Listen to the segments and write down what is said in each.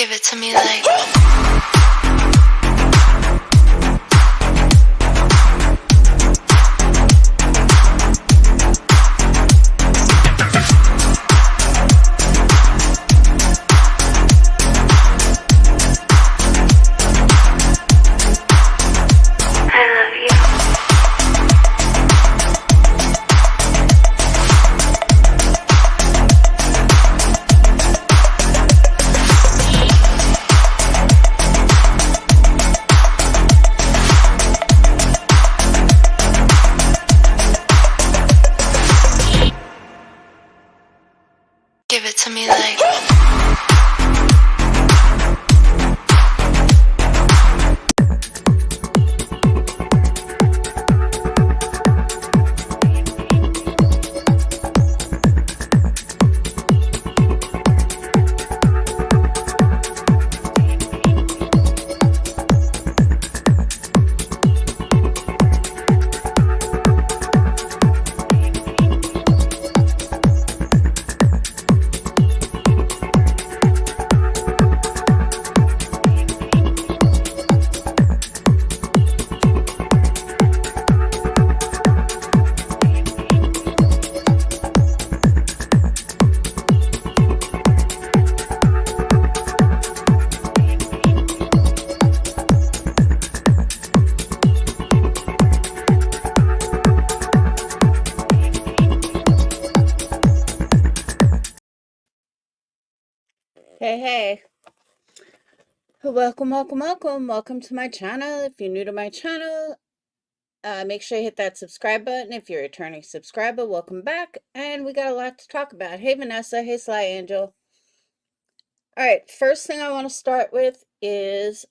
Give it to me like. Give it to me like. Hey, welcome to my channel. If you're new to my channel, make sure you hit that subscribe button. If you're a returning subscriber, welcome back, and we got a lot to talk about. Hey Vanessa, hey Sly Angel. All right, first thing I want to start with is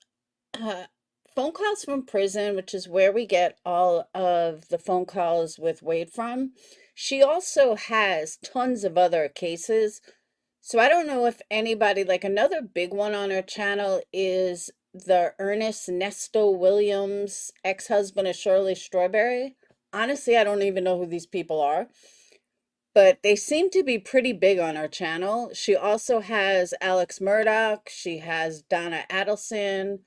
phone calls from prison, which is where we get all of the phone calls with Wade from. She also has tons of other cases. So I don't know if anybody, like another big one on her channel is the Ernest Nesto Williams, ex-husband of Shirley Strawberry. Honestly, I don't even know who these people are, but they seem to be pretty big on her channel. She also has Alex Murdoch. She has Donna Adelson.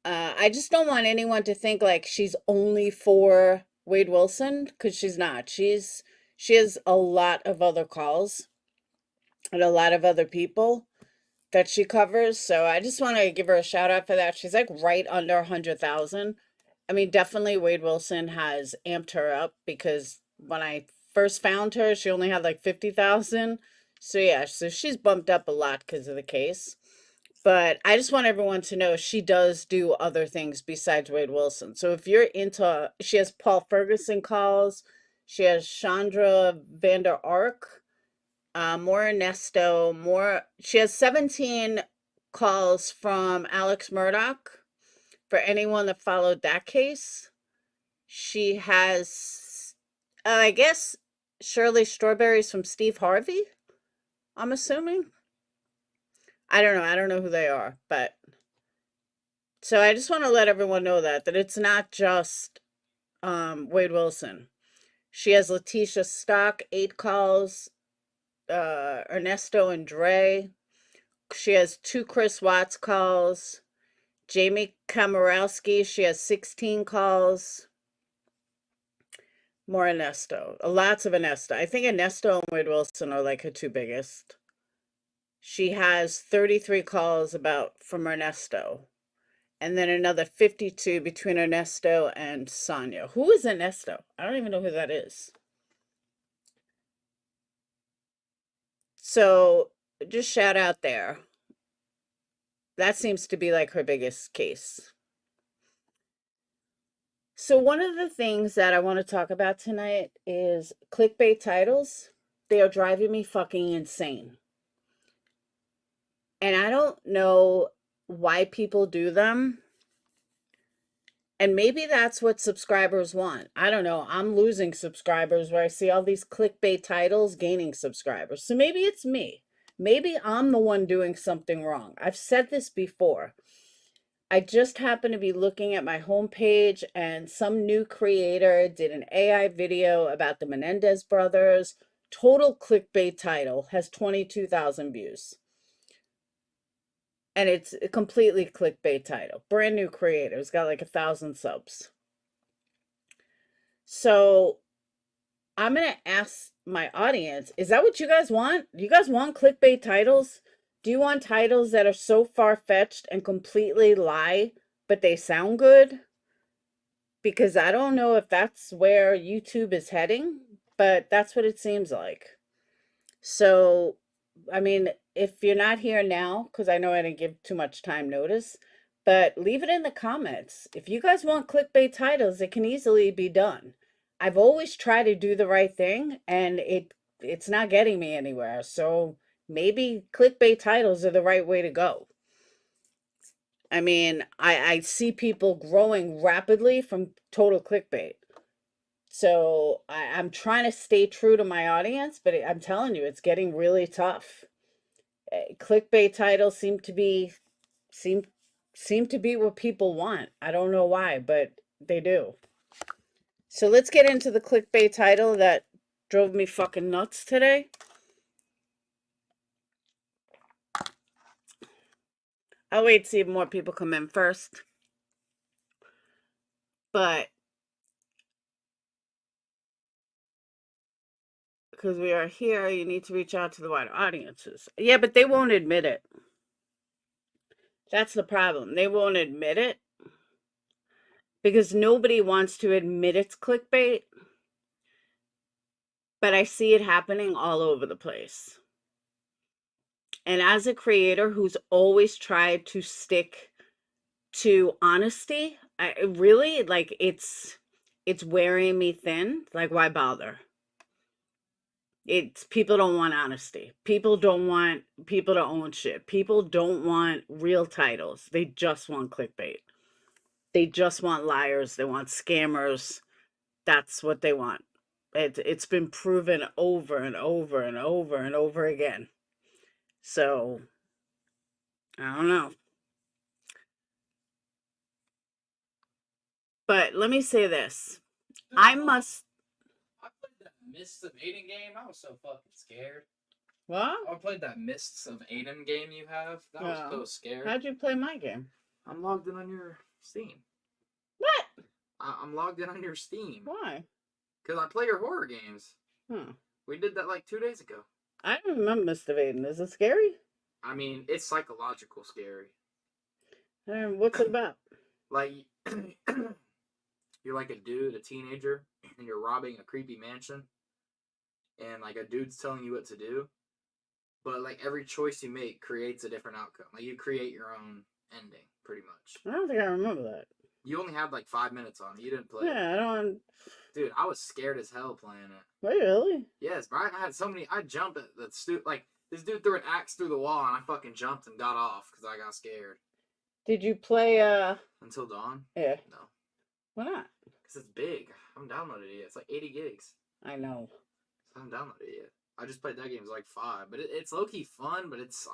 I just don't want anyone to think like she's only for Wade Wilson, because she's not. She has a lot of other calls and a lot of other people that she covers. So I just want to give her a shout out for that. She's like right under 100,000. I mean, definitely Wade Wilson has amped her up, because when I first found her, she only had like 50,000. So yeah, so she's bumped up a lot because of the case. But I just want everyone to know she does do other things besides Wade Wilson. So if you're into, she has Paul Ferguson calls. She has Chandra Vander Ark. More Ernesto, she has 17 calls from Alex Murdoch for anyone that followed that case. She has, I guess, Shirley Strawberries from Steve Harvey, I'm assuming. I don't know who they are, but so I just want to let everyone know that it's not just Wade Wilson. She has Letitia Stock, 8 calls, Ernesto and Dre. She has 2 Chris Watts calls. Jamie Kamarowski, she has 16 calls. More Ernesto. Lots of Ernesto. I think Ernesto and Wade Wilson are like her 2 biggest. She has 33 calls from Ernesto. And then another 52 between Ernesto and Sonia. Who is Ernesto? I don't even know who that is. So just shout out there. That seems to be like her biggest case. So one of the things that I want to talk about tonight is clickbait titles. They are driving me fucking insane. And I don't know why people do them. And maybe that's what subscribers want. I don't know. I'm losing subscribers where I see all these clickbait titles gaining subscribers. So maybe it's me. Maybe I'm the one doing something wrong. I've said this before. I just happened to be looking at my homepage, and some new creator did an AI video about the Menendez brothers. Total clickbait title, has 22,000 views. And it's a completely clickbait title. Brand new creator. It's got like 1,000 subs. So I'm gonna ask my audience, is that what you guys want? Do you guys want clickbait titles? Do you want titles that are so far-fetched and completely lie, but they sound good? Because I don't know if that's where YouTube is heading, but that's what it seems like. So, I mean, if you're not here now, because I know I didn't give too much time notice, but leave it in the comments. If you guys want clickbait titles, it can easily be done. I've always tried to do the right thing, and it's not getting me anywhere. So maybe clickbait titles are the right way to go. I mean, I see people growing rapidly from total clickbait. So I'm trying to stay true to my audience, but I'm telling you, it's getting really tough. Clickbait titles seem seem to be what people want. I don't know why, but they do. So let's get into the clickbait title that drove me fucking nuts today. I'll wait to see if more people come in first. But because we are here, you need to reach out to the wider audiences. Yeah, but they won't admit it. That's the problem. They won't admit it because nobody wants to admit it's clickbait. But I see it happening all over the place. And as a creator who's always tried to stick to honesty, I really like it's wearing me thin. Like, why bother? It's people don't want honesty. People don't want people to own shit. People don't want real titles. They just want clickbait. They just want liars. They want scammers. That's what they want. It's been proven over and over and over and over again. So I don't know. But let me say this. I must. I played that Mists of Aiden game. I was so fucking scared. What? I played that Mists of Aiden game you have. That was so scared. How'd you play my game? I'm logged in on your Steam. What? I'm logged in on your Steam. Why? Because I play your horror games. We did that like 2 days ago. I don't remember Mr. Vaden. Is it scary? I mean, it's psychological scary. What's it about? Like, you're like a dude, a teenager, and you're robbing a creepy mansion. And like a dude's telling you what to do. But like every choice you make creates a different outcome. Like you create your own ending, pretty much. I don't think I remember that. You only had like 5 minutes on it. You didn't play. Yeah, I don't. Dude, I was scared as hell playing it. Wait, really? Yes, bro. I had so many. I jumped at the like this dude threw an axe through the wall, and I fucking jumped and got off because I got scared. Did you play? Until Dawn? Yeah. No. Why not? Because it's big. I haven't downloaded it yet. It's like 80 gigs. I know. So I haven't downloaded it yet. I just played that game. It was like 5, but it's low key fun. But it's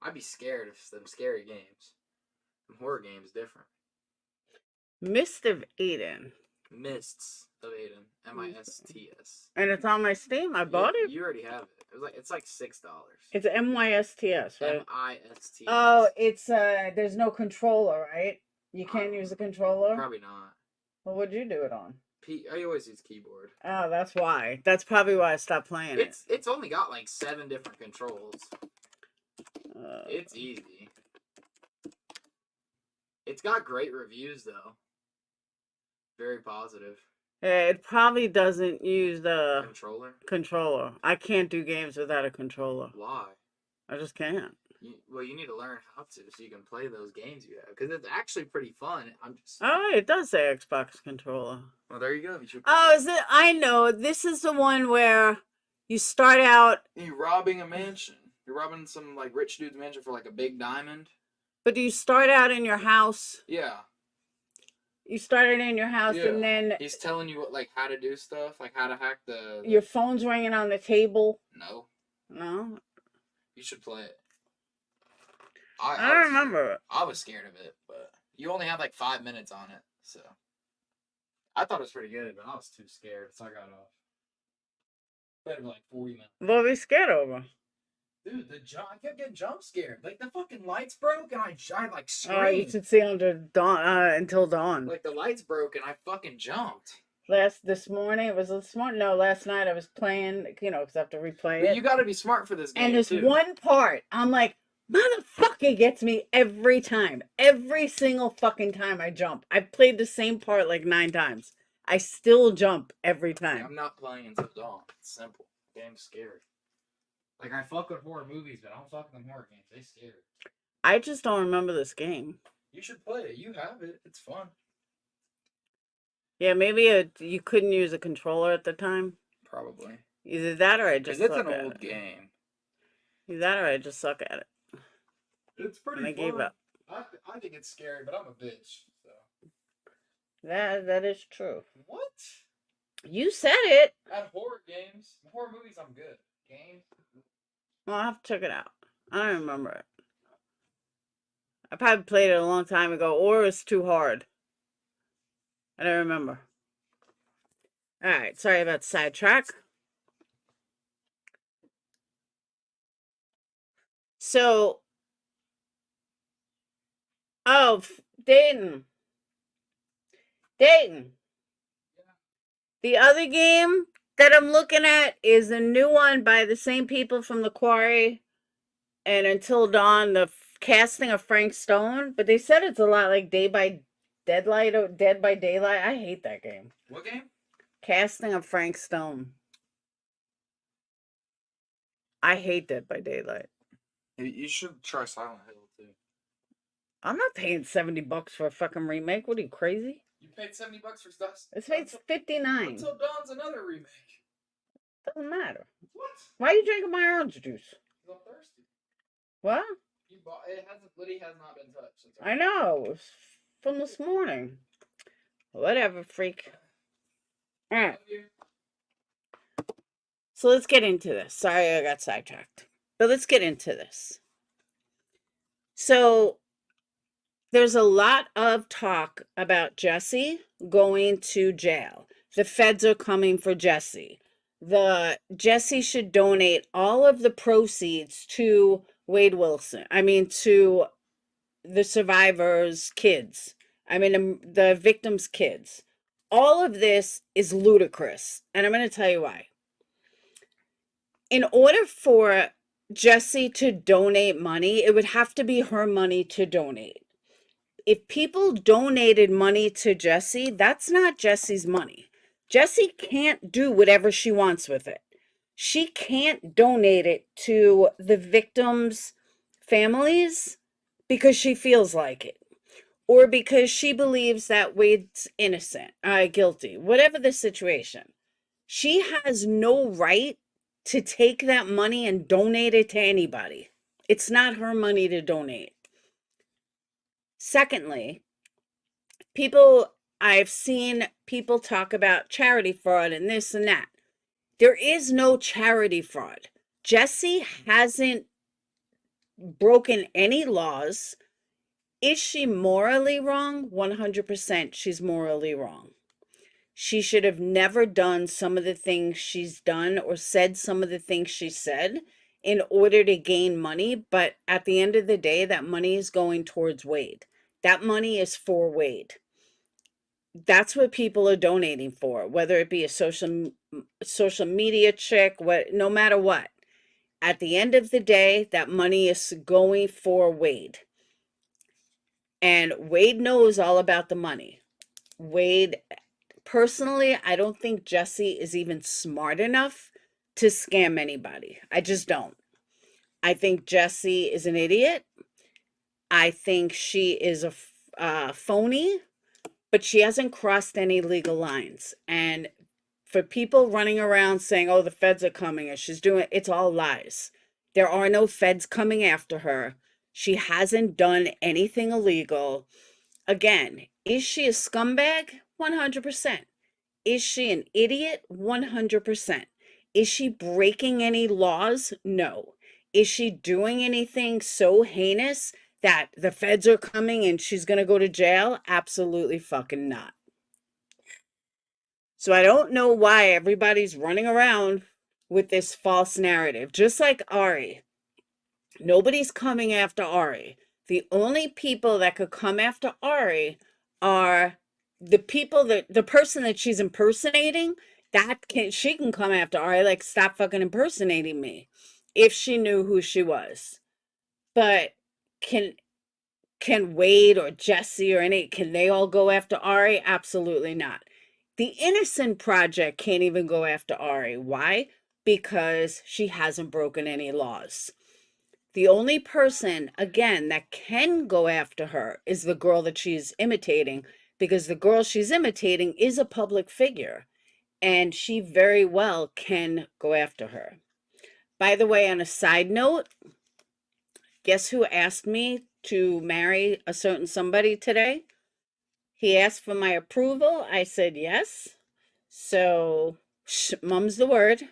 I'd be scared of them scary games. Them horror games different. Mist of Aiden. Mists of Aiden. MISTS. And it's on my Steam. I bought it. You already have it. It's like $6. It's MYSTS, right? MISTS. Oh, it's there's no controller, right? You can't use a controller? Probably not. Well, what'd you do it on? I always use keyboard. Oh, that's why. That's probably why I stopped playing it. It's only got like 7 different controls. It's easy. It's got great reviews though. Very positive. It probably doesn't use the controller. I can't do games without a controller. Why? I just can't. You need to learn how to so you can play those games you have because it's actually pretty fun. Oh, it does say Xbox controller. Well, there you go. Oh, is it? I know. This is the one where you start out. You're robbing a mansion. You're robbing some like rich dude's mansion for like a big diamond. But do you start out in your house? Yeah. You started in your house, and then he's telling you how to do stuff, like how to hack the. Your phone's ringing on the table. No. No. You should play it. I don't remember it. I was scared of it, but you only had like 5 minutes on it, so. I thought it was pretty good, but I was too scared, so I got off. Played it for like 40 minutes. What were we scared over? Dude, I kept getting jump scared. Like the fucking lights broke and I like Oh, you screamed. should see until dawn. Like the lights broke and I fucking jumped. Last night I was playing, because I have to replay But it. you got to be smart for this game And this too. one part, I'm like, motherfucker, gets me every time. Every single fucking time I jump. I've played the same part like 9 times. I still jump every time. I'm not playing until dawn. It's simple. Game's scary. Like I fuck with horror movies, but I don't fuck with them horror games. They scary. I just don't remember this game. You should play it. You have it. It's fun. Yeah, maybe you couldn't use a controller at the time. Probably. Either that or I just Because suck it's an at old it. game. Either that or I just suck at it. It's pretty And I fun. gave up. I think it's scary, but I'm a bitch. So. That is true. What? You said it. At horror games, horror movies, I'm good. Games. Well, I'll have to check it out. I don't remember it. I probably played it a long time ago, or it's too hard. I don't remember. Alright, sorry about the sidetrack. So, Dayton. The other game that I'm looking at is a new one by the same people from The Quarry and Until Dawn, the casting of Frank Stone. But they said it's a lot like Dead by Daylight. I hate that game. What game? Casting of Frank Stone. I hate Dead by Daylight. You should try Silent Hill too. I'm not paying $70 for a fucking remake. What are you, crazy? You paid $70 for stuff. It's paid $59. Until Dawn's another remake. Doesn't matter. What? Why are you drinking my orange juice? Because I'm thirsty. What? You bought it. Liddy has not been touched. Since I know. It was from this morning. Whatever, freak. Alright. So let's get into this. Sorry I got sidetracked. But let's get into this. So there's a lot of talk about Jesse going to jail. The feds are coming for Jesse. Jesse should donate all of the proceeds to to the survivors' kids. The victims' kids. All of this is ludicrous. And I'm going to tell you why. In order for Jesse to donate money, it would have to be her money to donate. If people donated money to Jesse, that's not Jesse's money. Jesse can't do whatever she wants with it. She can't donate it to the victims' families because she feels like it, or because she believes that Wade's guilty, whatever the situation. She has no right to take that money and donate it to anybody. It's not her money to donate. Secondly, I've seen people talk about charity fraud and this and that. There is no charity fraud. Jesse hasn't broken any laws. Is she morally wrong? 100% she's morally wrong. She should have never done some of the things she's done or said some of the things she said in order to gain money. But at the end of the day, that money is going towards Wade. That money is for Wade. That's what people are donating for, whether it be a social media chick, no matter what. At the end of the day, that money is going for Wade. And Wade knows all about the money. Personally, I don't think Jesse is even smart enough to scam anybody. I just don't. I think Jesse is an idiot. I think she is a phony, but she hasn't crossed any legal lines. And for people running around saying, oh, the feds are coming, and it's all lies. There are no feds coming after her. She hasn't done anything illegal. Again, is she a scumbag? 100%. Is she an idiot? 100%. Is she breaking any laws? No. Is she doing anything so heinous that the feds are coming and she's going to go to jail? Absolutely fucking not. So I don't know why everybody's running around with this false narrative. Just like Ari. Nobody's coming after Ari. The only people that could come after Ari are the people that the person that she's impersonating. She can come after Ari, like, stop fucking impersonating me, if she knew who she was. But can Wade or Jesse or can they all go after Ari? Absolutely not. The Innocent Project can't even go after Ari. Why? Because she hasn't broken any laws. The only person, again, that can go after her is the girl that she's imitating, because the girl she's imitating is a public figure, and she very well can go after her. By the way, on a side note, guess who asked me to marry a certain somebody today? He asked for my approval. I said yes. So, mum's the word.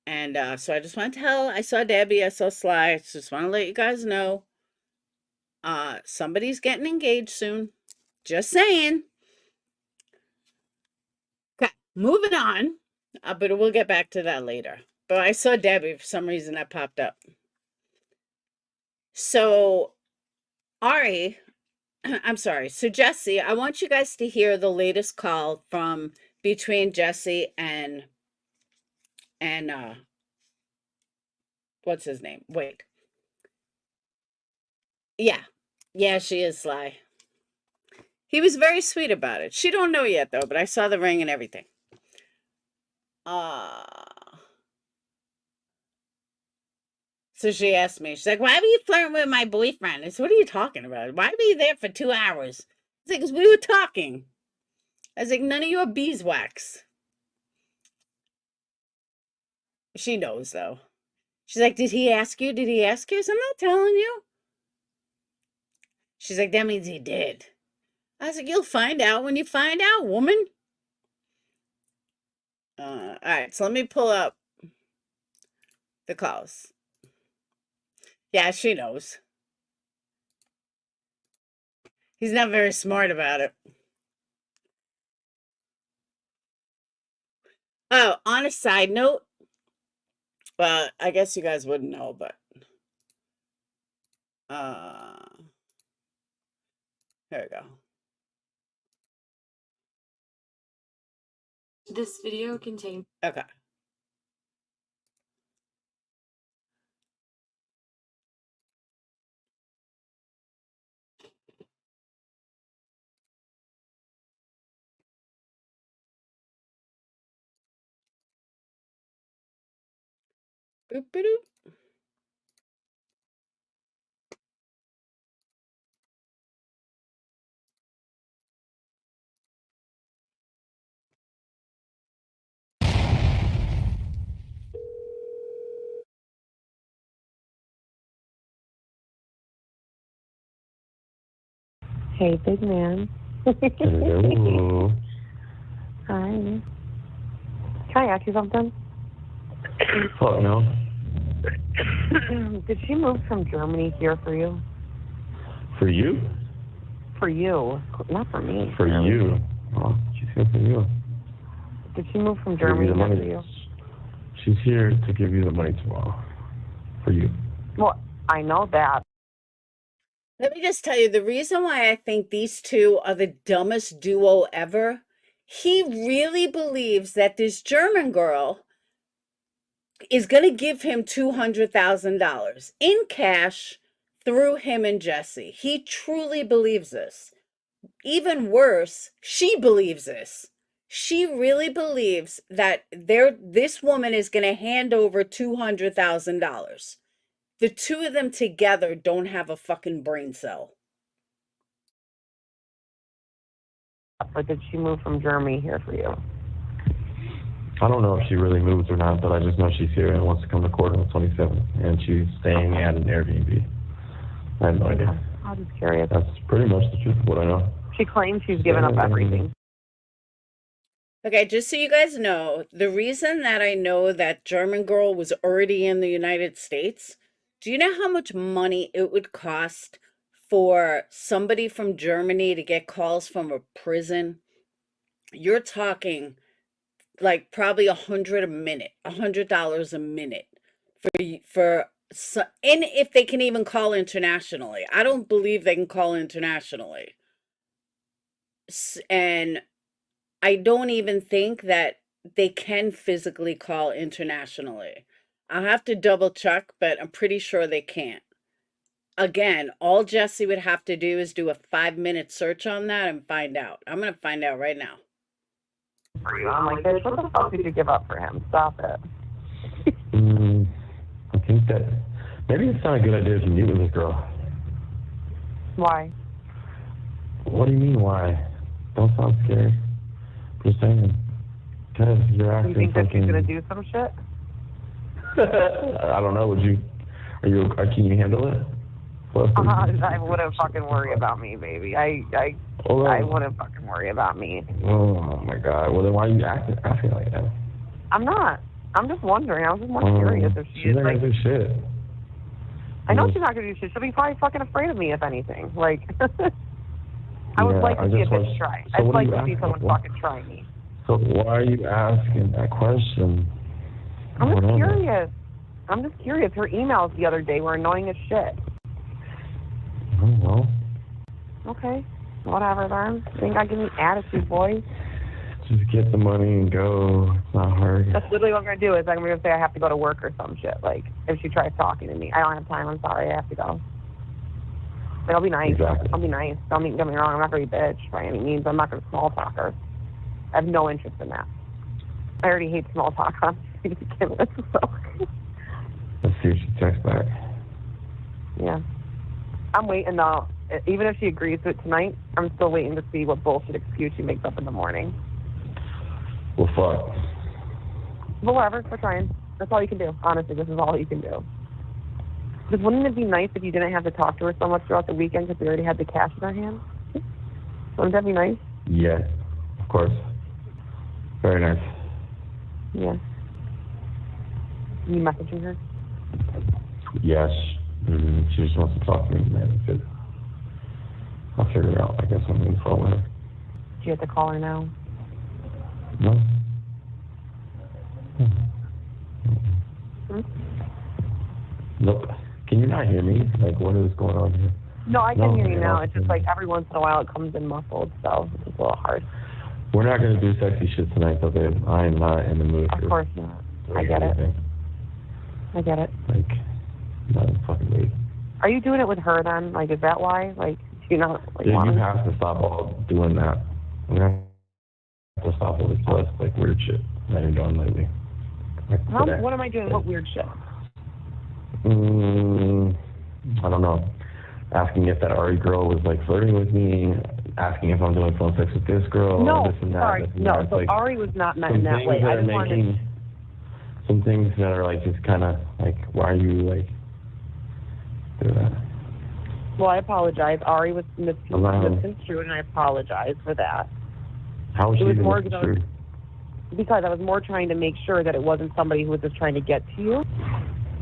And so I just want to tell, I saw Debbie, I saw Sly. I just want to let you guys know, somebody's getting engaged soon. Just saying. Okay, moving on. But we'll get back to that later. But I saw Debbie, for some reason that popped up. So, Ari, I'm sorry. So, Jesse, I want you guys to hear the latest call from between Jesse and what's his name? Wait. Yeah. Yeah, she is Sly. He was very sweet about it. She don't know yet though, but I saw the ring and everything. So she asked me, she's like, why were you flirting with my boyfriend? I said, what are you talking about? Why were you there for 2 hours? It's like, because we were talking. I was like, none of your beeswax. She knows though. She's like, did he ask you? Did he ask you? So I'm not telling you. She's like, that means he did. I was like, you'll find out when you find out, woman. All right, so let me pull up the calls. Yeah, she knows. He's not very smart about it. Oh, on a side note, well, I guess you guys wouldn't know, but here we go. This video contains Okay. Boop, boop, boop. Hey, big man. Hello. Hi. Can I ask you something? Fuck no. Did she move from Germany here for you? For you? For you, not for me. For really. you. Oh, she's here for you. Did she move from To give Germany you the here money. for you? She's here to give you the money tomorrow. For you. Well, I know that. Let me just tell you the reason why I think these two are the dumbest duo ever. He really believes that this German girl is going to give him $200,000 in cash through him and Jesse. He truly believes this. Even worse, she believes this. She really believes that this woman is going to hand over $200,000. The two of them together don't have a fucking brain cell. Or did she move from Germany here for you? I don't know if she really moved or not, but I just know she's here and wants to come to court on the 27th. And she's staying at an Airbnb. I have no idea. I'm just curious. That's pretty much the truth of what I know. She claims she's given up everything. Okay, just so you guys know, the reason that I know that German girl was already in the United States, do you know how much money it would cost for somebody from Germany to get calls from a prison? You're talking like probably $100 a minute, $100 a minute for So, and if they can even call internationally. I don't believe they can call internationally. And I don't even think that they can physically call internationally. I'll have to double check, but I'm pretty sure they can't. Again, all Jesse would have to do is do a 5-minute search on that and find out. I'm going to find out right now. For you. I'm like, bitch, what the fuck did you give up for him? Stop it. I think that maybe it's not a good idea to meet with this girl. Why? What do you mean, why? Don't sound scared. Just saying. Because you're acting You think that she's fucking... gonna do some shit? I don't know. Can you handle it? I wouldn't fucking worry about me, baby. I wouldn't fucking worry about me. Oh my God. Well, then why are you acting like that? I'm not. I'm just wondering. I was just more curious if she's not gonna do shit. I know she's not gonna do shit. She'll be probably fucking afraid of me, if anything. Like, I would like to see a bitch try. I'd like to see someone fucking try me. So why are you asking that question? I'm just curious. I'm just curious. Her emails the other day were annoying as shit. I don't know. Okay. Whatever, then. Think I give me attitude, boy? Just get the money and go. It's not hard. That's literally what I'm going to do is I'm going to say I have to go to work or some shit. Like, if she tries talking to me. I don't have time. I'm sorry. I have to go. But I'll be nice. Exactly. I'll be nice. Don't get me wrong. I'm not going to be a bitch by any means. I'm not going to small talk her. I have no interest in that. I already hate small talk. So. Let's see if she texts back. Yeah. I'm waiting, though. Even if she agrees to it tonight, I'm still waiting to see what bullshit excuse she makes up in the morning. Well, fuck. But whatever, we're trying. That's all you can do. Honestly, this is all you can do. Because wouldn't it be nice if you didn't have to talk to her so much throughout the weekend because we already had the cash in our hands? Wouldn't that be nice? Yeah, of course. Very nice. Yeah. You messaging her? Yes. She just wants to talk to me, man. That's it. I'll figure it out. I guess I'm going to phone with her. Do you have to call her now? No. Nope. Can you not hear me? Like, what is going on here? No, I can hear you now. It's just like every once in a while it comes in muffled, so it's a little hard. We're not going to do sexy shit tonight, though, babe. I am not in the mood for... Of course not. I get it. I get it. Like, not in fucking mood. Are you doing it with her then? Like, is that why? Like, do you not like, yeah, want you have to stop all doing that. You have to stop all this like weird shit that you're doing lately. Like what am I doing? What weird shit? I don't know. Asking if that Ari girl was like flirting with me, asking if I'm doing phone sex with this girl, no, this and that. Sorry, this and no, that. so like, Ari was not meant in that way. I just wanted some things that are like just kind of like, why are you like doing that? Well, I apologize. Ari was misconstrued, and I apologize for that. How was she misconstrued? Because I was more trying to make sure that it wasn't somebody who was just trying to get to you.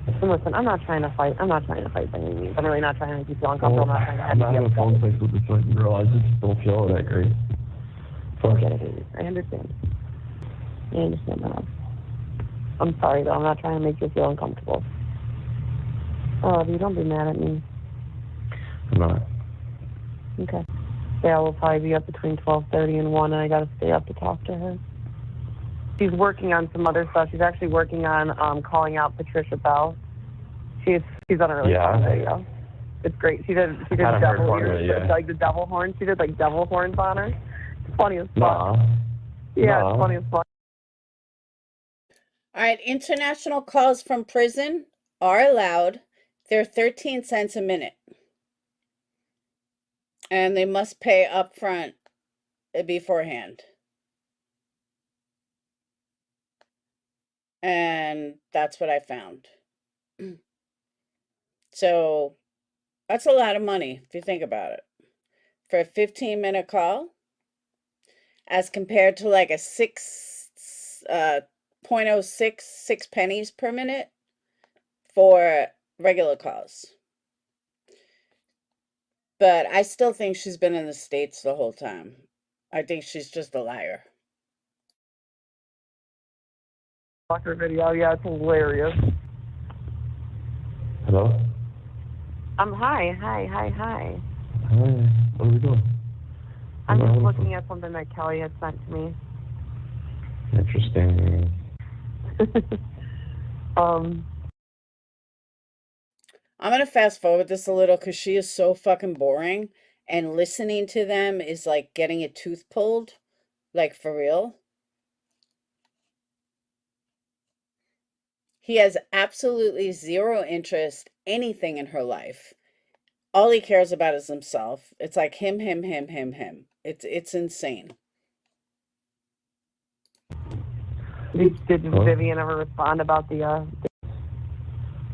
And listen, I'm not trying to fight. I'm not trying to fight by any means. I'm really not trying to make you feel uncomfortable. I'm not having phone sex with this fucking girl. I just don't feel that great. Fuck. I understand. I understand that. I'm sorry, though. I'm not trying to make you feel uncomfortable. Oh, you don't be mad at me. I'm not. Okay. Yeah, we'll probably be up between 12:30 and 1, and I got to stay up to talk to her. She's working on some other stuff. She's actually working on calling out Patricia Bell. She's done a really fun video. It's great. She did devil ears, like the devil horns. She did like devil horns on her. It's funny as fuck. Yeah, it's funny as fuck. All right, international calls from prison are allowed. They're 13 cents a minute. And they must pay up front beforehand. And that's what I found. So that's a lot of money if you think about it. For a 15-minute call, as compared to like a 6 pennies per minute for regular calls. But I still think she's been in the States the whole time. I think she's just a liar. Fucker video, yeah, it's hilarious. Hello? Hi. Hi. What are we doing? I'm just looking at something that Kelly had sent to me. Interesting. I'm going to fast forward this a little because she is so fucking boring. And listening to them is like getting a tooth pulled. Like, for real. He has absolutely zero interest, anything in her life. All he cares about is himself. It's like him. It's insane. Did Vivian ever respond about the,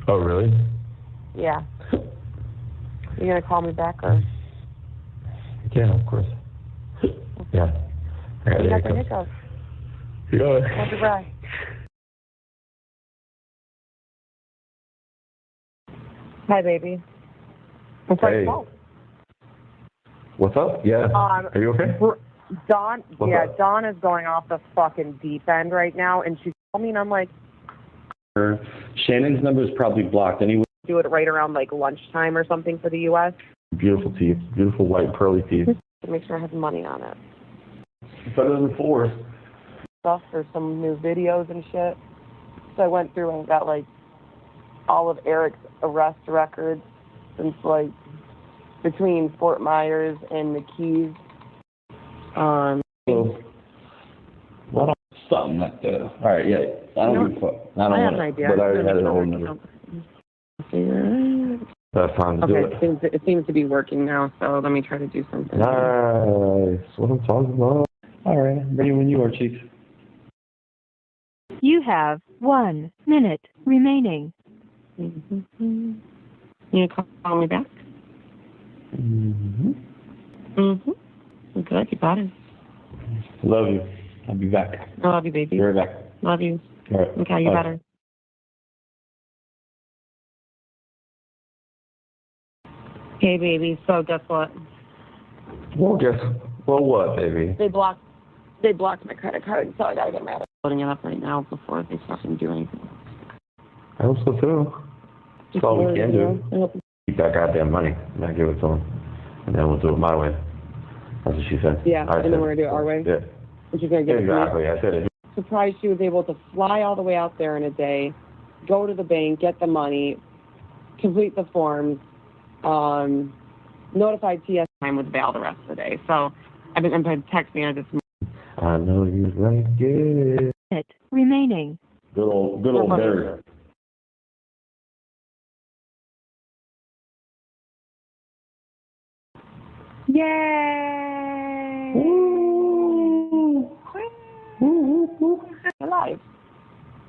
Oh, really? yeah. You gonna call me back, or? Yeah, of course. Yeah. You got the Yeah. hiccups. Yeah. What's your breath? Hi, baby. Hey. What's up? Yeah. Are you okay? Dawn, What's up? Dawn is going off the fucking deep end right now, and she told me, and I'm like, Shannon's number is probably blocked. Anyway, do it right around like lunchtime or something for the U.S. Beautiful teeth. Beautiful white pearly teeth. to make sure I have money on it. Better than 4. Stuff for some new videos and shit. So I went through and got like all of Eric's arrest records since like between Fort Myers and the Keys. so, what something like that. All right, yeah. I don't give a fuck. I don't want it. But I already had an old number. That's time to do it. It seems to be working now, so let me try to do something. Nice. What I'm talking about. All right, I'm ready when you are, Chief. You have 1 minute remaining. Mm-hmm. You call me back? Mm-hmm. Mm-hmm. Good, you got it. Love you. I'll be back. I love you, baby. Be right back. Love you. All right. Okay, you Bye. better. Hey, baby. So guess what? Well, what, baby? They blocked my credit card, so I gotta get mad at them. Putting it up right now before they fucking do anything. I hope so, too. That's all we can do. Keep that goddamn money. And I give it to him. And then we'll do it my way. That's what she said. Yeah, and then we're gonna do it our way? Yeah. And she's gonna give it to me? Exactly. I said it. Surprised she was able to fly all the way out there in a day, go to the bank, get the money, complete the forms, notified TS time with bail the rest of the day. So I've been texting her this morning. I know you like it. Minute remaining. Good old Barry. Yay! Alive.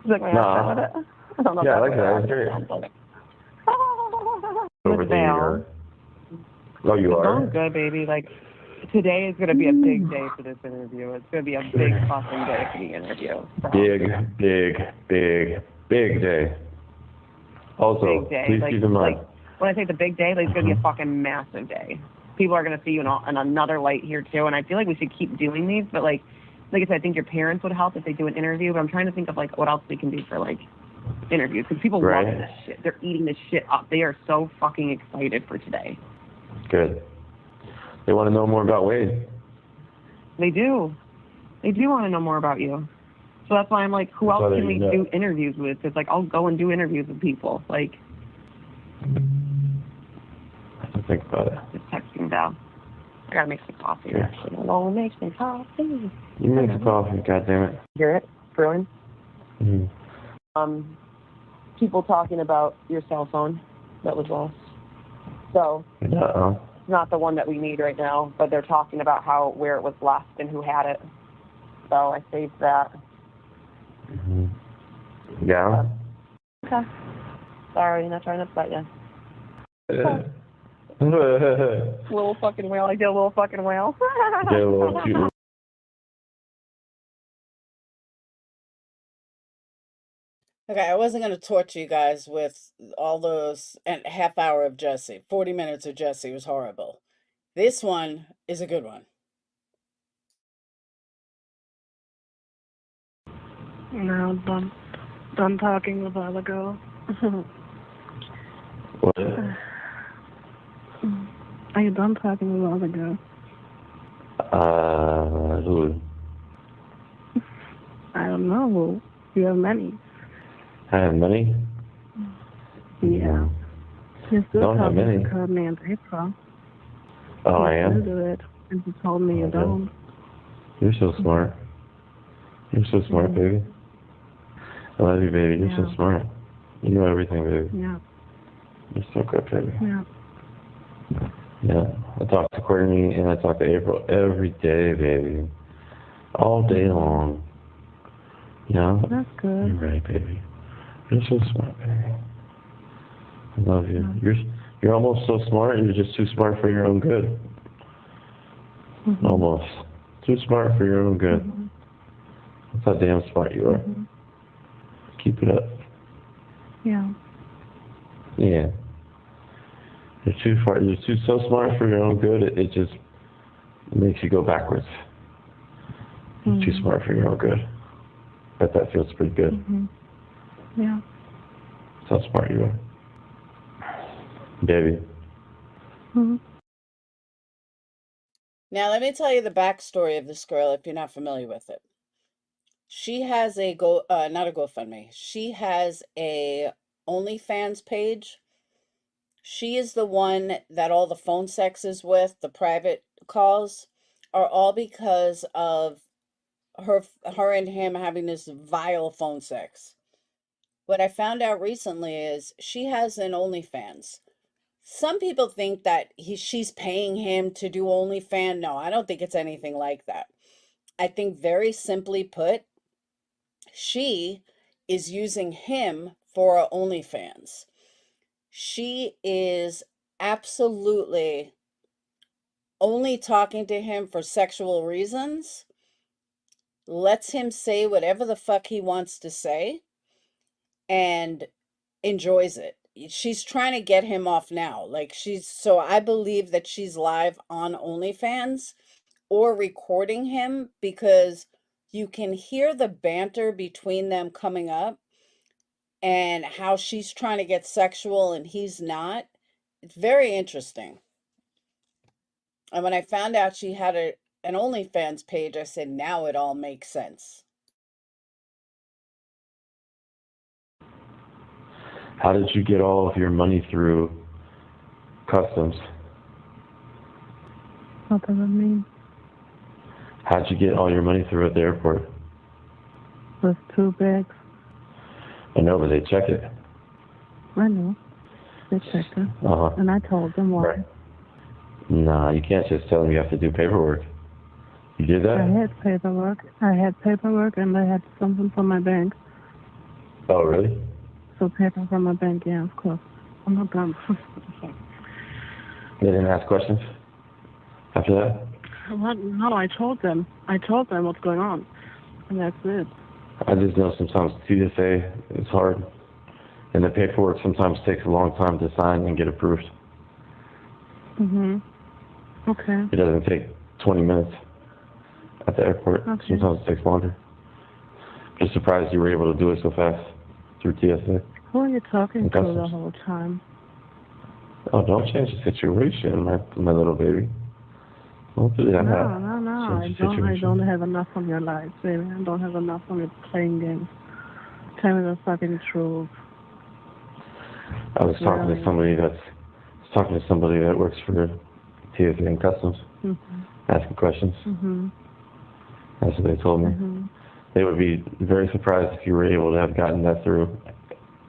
Is that going to with it? I don't know. Yeah, I like that. That was great. Over there. Oh, you are? Sounds good, baby. Like, today is going to be a big day for this interview. It's going to be a big fucking day for the interview. So. Big day. Also, big day. please Like, keep in mind. like, when I say the big day, like, it's going to be a fucking massive day. People are going to see you in another light here, too. And I feel like we should keep doing these. But, like I said, I think your parents would help if they do an interview. But I'm trying to think of, like, what else we can do for, like, interviews. Because people love this shit. They're eating this shit up. They are so fucking excited for today. Good. They want to know more about Wade. They do. They do want to know more about you. So that's why I'm like, who else can we do interviews with? Because, like, I'll go and do interviews with people. Like, I have to think about it. just texting Val. I gotta make some coffee. Yeah. Actually, I'll make some coffee. You make the coffee, goddammit. Hear it? Brewing? Mm-hmm. People talking about your cell phone that was lost. So, Uh-oh. it's not the one that we need right now, but they're talking about where it was left and who had it. So I saved that. Mm-hmm. Yeah? Okay. Sorry, not trying to upset you. Little fucking whale. I did a little fucking whale. Get a little cute. Okay, I wasn't going to torture you guys with all those and half hour of Jesse. 40 minutes of Jesse was horrible. This one is a good one. No, done talking a while ago. What? Are you done talking to the other girl? Who? I don't know who. You have many. I have many? Yeah. You're still Don't have many. talking to Courtney and April. Oh, I You am? still do it. And you told me you don't. You're so smart. You're so smart, baby. I love you, baby. You're so smart. You know everything, baby. Yeah. You're so good, baby. Yeah. Yeah. I talk to Courtney and I talk to April every day, baby. All day long. Yeah. That's good. You're right, baby. You're so smart, baby. I love you. You're almost so smart, you're just too smart for your own good. Almost. Too smart for your own good. That's how damn smart you are. Keep it up. Yeah. Yeah. You're too far. You're so smart for your own good. It just makes you go backwards. You're too smart for your own good. Bet that feels pretty good. Yeah. That's how smart you are, baby. Now, let me tell you the backstory of this girl if you're not familiar with it. She has a not a GoFundMe. She has a OnlyFans page. She is the one that all the phone sex is with, the private calls, are all because of her and him having this vile phone sex. What I found out recently is she has an OnlyFans. Some people think that she's paying him to do OnlyFans. No, I don't think it's anything like that. I think very simply put, she is using him for her OnlyFans. She is absolutely only talking to him for sexual reasons, lets him say whatever the fuck he wants to say, and enjoys it. She's trying to get him off now. So I believe that she's live on OnlyFans or recording him because you can hear the banter between them coming up and how she's trying to get sexual and he's not. It's very interesting. And when I found out she had an OnlyFans page, I said, now it all makes sense. How did you get all of your money through customs? What does that mean? How'd you get all your money through at the airport? With 2 bags. I know, but they check it. I know. They checked it. And I told them why. Right. Nah, you can't just tell them you have to do paperwork. You did that? I had paperwork. And I had something from my bank. Oh, really? So paper from my bank, yeah, of course. I'm not dumb. They didn't ask questions after that? What? No, I told them. What's going on. And that's it. I just know sometimes TSA is hard. And the paperwork sometimes takes a long time to sign and get approved. Okay. It doesn't take 20 minutes at the airport. Okay. Sometimes it takes longer. Just surprised you were able to do it so fast through TSA. Who are you talking to the whole time? Oh, don't change the situation, my little baby. Don't do that. No. I don't have enough on your life, baby. I don't have enough on your playing games. Tell me the fucking truth. I was talking to somebody that works for TSA and Customs, asking questions. That's what they told me. They would be very surprised if you were able to have gotten that through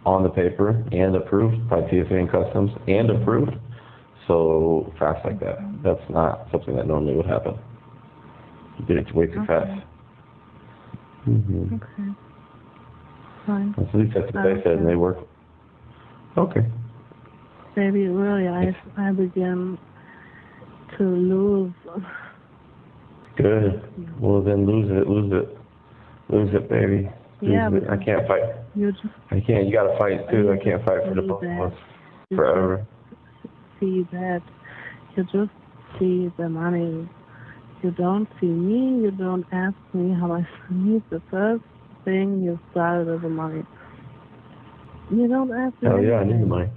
on the paper and approved by TSA and Customs and approved so fast like that. That's not something that normally would happen. You did it way too fast. Okay. Fine. At least that's what they said, and they work. Okay. Baby, really, I begin to lose. Good. Well, then lose it, baby. Lose it. I can't fight. I can't. You gotta fight too. I can't fight for the both of us forever. See that. You just see the money. You don't see me. You don't ask me how I need. The first thing you started is the money. You don't ask me. Hell yeah, I need the money.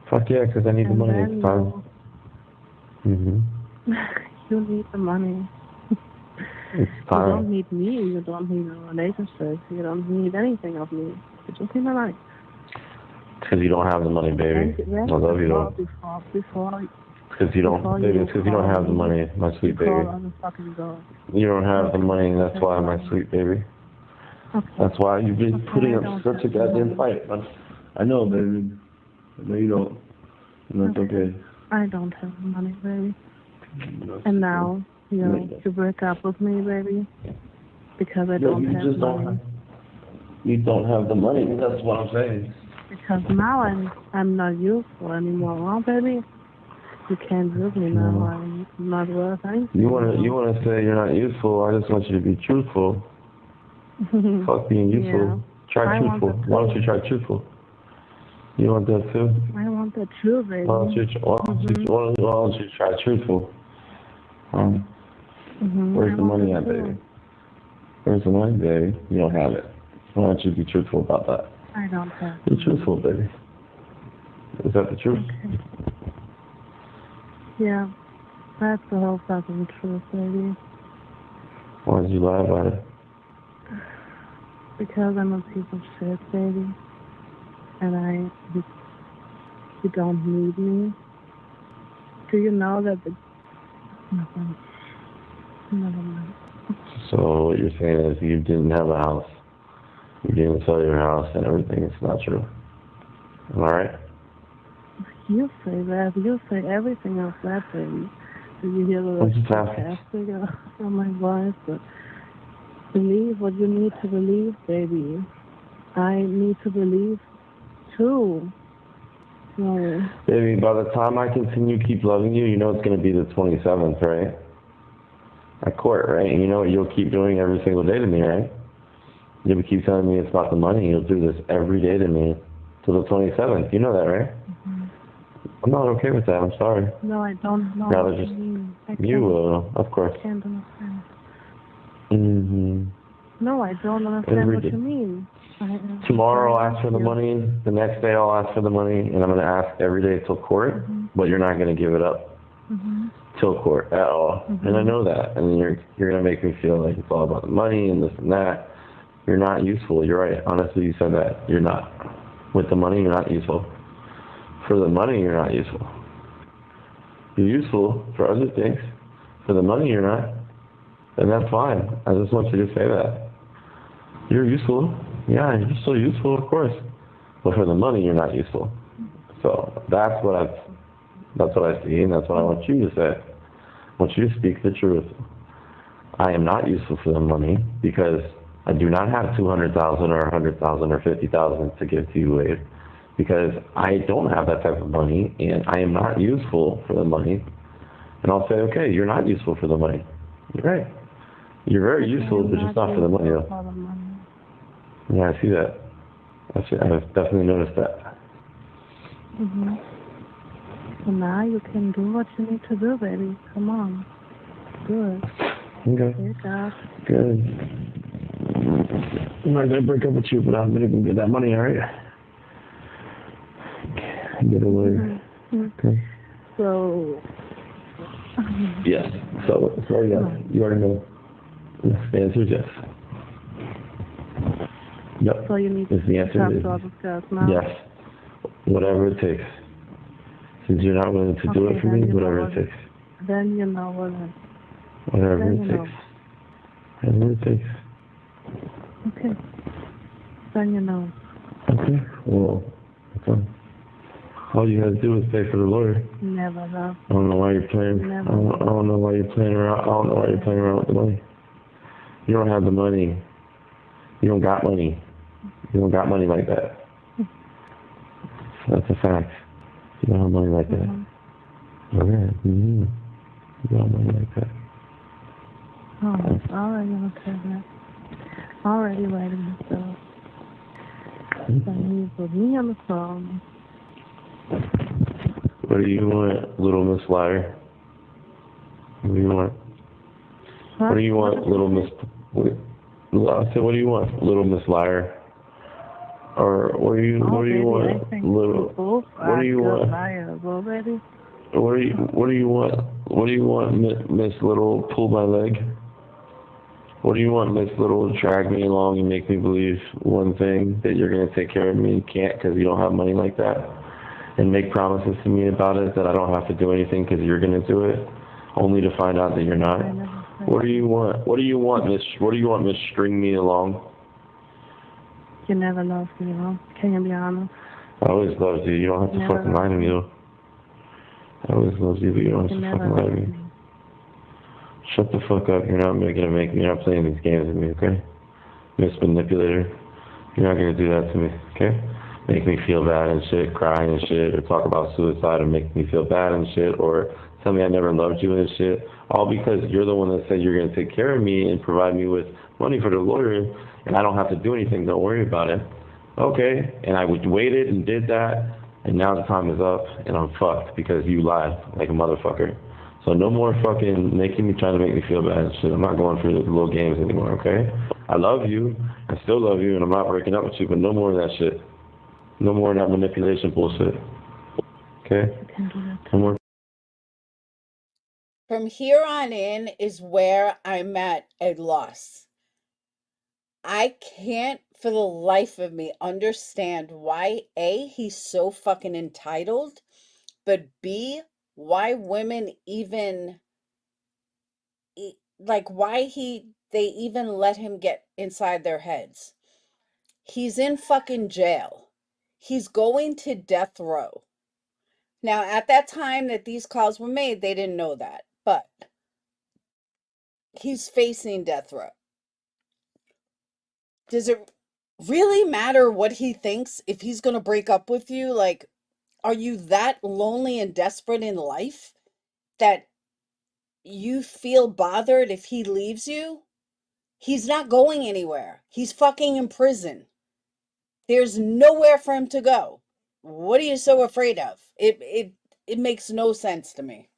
Fuck yeah, because I need the And money. then It's fine. you need the money. It's You fine. don't need me. You don't need a relationship. You don't need anything of me. You just need the money. Because you don't have the money, baby. I love you though. Before Because you don't, baby. It's because you don't have the money, my sweet baby. on the fucking door. You don't have the money, and that's why, my sweet baby. Okay. That's why you've been putting up such a goddamn fight. I know, baby. I know you don't. And that's okay. I don't have the money, baby. And now, you break up with me, baby, because I don't have money. You don't have the money. That's what I'm saying. Because now I'm not useful anymore, huh, baby? You can't use me now. I'm not worth anything. You wanna say you're not useful? I just want you to be truthful. Fuck being useful. Yeah. Try truthful. Why don't you try truthful? You want that too? I want that too, baby. Why don't you try truthful? Where's the money at, baby? Where's the money, baby? You don't have it. Why don't you be truthful about that? I don't have it. Be truthful, baby. Is that the truth? Okay. Yeah, that's the whole fucking truth, baby. Why did you lie about it? Because I'm a piece of shit, baby. And you don't need me. Do you know that nothing. Never mind. So what you're saying is you didn't have a house. You didn't sell your house and everything. It's not true. Am I right? You say that. You say everything else that, baby. Did you hear the sarcastic on my voice? But believe what you need to believe, baby. I need to believe too. No. Baby, by the time I continue keep loving you, you know it's going to be the 27th, right? At court, right? And you know what you'll keep doing every single day to me, right? You'll keep telling me it's about the money. You'll do this every day to me till the 27th. You know that, right? I'm not okay with that. I'm sorry. No, I don't know. Rather just you will, of course. I can't understand. No, I don't understand what you mean. Tomorrow I'll ask for the money. The next day I'll ask for the money, and I'm going to ask every day till court. But you're not going to give it up till court at all. And I know that. And you're going to make me feel like it's all about the money and this and that. You're not useful. You're right. Honestly, you said that. You're not. With the money, you're not useful. For the money, you're not useful. You're useful for other things. For the money, you're not. And that's fine. I just want you to say that. You're useful. Yeah, you're still useful, of course. But for the money, you're not useful. So that's what I see, and that's what I want you to say. I want you to speak the truth. I am not useful for the money because I do not have $200,000 or $100,000 or $50,000 to give to you later. Because I don't have that type of money, and I am not useful for the money. And I'll say, okay, you're not useful for the money. You're right. You're very useful, but just not for the money, though. Yeah, I see that. I've definitely noticed that. So now you can do what you need to do, baby. Come on. Good. Okay. Good. I'm not going to break up with you, but I'm going to go get that money, all right? Get a lawyer. Okay. So. Yes. So yes. You already know. Yes. The answer is yes. Yep. So you need to talk to all the girls now? Yes. Whatever it takes. Since you're not willing to do it for me, whatever it takes. Then you know what whatever it takes. Whatever it takes. Okay. Then you know. Okay. Well, okay. All you gotta do is pay for the lawyer. Never know. I don't know why you're playing. I don't know why you're playing around. I don't know why you're playing around with the money. You don't have the money. You don't got money. You don't got money like that. That's a fact. You don't have money like that. Okay. You don't have money like that. Oh, it's already gonna say that. Already writing myself. So you put me on the phone. What do you want, little Miss Liar? What do you want? What do you want, little Miss... I said, what do you want, little Miss Liar? Or what do you want, I think little? both What do you want? liars already. What do you want? What do you want, Miss Little? Pull my leg. What do you want, Miss Little? Drag me along and make me believe one thing, that you're gonna take care of me and can't because you don't have money like that, and make promises to me about it that I don't have to do anything because you're gonna do it, only to find out that you're not. What do you want? What do you want, Miss? What do you want, Miss? String me along. You never loved me, huh? Can you be honest? I always loved you. You don't have to fucking lie to me, though. I always loved you, but you don't have to fucking lie to me. Shut the fuck up. You're not gonna make me. You're not playing these games with me, okay? Miss Manipulator. You're not gonna do that to me, okay? Make me feel bad and shit, cry and shit, or talk about suicide and make me feel bad and shit, or tell me I never loved you and shit. All because you're the one that said you're gonna take care of me and provide me with money for the lawyer, and I don't have to do anything. Don't worry about it. Okay, and I waited and did that, and now the time is up, and I'm fucked because you lied like a motherfucker. So no more fucking trying to make me feel bad and shit. I'm not going for the little games anymore, okay? I love you, I still love you, and I'm not breaking up with you, but no more of that shit. No more of that manipulation bullshit. Okay? No more. From here on in is where I'm at a loss. I can't for the life of me understand why A, he's so fucking entitled, but B, why women even why they even let him get inside their heads. He's in fucking jail. He's going to death row. Now, at that time that these calls were made, they didn't know that, but he's facing death row. Does it really matter what he thinks if he's going to break up with you? Like, are you that lonely and desperate in life that you feel bothered if he leaves you? He's not going anywhere. He's fucking in prison. There's nowhere for him to go. What are you so afraid of? It makes no sense to me.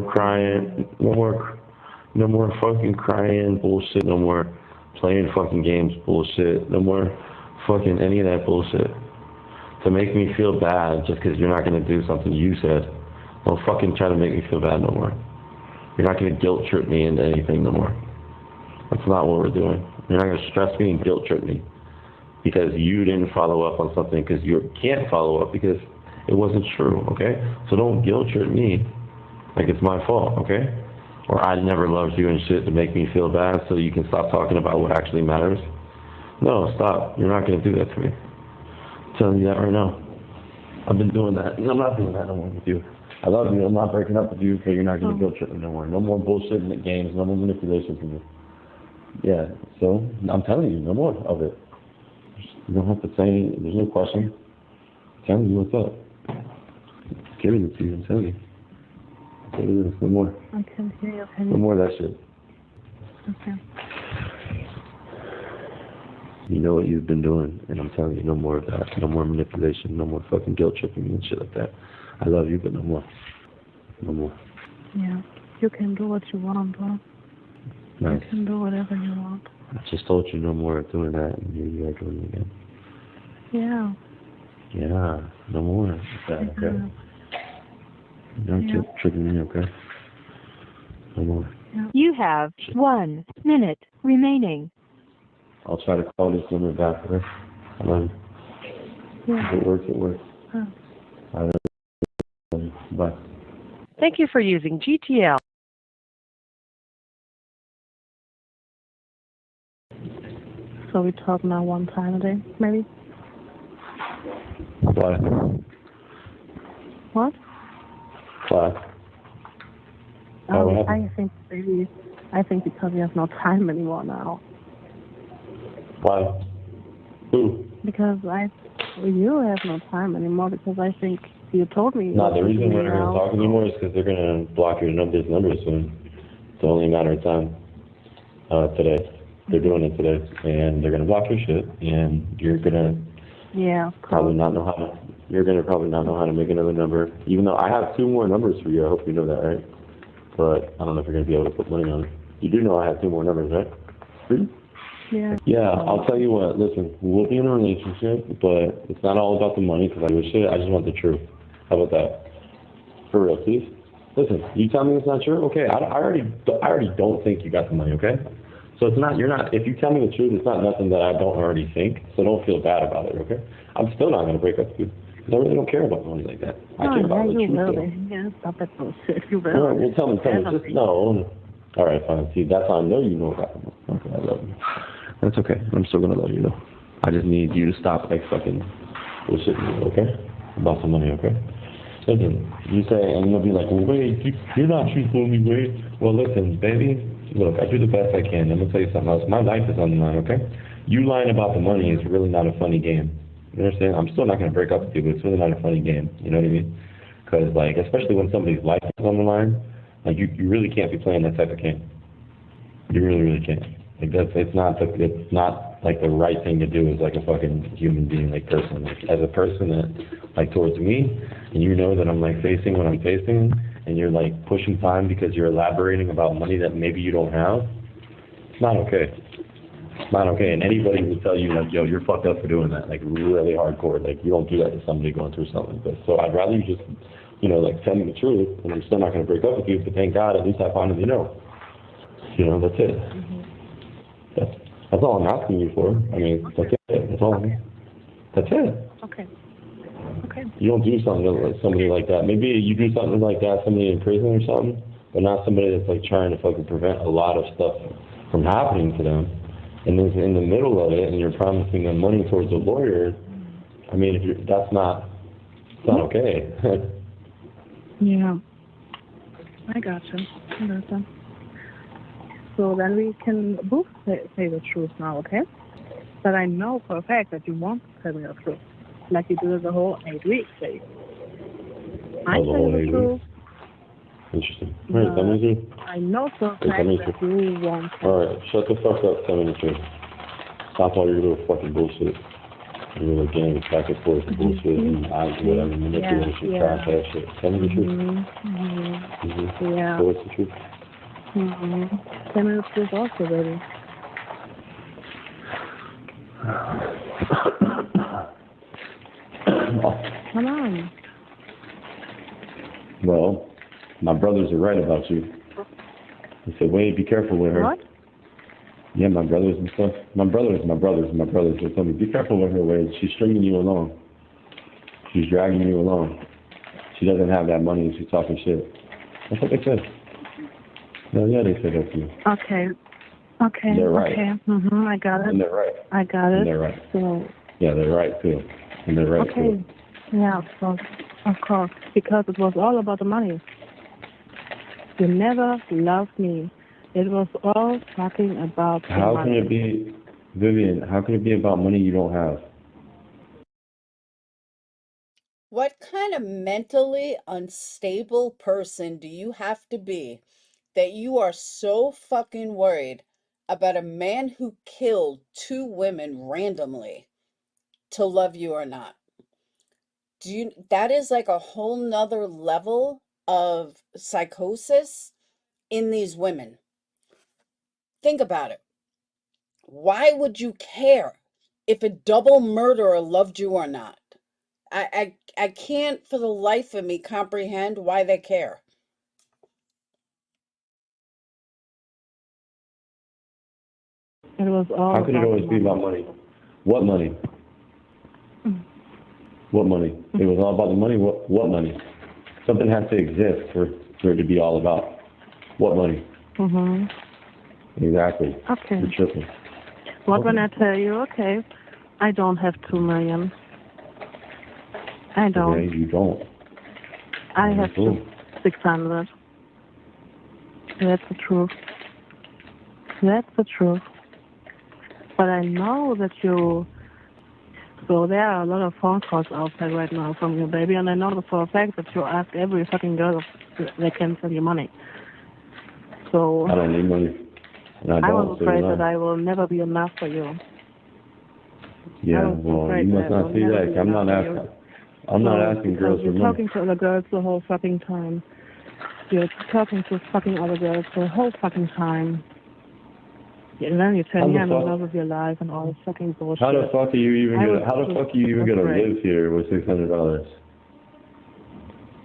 Crying, no more fucking crying bullshit, no more playing fucking games bullshit, no more fucking any of that bullshit to make me feel bad just because you're not going to do something you said. Don't fucking try to make me feel bad no more. You're not going to guilt trip me into anything no more. That's not what we're doing. You're not going to stress me and guilt trip me because you didn't follow up on something because you can't follow up because it wasn't true, okay? So don't guilt trip me like it's my fault, okay? Or I never loved you and shit to make me feel bad so you can stop talking about what actually matters. No, stop. You're not going to do that to me. I'm telling you that right now. I've been doing that, and I'm not doing that no more with you. I love you. I'm not breaking up with you because you're not going to guilt trip me no more. No more bullshit in the games. No more manipulation from you. Yeah, so I'm telling you, no more of it. You don't have to say, there's no question. I'm telling you what's up. I'm giving it to you, I'm telling you. No more. I can hear your opinion. No more of that shit. Okay. You know what you've been doing, and I'm telling you, no more of that. No more manipulation, no more fucking guilt tripping and shit like that. I love you, but no more. No more. Yeah, you can do what you want, bro. Nice. You can do whatever you want. I just told you no more of doing that, and here you are doing it again. Yeah. Yeah, no more of that, okay? Don't keep tricking me, okay? No more. Yeah. You have 1 minute remaining. I'll try to call this number back, okay? I love you. Yeah. If it works, it works. Huh. I love you. Bye. Thank you for using GTL. So we talk now 1 time a day, maybe? Bye. What? Bye. What I think because we have no time anymore now. Why? Who? Because you have no time anymore because I think you told me. No, the reason we're not going to talk anymore is because they're going to block your numbers soon. It's only a matter of time. Today. They're doing it today. And they're going to block your shit. And you're going to probably not know how to... You're going to probably not know how to make another number. Even though I have 2 more numbers for you. I hope you know that, right? But I don't know if you're going to be able to put money on it. You do know I have 2 more numbers, right? Yeah. Yeah, I'll tell you what. Listen, we'll be in a relationship, but it's not all about the money because I do shit. I just want the truth. How about that? For real, please. Listen, you tell me it's not true. Okay, I already don't think you got the money. Okay, so it's not. You're not. If you tell me the truth, it's not nothing that I don't already think. So don't feel bad about it. Okay, I'm still not gonna break up with you because I really don't care about money like that. I care about the truth. Yeah, stop that bullshit. You will. All right, well, tell me. Just no. All right, fine. See, that's how I know you know about the money. Okay, I love you. That's okay. I'm still gonna love you though. I just need you to stop like fucking bullshitting me, okay? About some money, okay? Listen, you say, and you'll be like, well, wait, you're not truthful with me, Wade. Well, listen, baby, look, I do the best I can. I'm gonna tell you something else. My life is on the line, okay? You lying about the money is really not a funny game. You understand? I'm still not gonna break up with you, but it's really not a funny game. You know what I mean? Because, like, especially when somebody's life is on the line, like, you really can't be playing that type of game. You really, really can't. Like it's not like the right thing to do as like a fucking human being, like person. Like as a person that like towards me, and you know that I'm like facing what I'm facing, and you're like pushing time because you're elaborating about money that maybe you don't have. It's not okay. It's not okay. And anybody will tell you like, yo, you're fucked up for doing that. Like really hardcore. Like you don't do that to somebody going through something like this. So I'd rather you just, like tell me the truth, and I'm still not gonna break up with you. But thank God, at least I finally know. That's it. Mm-hmm. That's all I'm asking you for. I mean, that's it. That's all. That's it. Okay. You don't do something like somebody like that. Maybe you do something like that, somebody in prison or something, but not somebody that's like trying to fucking prevent a lot of stuff from happening to them. And then in the middle of it, and you're promising them money towards a lawyer. I mean, it's not okay. Yeah. I gotcha. So then we can both say the truth now, okay? But I know for a fact that you won't tell me the truth, like you did the whole 8 weeks, babe. I tell you the truth. Interesting. All right, tell me the truth. I know for a fact that you won't. All right, shut the fuck up. Tell me the truth. Stop all your little fucking bullshit. Your little games, back and forth, bullshit, and whatever, manipulation, trash, that shit. Tell me the truth. Yeah. So what's the truth? Tell me the truth also, baby. Come on. Well, my brothers are right about you. They said, Wade, be careful with her. What? Yeah, my brothers and stuff. My brothers. They told me, be careful with her, Wade. She's stringing you along. She's dragging you along. She doesn't have that money and she's talking shit. That's what they said. No, yeah, they said that to you. Okay. They're right. Okay. I got it. And they're right. I got it. And they're right. So. Yeah, they're right too. And they're right too. Okay. Yeah, of course. Because it was all about the money. You never loved me. It was all talking about the money. How can it be, Vivian, how can it be about money you don't have? What kind of mentally unstable person do you have to be that you are so fucking worried about a man who killed 2 women randomly to love you or not? That is like a whole nother level of psychosis in these women. Think about it. Why would you care if a double murderer loved you or not? I can't for the life of me comprehend why they care. It was all. How could it always be about money? What money? What money? It was all about the money? What money? Something has to exist for it to be all about. What money? Exactly. Okay. You're tripping. What when I tell you, okay, I don't have 2 million. I don't. Okay, you don't. I have 600. That's the truth. But I know that you. So there are a lot of phone calls outside right now from your baby, and I know for a fact that you ask every fucking girl if they can send you money. So I don't need money. And I was afraid that I will never be enough for you. Yeah, well, you must not see that. I'm not asking girls for money. You're talking to other girls the whole fucking time. You're talking to fucking other girls the whole fucking time. And then you tell me I'm in love with your life and all this fucking bullshit. How the fuck are you even gonna live here with $600?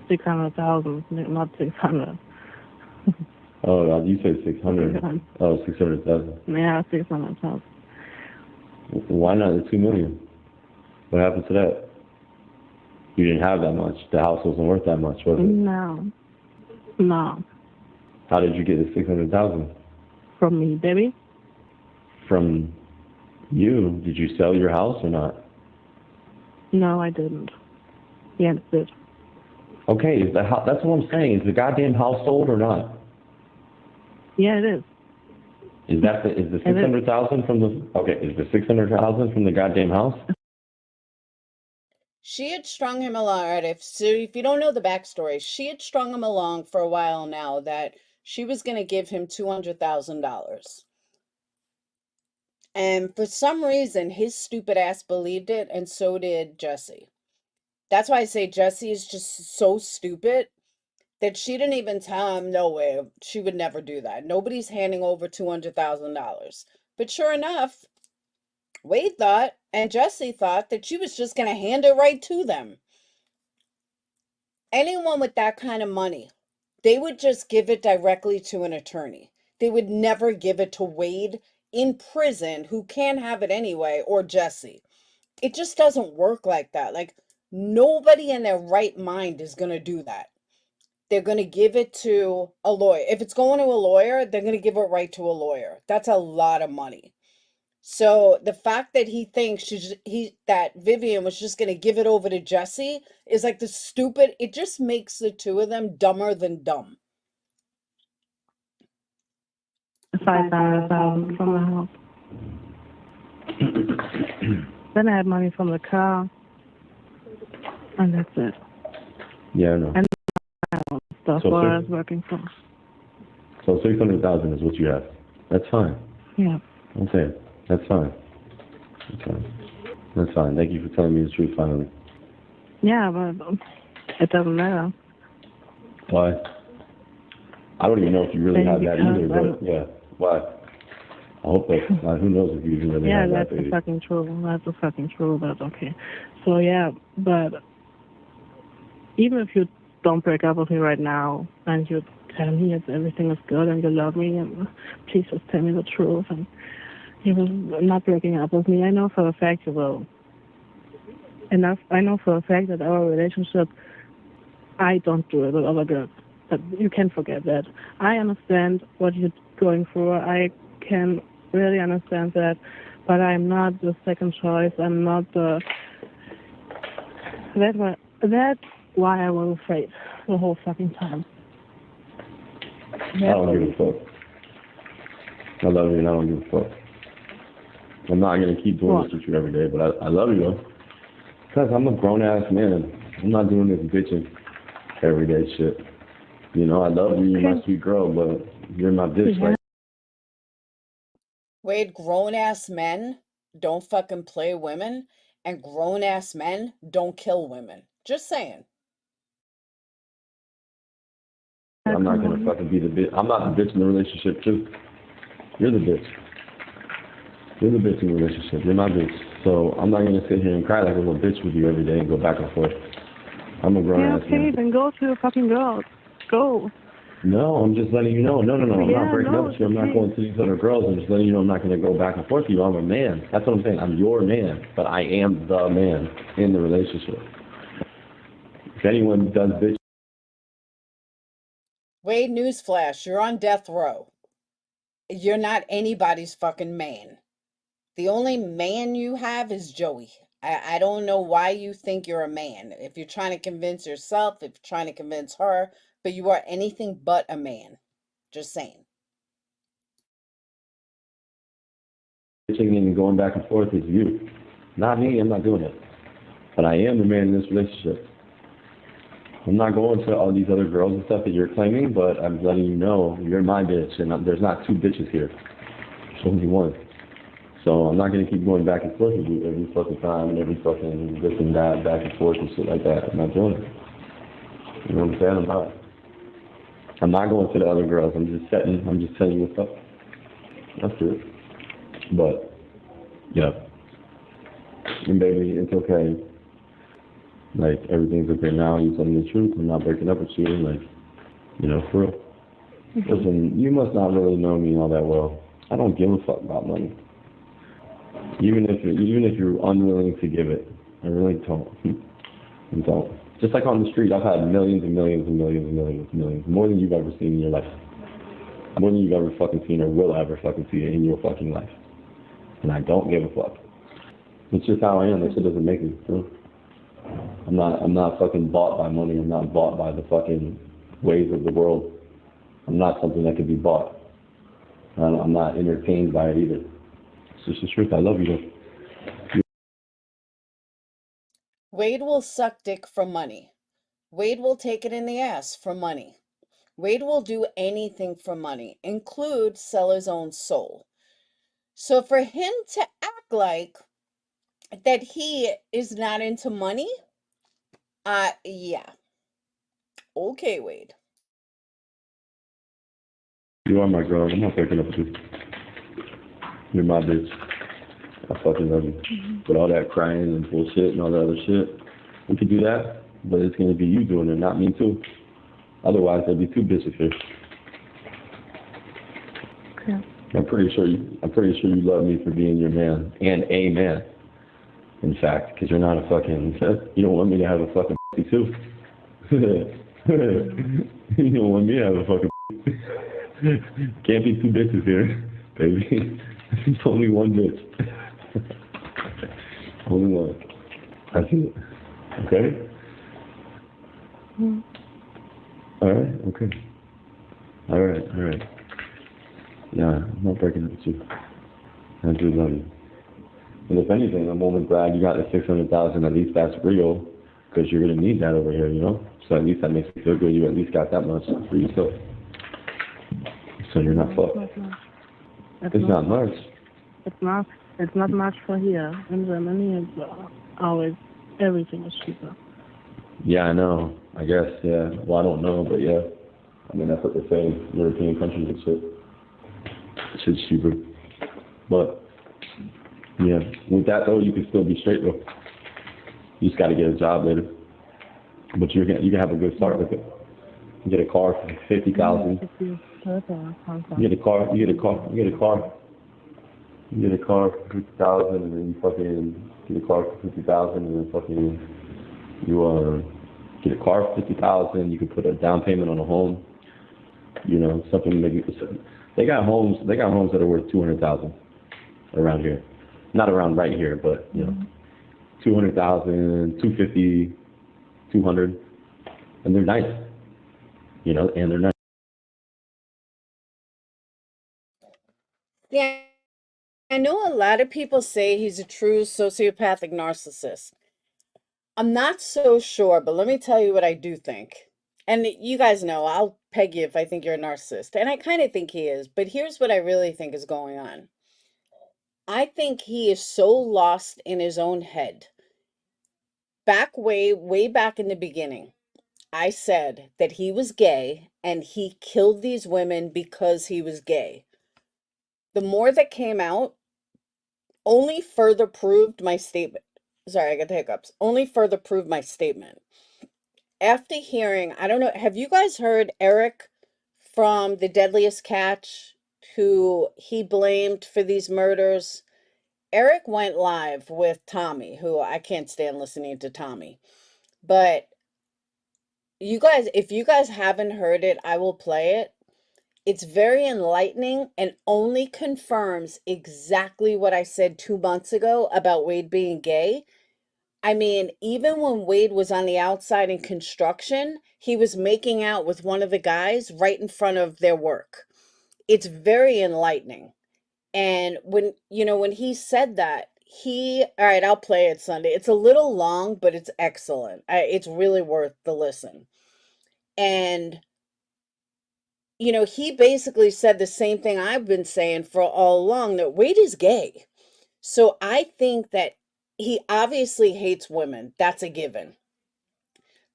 600,000, not 600. Oh, you said 600. Oh, 600,000. Yeah, 600,000. Why not the 2 million? What happened to that? You didn't have that much. The house wasn't worth that much, was it? No. No. How did you get the 600,000? From me, baby. From you? Did you sell your house or not? No, I didn't. Yeah, it did. Okay, that's what I'm saying. Is the goddamn house sold or not? Yeah, it is. Is the 600,000 from the? Okay, is the 600,000 from the goddamn house? She had strung him along. All right, if you don't know the backstory, she had strung him along for a while now that she was going to give him $200,000. And for some reason, his stupid ass believed it, and so did Jesse. That's why I say Jesse is just so stupid that she didn't even tell him, no way, she would never do that. Nobody's handing over $200,000. But sure enough, Wade thought, and Jesse thought, that she was just going to hand it right to them. Anyone with that kind of money, they would just give it directly to an attorney. They would never give it to Wade in prison, who can't have it anyway, or Jesse. It just doesn't work like that. Like, nobody in their right mind is going to do that. They're going to give it to a lawyer. If it's going to a lawyer, they're going to give it right to a lawyer. That's a lot of money. So the fact that he thinks that Vivian was just going to give it over to Jesse is like it just makes the two of them dumber than dumb. 500,000 from the house. Then I had money from the car, and that's it. Yeah, I know. And stuff so I was working for. So 600,000 is what you have. That's fine. Yeah. Okay, that's fine. That's fine. Thank you for telling me the truth finally. Yeah, but it doesn't matter. Why? I don't even know if you really have that either, but yeah. Why? I hope that, who knows if you even really have that. Yeah, that's fucking true. That's a fucking true, but okay. So yeah, but even if you don't break up with me right now and you tell me that everything is good and you love me and please just tell me the truth and you will not breaking up with me, I know for a fact you will. I know for a fact that our relationship, I don't do it with other girls. But you can forget that. I understand what you're going through. I can really understand that. But I'm not the second choice. I'm not the... That's why I was afraid the whole fucking time. I don't give a fuck. I love you and I don't give a fuck. I'm not going to keep doing this with you every day, but I love you though. Because I'm a grown-ass man. I'm not doing this bitching everyday shit. You know, I love you, you're my sweet girl, but you're my bitch. Like. Wade, grown-ass men don't fucking play women, and grown-ass men don't kill women. Just saying. I'm not going to fucking be the bitch. I'm not the bitch in the relationship, too. You're the bitch. You're the bitch in the relationship. You're my bitch. So I'm not going to sit here and cry like a little bitch with you every day and go back and forth. I'm a grown-ass man. Okay, then go to your fucking girls. Go. No, I'm just letting you know. No. I'm not breaking up with you. I'm not going to these other girls. I'm just letting you know I'm not going to go back and forth with you. I'm a man. That's what I'm saying. I'm your man, but I am the man in the relationship. If anyone does bitch. Wade, newsflash, you're on death row. You're not anybody's fucking man. The only man you have is Joey. I don't know why you think you're a man. If you're trying to convince yourself, if you're trying to convince her, but you are anything but a man. Just saying. Bitching and going back and forth is you. Not me, I'm not doing it. But I am the man in this relationship. I'm not going to all these other girls and stuff that you're claiming, but I'm letting you know you're my bitch, and there's not two bitches here. There's only one. So I'm not going to keep going back and forth with you every fucking time and every fucking this and that, back and forth and shit like that. I'm not doing it. You know what I'm saying? I'm not going to the other girls. I'm just telling you what's up. That's it. But, yeah. And baby, it's okay. Like, everything's okay now. You told me the truth. I'm not breaking up with you. Like, for real. Listen, you must not really know me all that well. I don't give a fuck about money. Even if you're unwilling to give it, I really don't. I don't. Just like on the street, I've had millions and millions and millions and millions and millions, more than you've ever seen in your life, more than you've ever fucking seen or will ever fucking see in your fucking life. And I don't give a fuck. It's just how I am. That shit doesn't make me. I'm not fucking bought by money. I'm not bought by the fucking ways of the world. I'm not something that could be bought. I'm not entertained by it either. It's just the truth. I love you though. Wade will suck dick for money. Wade will take it in the ass for money. Wade will do anything for money, include sell his own soul. So for him to act like that he is not into money, yeah. Okay, Wade. You are my girl. I'm not breaking up with you. You're my bitch. I fucking love you. But all that crying and bullshit and all that other shit, we could do that, but it's gonna be you doing it, not me too. Otherwise, there'd be two bitches here. Okay. I'm pretty sure you love me for being your man and a man. In fact, because you're not a fucking. You don't want me to have a fucking too. You don't want me to have a fucking. Can't be two bitches here, baby. It's only one bitch. Only one. I see it. Okay? Alright, okay. Alright. Yeah, I'm not breaking up with you. I do love you. And if anything, I'm only glad you got the 600,000. At least that's real, because you're gonna need that over here, So at least that makes me feel good. You at least got that much for yourself. So you're not fucked. It's not much. It's not much for here. In Germany, it's always everything is cheaper. Yeah, I know. I guess, yeah. Well, I don't know, but yeah. I mean, that's what they say in European countries and shit. Shit's cheaper. But, yeah. With that, though, you can still be straight, though. You just got to get a job later. But you can have a good start with it. You get a car for $50,000. You get a car for $50,000, and then you fucking get a car for $50,000, and then fucking you get a car for $50,000. You can put a down payment on a home. Something maybe. They got homes that are worth $200,000 around here. Not around right here, but $200,000, $250,000, $200,000, and they're nice. And they're nice. Yeah, I know a lot of people say he's a true sociopathic narcissist. I'm not so sure, but let me tell you what I do think. And you guys know, I'll peg you if I think you're a narcissist. And I kind of think he is, but here's what I really think is going on. I think he is so lost in his own head. Way back in the beginning, I said that he was gay and he killed these women because he was gay. The more that came out only further proved my statement. Sorry, I got the hiccups. Only further proved my statement. After hearing, I don't know, have you guys heard Eric from The Deadliest Catch, who he blamed for these murders? Eric went live with Tommy, who I can't stand listening to Tommy. But you guys, if you guys haven't heard it, I will play it. It's very enlightening and only confirms exactly what I said 2 months ago about Wade being gay. I mean, even when Wade was on the outside in construction, he was making out with one of the guys right in front of their work. It's very enlightening. And when he said that, all right, I'll play it Sunday. It's a little long, but it's excellent. It's really worth the listen. And he basically said the same thing I've been saying for all along, that Wade is gay. So I think that he obviously hates women. That's a given.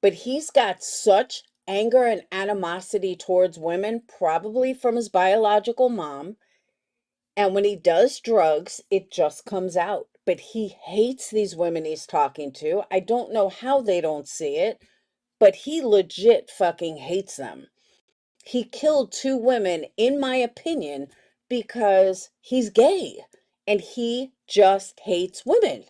But he's got such anger and animosity towards women, probably from his biological mom. And when he does drugs, it just comes out. But he hates these women he's talking to. I don't know how they don't see it, but he legit fucking hates them. He killed 2 women, in my opinion, because he's gay and he just hates women.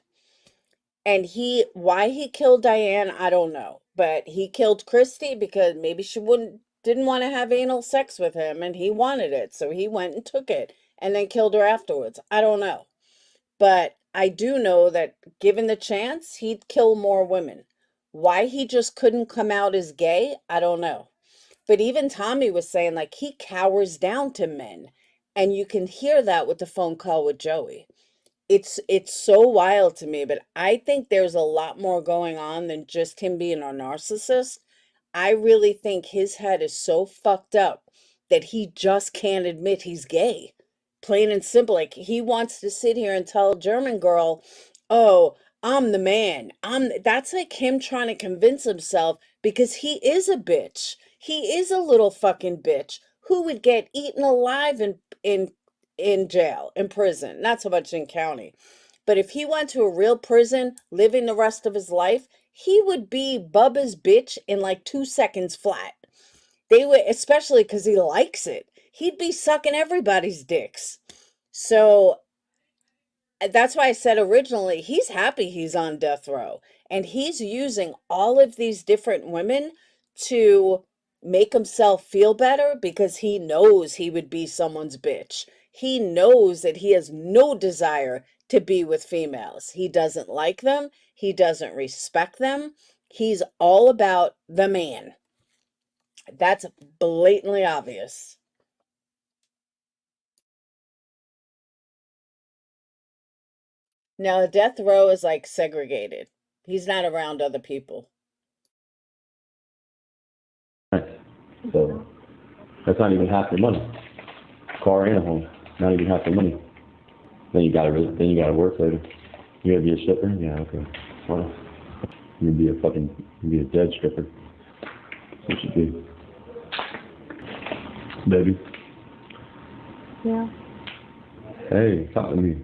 And why he killed Diane, I don't know. But he killed Christy because maybe she didn't want to have anal sex with him and he wanted it. So he went and took it and then killed her afterwards. I don't know. But I do know that given the chance, he'd kill more women. Why he just couldn't come out as gay, I don't know. But even Tommy was saying, like, he cowers down to men. And you can hear that with the phone call with Joey. It's so wild to me, but I think there's a lot more going on than just him being a narcissist. I really think his head is so fucked up that he just can't admit he's gay. Plain and simple. Like, he wants to sit here and tell a German girl, "Oh, I'm the man." That's like him trying to convince himself because he is a bitch. He is a little fucking bitch who would get eaten alive in jail, in prison, not so much in county. But if he went to a real prison, living the rest of his life, he would be Bubba's bitch in like 2 seconds flat. They would, especially because he likes it. He'd be sucking everybody's dicks. So that's why I said originally, he's happy he's on death row. And he's using all of these different women to make himself feel better because he knows he would be someone's bitch. He knows that he has no desire to be with females. He doesn't like them. He doesn't respect them. He's all about the man. That's blatantly obvious. Now, death row is like segregated. He's not around other people. So that's not even half your money. Car and a home, not even half your money. Then you gotta work later. You gotta be a stripper? Yeah, okay. Well, you'd be a dead stripper. That's what you do. Baby. Yeah. Hey, talk to me.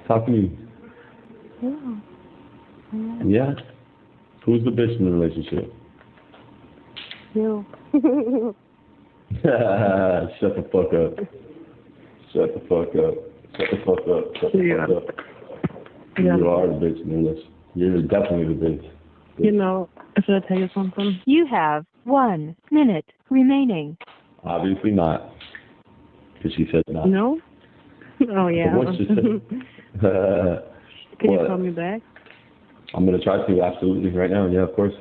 Talk to me. Yeah. Yeah? Who's the bitch in the relationship? You. Shut the fuck up. Shut the fuck up. Shut the fuck up. Shut the fuck up. Yeah. You are the bitch in the relationship. You're definitely the bitch. You know, should I tell you something? You have 1 minute remaining. Obviously not. Because she said not. No? Oh, yeah. But once she said, Can you call me back? I'm going to try to, absolutely, right now. Yeah, of course.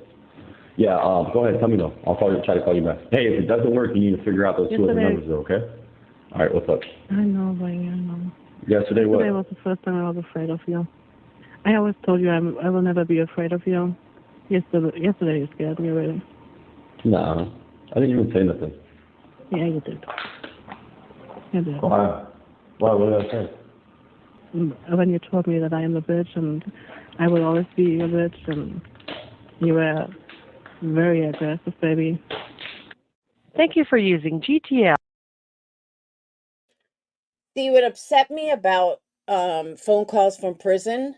Yeah, go ahead. Tell me, though. I'll try to call you back. Hey, if it doesn't work, you need to figure out those 2 other numbers, though, okay? All right, what's up? I know, but I know. Yesterday what? Yesterday was the first time I was afraid of you. I always told you I will never be afraid of you. Yesterday you scared me, really. No, I didn't even say nothing. Yeah, you did. You did. Why? What did I say? When you told me that I am a bitch and I will always be a bitch, and you were very aggressive, baby. Thank you for using GTL. See, what upset me about phone calls from prison,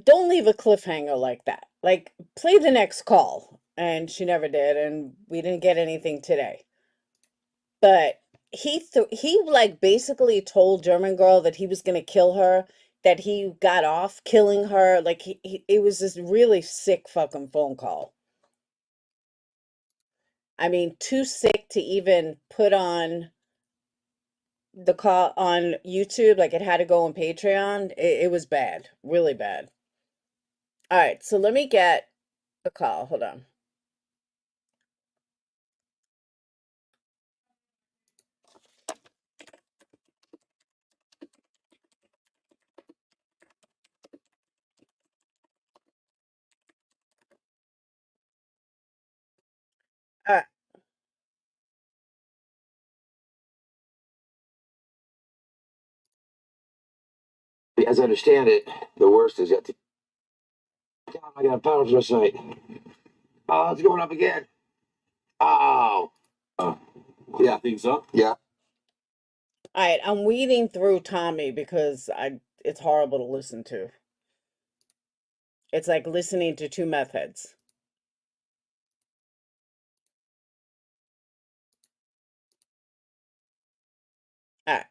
don't leave a cliffhanger like that. Like, play the next call. And she never did, and we didn't get anything today. But he like basically told German girl that he was gonna kill her, that he got off killing her. Like it was this really sick fucking phone call. I mean, too sick to even put on the call on YouTube. Like, it had to go on Patreon. It was bad, really bad. All right, so let me get a call. Hold on. All right. As I understand it, the worst is yet to come. I got a power last night. Oh, it's going up again. Oh. Yeah. Things up? Yeah. All right, I'm weeding through Tommy because it's horrible to listen to. It's like listening to two meth heads. All right.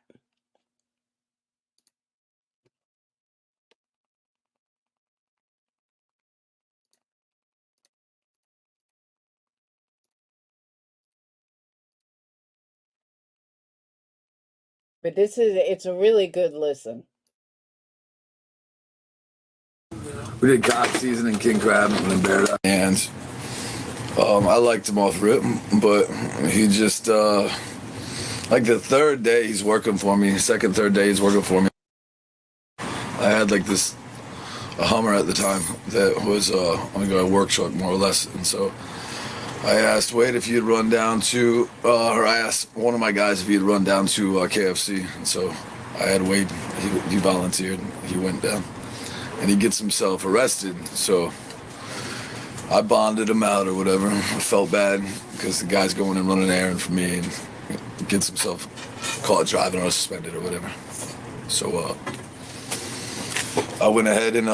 But it's a really good listen. We did cod seasoning, king crab, and bear down. And I liked him off rip, but he just, like the third day he's working for me, third day he's working for me. I had like a Hummer at the time that was like a work truck more or less. And so I asked Wade if he'd run down to, or I asked one of my guys if he'd run down to KFC. And so I had Wade, he volunteered, he went down. And he gets himself arrested, so I bonded him out or whatever. I felt bad because the guy's going and running an errand for me and gets himself caught driving or suspended or whatever. So I went ahead and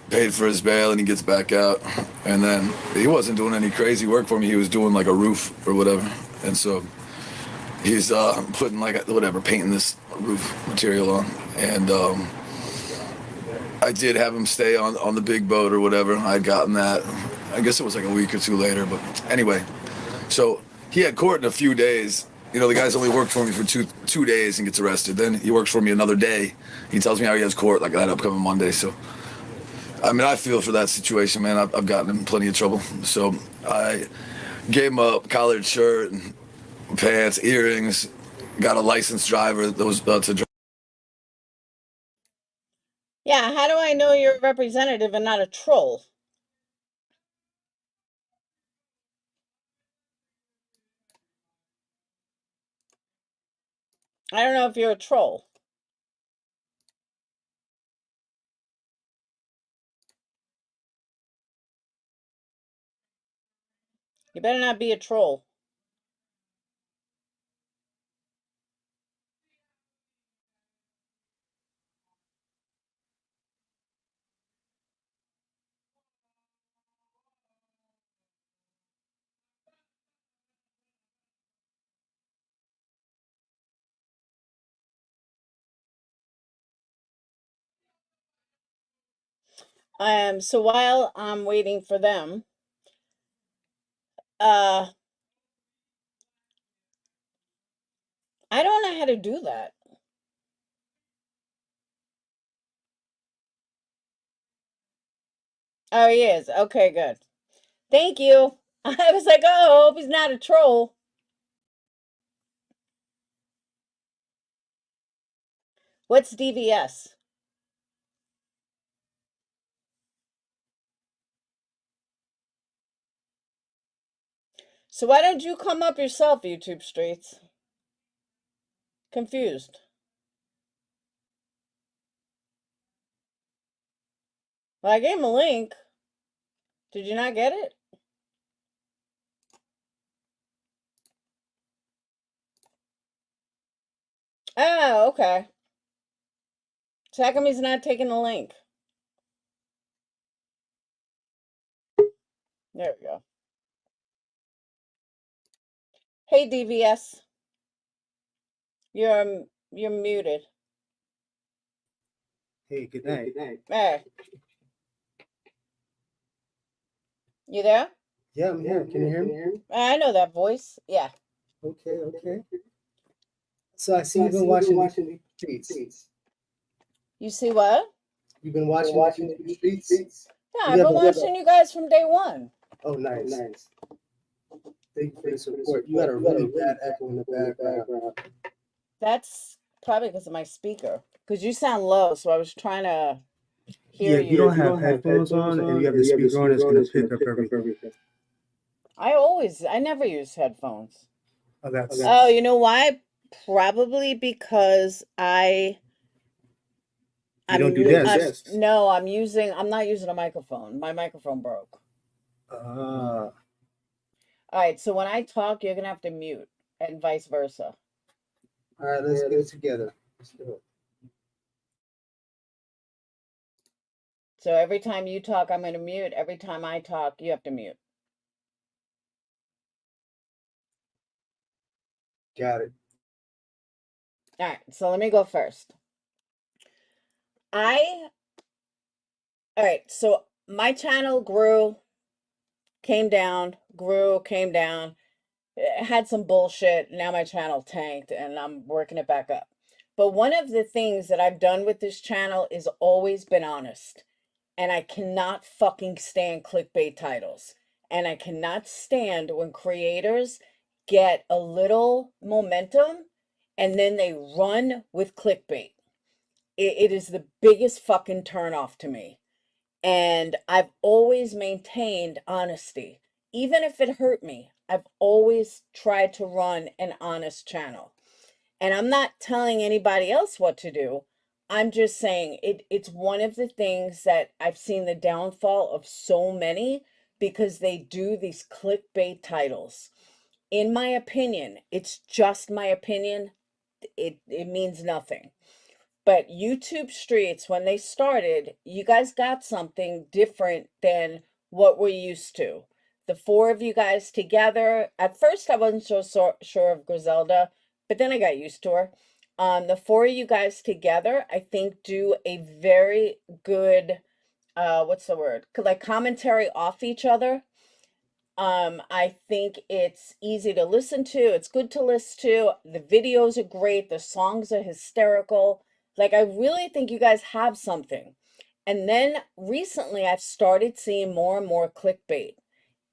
paid for his bail, and he gets back out. And then he wasn't doing any crazy work for me. He was doing like a roof or whatever. And so he's putting like painting this roof material on. And I did have him stay on the big boat or whatever. I'd gotten that. I guess it was like a week or two later. But anyway, so he had court in a few days. You know, the guy's only worked for me for two days and gets arrested. Then he works for me another day. He tells me how he has court like that upcoming Monday. So, I mean, I feel for that situation, man. I've gotten in plenty of trouble. So I gave him a collared shirt, and pants, earrings, got a licensed driver that was to drive. Yeah, how do I know you're a representative and not a troll? I don't know if you're a troll. You better not be a troll. So while I'm waiting for them, I don't know how to do that. Oh, he is. Okay, good. Thank you. I was like, oh, I hope he's not a troll. What's DVS? So why don't you come up yourself, YouTube Streets? Confused. Well, I gave him a link. Did you not get it? Oh, okay. So how come he's not taking the link? There we go. Hey, DVS. You're muted. Hey, good night. Hey. You there? Yeah, I'm here. Can you hear me? I know that voice. Yeah. Okay. So I see you've been watching the streets. You see what? You've been watching the streets? Yeah, I've been watching you guys from day one. Oh, nice. Thank you for the support. You got a really bad echo in the background. That's probably because of my speaker. Because you sound low, so I was trying to hear you. Yeah, you don't have headphones on and you have the speaker on, it's going to pick up everything. I never use headphones. Oh, that's... Oh, you know why? Probably because You don't do this? No, I'm not using a microphone. My microphone broke. Ah. All right, so when I talk, you're going to have to mute, and vice versa. All right, let's get it together. Let's do it. So every time you talk, I'm going to mute. Every time I talk, you have to mute. Got it. All right, so let me go first. All right, so my channel grew, came down, grew, came down. It had some bullshit. Now my channel tanked and I'm working it back up. But one of the things that I've done with this channel is always been honest. And I cannot fucking stand clickbait titles. And I cannot stand when creators get a little momentum and then they run with clickbait. It is the biggest fucking turnoff to me. And I've always maintained honesty. Even if it hurt me, I've always tried to run an honest channel. And I'm not telling anybody else what to do. I'm just saying it's one of the things that I've seen the downfall of so many because they do these clickbait titles. In my opinion, it's just my opinion. It means nothing. But YouTube Streets, when they started, you guys got something different than what we're used to. The four of you guys together. At first, I wasn't so sure of Griselda, but then I got used to her. The four of you guys together, I think, do a very good, what's the word? Like commentary off each other. I think it's easy to listen to. It's good to listen to. The videos are great. The songs are hysterical. Like, I really think you guys have something. And then recently I've started seeing more and more clickbait.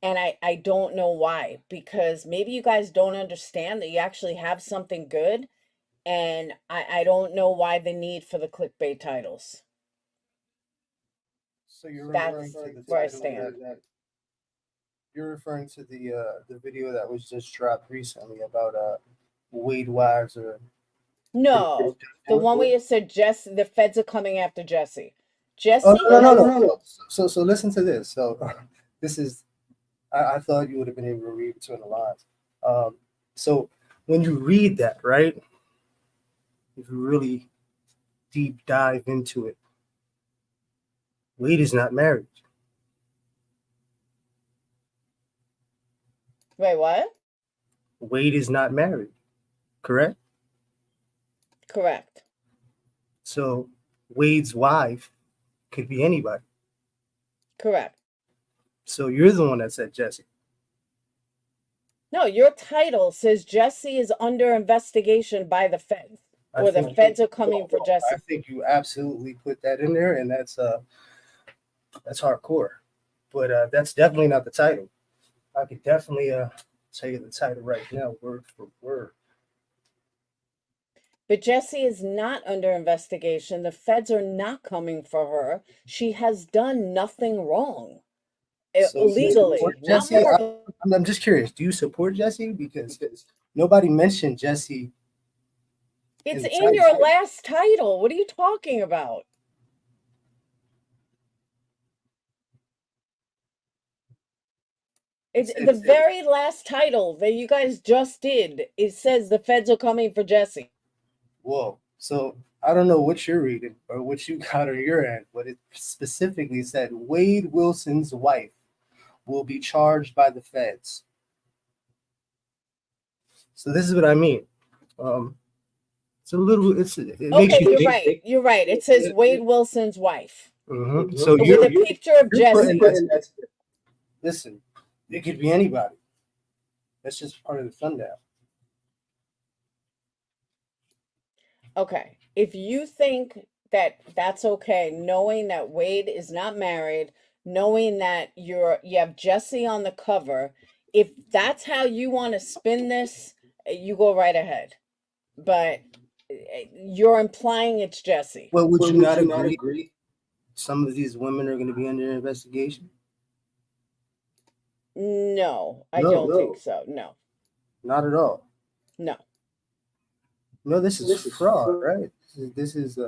And I don't know why, because maybe you guys don't understand that you actually have something good. And I don't know why the need for the clickbait titles. So you're That's referring to the where I title stand. you're referring to the video that was just dropped recently about Wade wives or No, the one where you said Jesse, the feds are coming after Jesse. Jesse Oh no no has- no no no. So listen to this. So this is I thought you would have been able to read between the lines. So when you read that, right? If you really deep dive into it, Wade is not married. Wait, what? Wade is not married, correct? Correct. So Wade's wife could be anybody. Correct. So you're the one that said Jesse. No, your title says Jesse is under investigation by the feds, or the feds are coming for Jesse. I think you absolutely put that in there, and that's hardcore. But that's definitely not the title. I could definitely tell you the title right now, word for word. But Jesse is not under investigation. The feds are not coming for her. She has done nothing wrong. So Legally. Jesse, I'm just curious. Do you support Jesse? Because nobody mentioned Jesse. It's in your last title. What are you talking about? It's the very last title that you guys just did. It says the feds are coming for Jesse. Whoa. So I don't know what you're reading or what you got on your end, but it specifically said Wade Wilson's wife will be charged by the feds. So this is what I mean. It's a little. It makes you you're think. right. You're right. It says Wade Wilson's wife. Mm-hmm. So with a picture of Jesse. Listen, it could be anybody. That's just part of the sundown. Okay, if you think that that's okay, knowing that Wade is not married, knowing that you have Jesse on the cover, if that's how you want to spin this, you go right ahead. But you're implying it's Jesse. Well, would you not agree? Some of these women are going to be under investigation. No, I don't think so. No, not at all. No. No, this is fraud, right? This is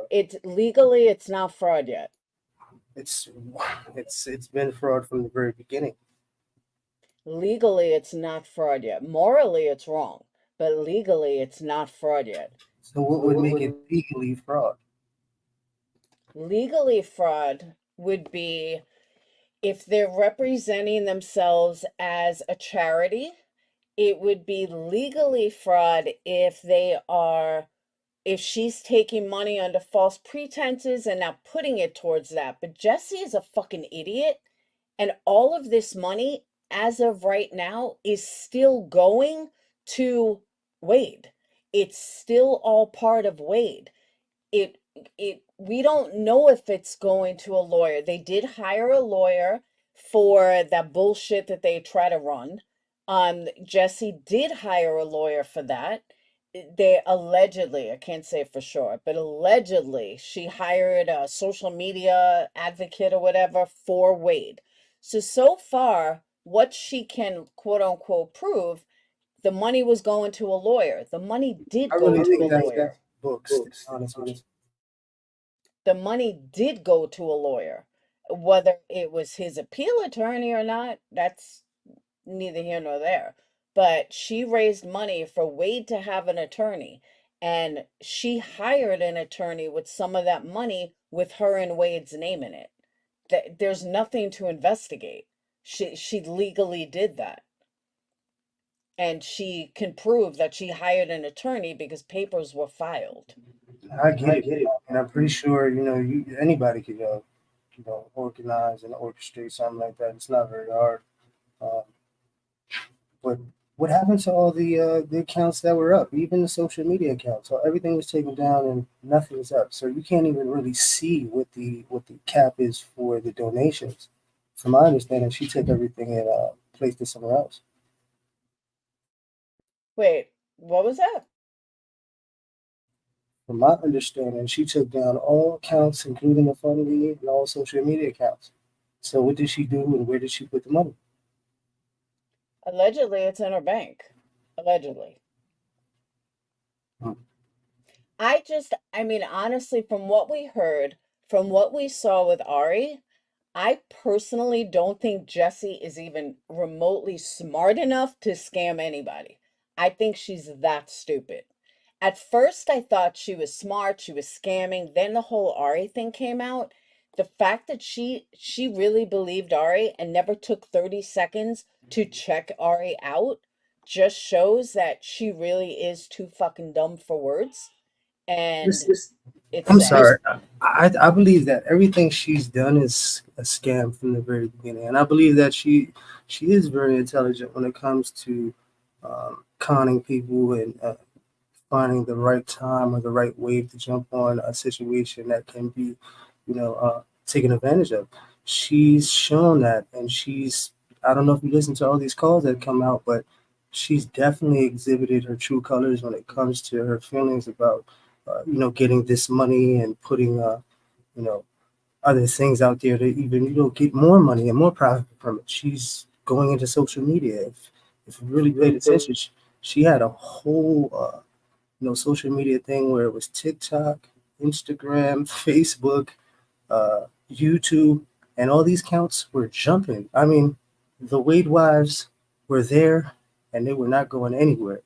it's legally it's not fraud yet. It's been fraud from the very beginning. Legally it's not fraud yet. Morally it's wrong. but legally it's not fraud yet. So what would make it legally fraud? Legally fraud would be if they're representing themselves as a charity. It would be legally fraud if she's taking money under false pretenses and not putting it towards that. But Jesse is a fucking idiot. And all of this money, as of right now, is still going to Wade. It's still all part of Wade. We don't know if it's going to a lawyer. They did hire a lawyer for that bullshit that they try to run. Jesse did hire a lawyer for that. They allegedly, I can't say for sure, but allegedly she hired a social media advocate or whatever for Wade. So far, what she can quote unquote prove, the money was going to a lawyer. The money did go to a lawyer. Books, to be honest with you. The money did go to a lawyer. Whether it was his appeal attorney or not, that's neither here nor there. But she raised money for Wade to have an attorney, and she hired an attorney with some of that money with her and Wade's name in it. There's nothing to investigate. She legally did that. And she can prove that she hired an attorney because papers were filed. I get it, and I'm pretty sure anybody could organize and orchestrate something like that. It's not very hard. But what happened to all the accounts that were up, even the social media accounts? So everything was taken down and nothing's up. So you can't even really see what the cap is for the donations. From my understanding, she took everything and placed it somewhere else. Wait, what was that? From my understanding, she took down all accounts, including the funding and all social media accounts. So what did she do and where did she put the money? Allegedly, it's in her bank. Allegedly. I mean, honestly, from what we heard, from what we saw with Ari, I personally don't think Jessie is even remotely smart enough to scam anybody. I think she's that stupid. At first, I thought she was smart, she was scamming. Then the whole Ari thing came out. The fact that she really believed Ari and never took 30 seconds to check Ari out just shows that she really is too fucking dumb for words. And I'm sorry. I believe that everything she's done is a scam from the very beginning, and I believe that she is very intelligent when it comes to conning people and finding the right time or the right wave to jump on a situation that can be, taken advantage of. She's shown that, and I don't know if you listen to all these calls that come out, but she's definitely exhibited her true colors when it comes to her feelings about, getting this money and putting, other things out there to even, get more money and more profit from it. She's going into social media. If you really paid attention, she had a whole, social media thing where it was TikTok, Instagram, Facebook, YouTube, and all these counts were jumping. I mean, the Wade wives were there and they were not going anywhere.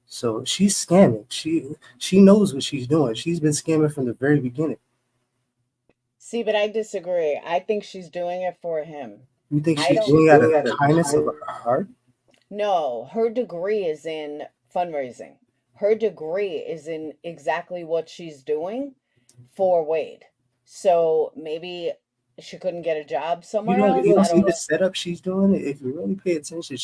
So she's scamming. She knows what she's doing. She's been scamming from the very beginning. See, but I disagree. I think she's doing it for him. You think she's doing it out of kindness of her heart? No, her degree is in fundraising. Her degree is in exactly what she's doing for Wade. So maybe she couldn't get a job somewhere else. You don't see the setup she's doing? If you really pay attention,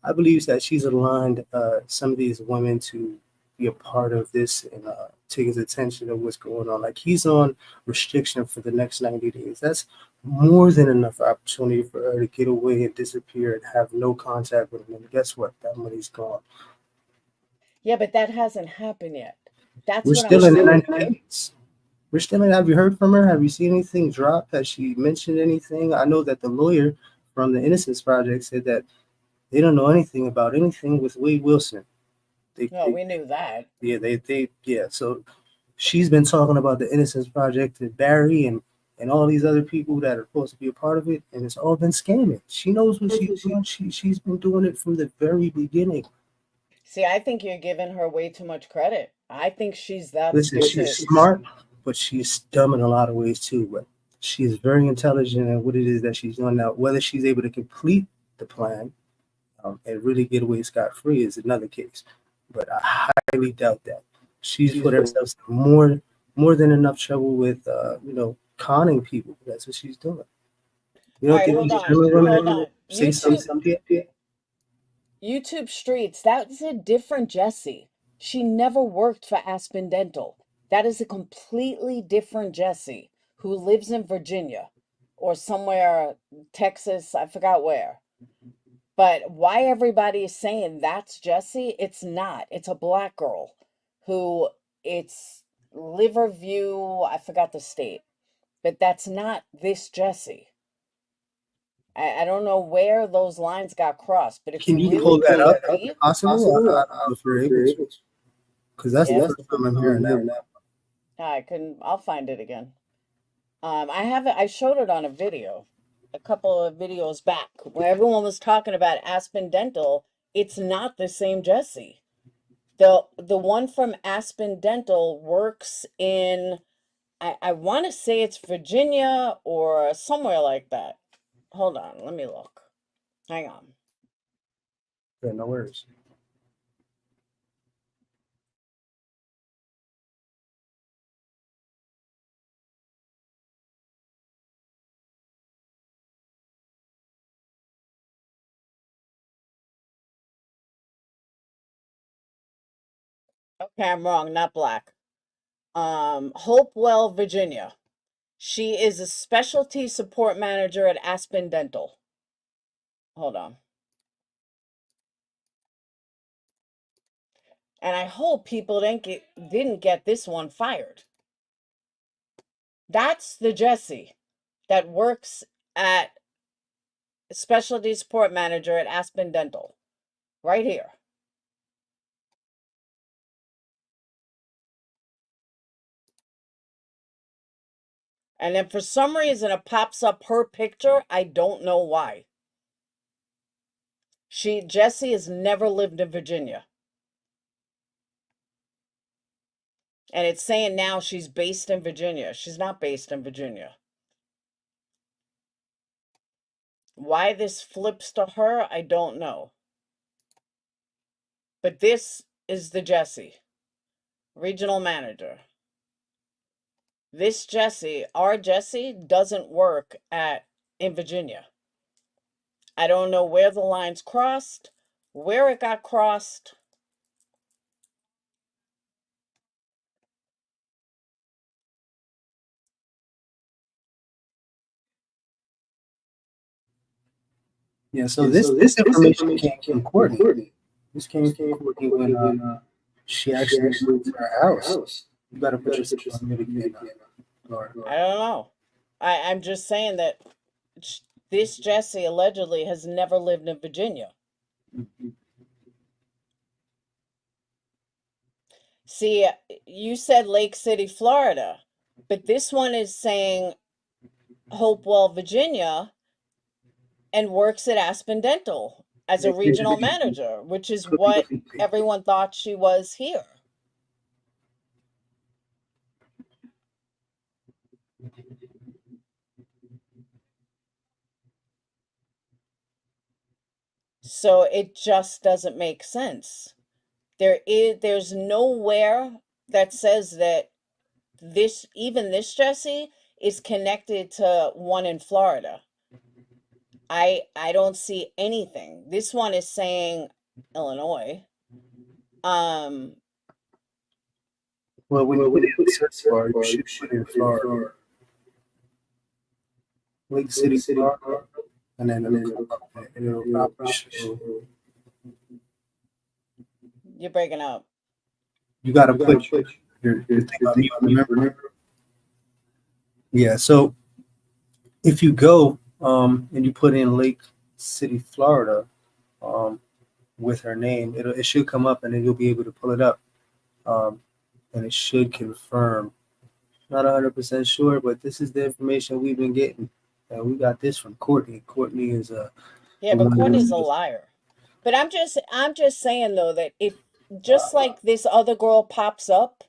I believe that she's aligned some of these women to be a part of this and taking attention to what's going on. Like, he's on restriction for the next 90 days. That's more than enough opportunity for her to get away and disappear and have no contact with him. And guess what? That money's gone. Yeah, but that hasn't happened yet. We're still in 90 days. We're still in. Have you heard from her? Have you seen anything drop? Has she mentioned anything? I know that the lawyer from the Innocence Project said that they don't know anything about anything with Wade Wilson. We knew that. Yeah. So she's been talking about the Innocence Project to Barry and all these other people that are supposed to be a part of it, and it's all been scamming. She knows what she's doing. She's been doing it from the very beginning. See, I think you're giving her way too much credit. I think she's that Listen, stupid. she's smart, but she's dumb in a lot of ways too. But she is very intelligent in what it is that she's doing now. Whether she's able to complete the plan and really get away scot-free is another case. But I highly doubt that. She's put herself in more than enough trouble with conning people. That's what she's doing. You All don't right, think hold these on. women Hold on. say something? YouTube Streets, that's a different Jessie. She never worked for Aspen Dental. That is a completely different Jessie who lives in Virginia or somewhere, Texas, I forgot where. But why everybody is saying that's Jessie, it's not. It's a black girl who it's Liverview, I forgot the state. But that's not this Jessie. I don't know where those lines got crossed, but if Can you really pull that up? believe, Possibly, I don't know if you're able to, because that's the first time I'm hearing that. I couldn't. I'll find it again. I have it. I showed it on a video, a couple of videos back, where everyone was talking about Aspen Dental. It's not the same Jessie. The one from Aspen Dental works in, I want to say it's Virginia or somewhere like that. Hold on, let me look. Hang on. Yeah, no worries. Okay, I'm wrong, not black. Hopewell, Virginia. She is a specialty support manager at Aspen Dental. Hold on. And I hope people didn't get this one fired. That's the Jessie that works at specialty support manager at Aspen Dental. Right here. And then for some reason it pops up her picture. I don't know why. Jessie has never lived in Virginia. And it's saying now she's based in Virginia. She's not based in Virginia. Why this flips to her, I don't know. But this is the Jessie, regional manager. This Jessie, our Jessie, doesn't work in Virginia. I don't know where the lines crossed, where it got crossed. Yeah, so this information came from Courtney. This came from Courtney when she actually moved to her house. You got to put yourself on mute again, Laura. I don't know. I'm just saying that this Jessie allegedly has never lived in Virginia. See, you said Lake City, Florida, but this one is saying Hopewell, Virginia, and works at Aspen Dental as a regional manager, which is what everyone thought she was here. So it just doesn't make sense. There's nowhere that says that this Jessie is connected to one in Florida. I don't see anything. This one is saying Illinois. Well, when you put it in the search bar, you should put in Florida. Lake City, Florida, and then it'll come up and it'll probably show. You're breaking up. You got to put your thing on mute, remember? Yeah, so if you go and you put in Lake City, Florida, with her name, it should come up and then you'll be able to pull it up. And it should confirm. Not 100% sure, but this is the information we've been getting. And we got this from Courtney. Courtney is but Courtney's a liar. But I'm just saying though that if just like this other girl pops up,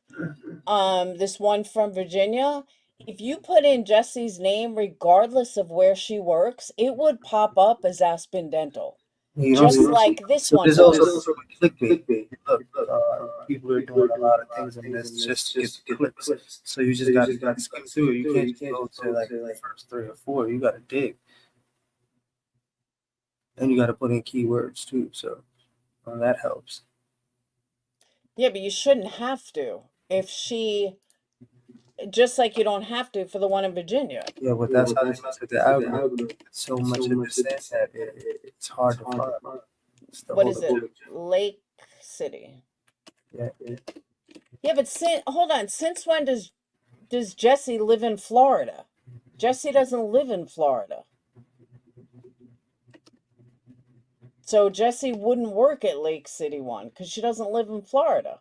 this one from Virginia, if you put in Jesse's name, regardless of where she works, it would pop up as Aspen Dental. You know, Just like this so one there's also does. clickbait. Look, people are doing a lot of things on this just to get the clicks. So you just got to skim through it. You can't just go to like the first 3 or 4. You got to dig, and you got to put in keywords too. So that helps. Yeah, but you shouldn't have to. If she, just like you don't have to for the one in Virginia. Yeah, but that's how they look at the algorithm. So much of this in that it's hard to find. What is it? Lake City. Yeah. Yeah, but hold on. Since when does Jesse live in Florida? Jesse doesn't live in Florida. So Jesse wouldn't work at Lake City one because she doesn't live in Florida.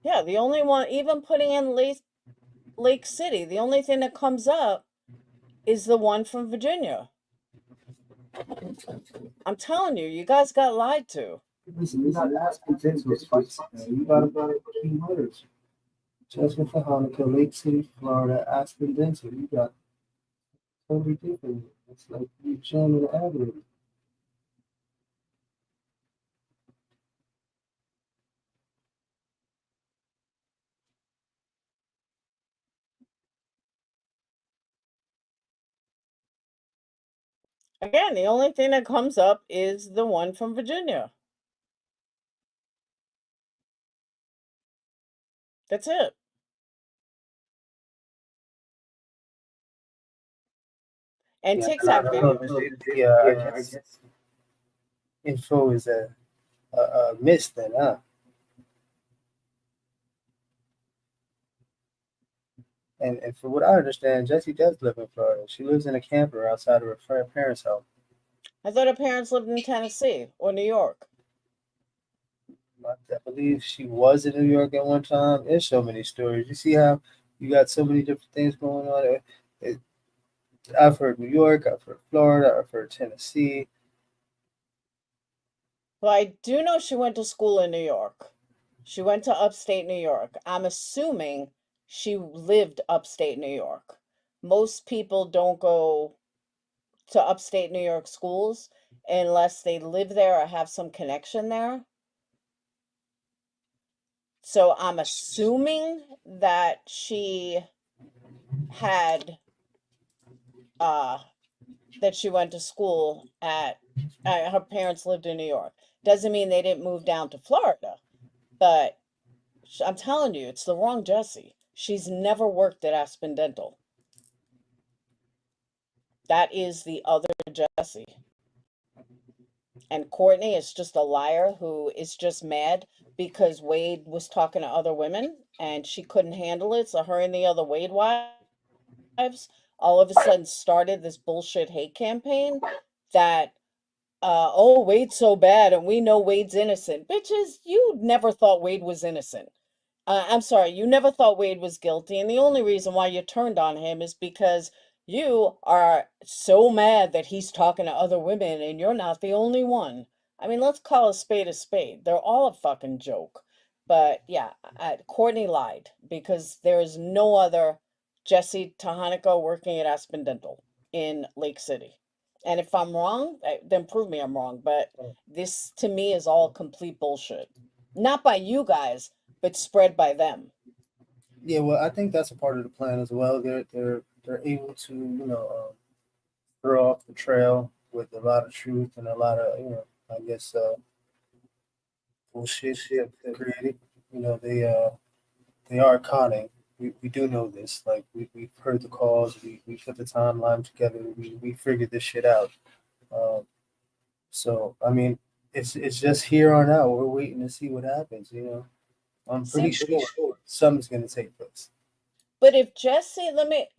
Yeah, the only one, even putting in Lake City, the only thing that comes up is the one from Virginia. I'm telling you, you guys got lied to. Listen, you got Aspen Dental Spice. You got to keywords. Jasmine for Hanukkah, Lake City, Florida, Aspen Dental. You got totally different. It's like you jamming the algorithm. Again, the only thing that comes up is the one from Virginia. That's it. And TikTok videos. Yeah, I guess info is a miss then, huh? And for what I understand, Jessie does live in Florida. She lives in a camper outside of her parents' house. I thought her parents lived in Tennessee or New York. I believe she was in New York at one time. There's so many stories. You see how you got so many different things going on. I've heard New York, I've heard Florida, I've heard Tennessee. Well, I do know she went to school in New York. She went to upstate New York. I'm assuming she lived upstate New York. Most people don't go to upstate New York schools unless they live there or have some connection there. So I'm assuming that she had that she went to school at her parents lived in New York. Doesn't mean they didn't move down to Florida, but I'm telling you, it's the wrong Jessie. She's never worked at Aspen Dental. That is the other Jessie. And Courtney is just a liar who is just mad because Wade was talking to other women and she couldn't handle it. So her and the other Wade wives all of a sudden started this bullshit hate campaign that oh, Wade's so bad and we know Wade's innocent. Bitches, you never thought Wade was innocent. I'm sorry, you never thought Wade was guilty, and the only reason why you turned on him is because you are so mad that he's talking to other women and you're not the only one. I mean, let's call a spade a spade. They're all a fucking joke. But yeah, Courtney lied because there is no other Jesse Tahanico working at Aspen Dental in Lake City. And if I'm wrong, then prove me I'm wrong. But this to me is all complete bullshit. Not by you guys, but spread by them. Yeah, well, I think that's a part of the plan as well. They're able to throw off the trail with a lot of truth and a lot of I guess bullshit they've created. They are conning. We do know this. Like we've heard the calls. We put the timeline together. We figured this shit out. So I mean, it's just here on out. We're waiting to see what happens. I'm pretty sure something's gonna take place. But if Jesse,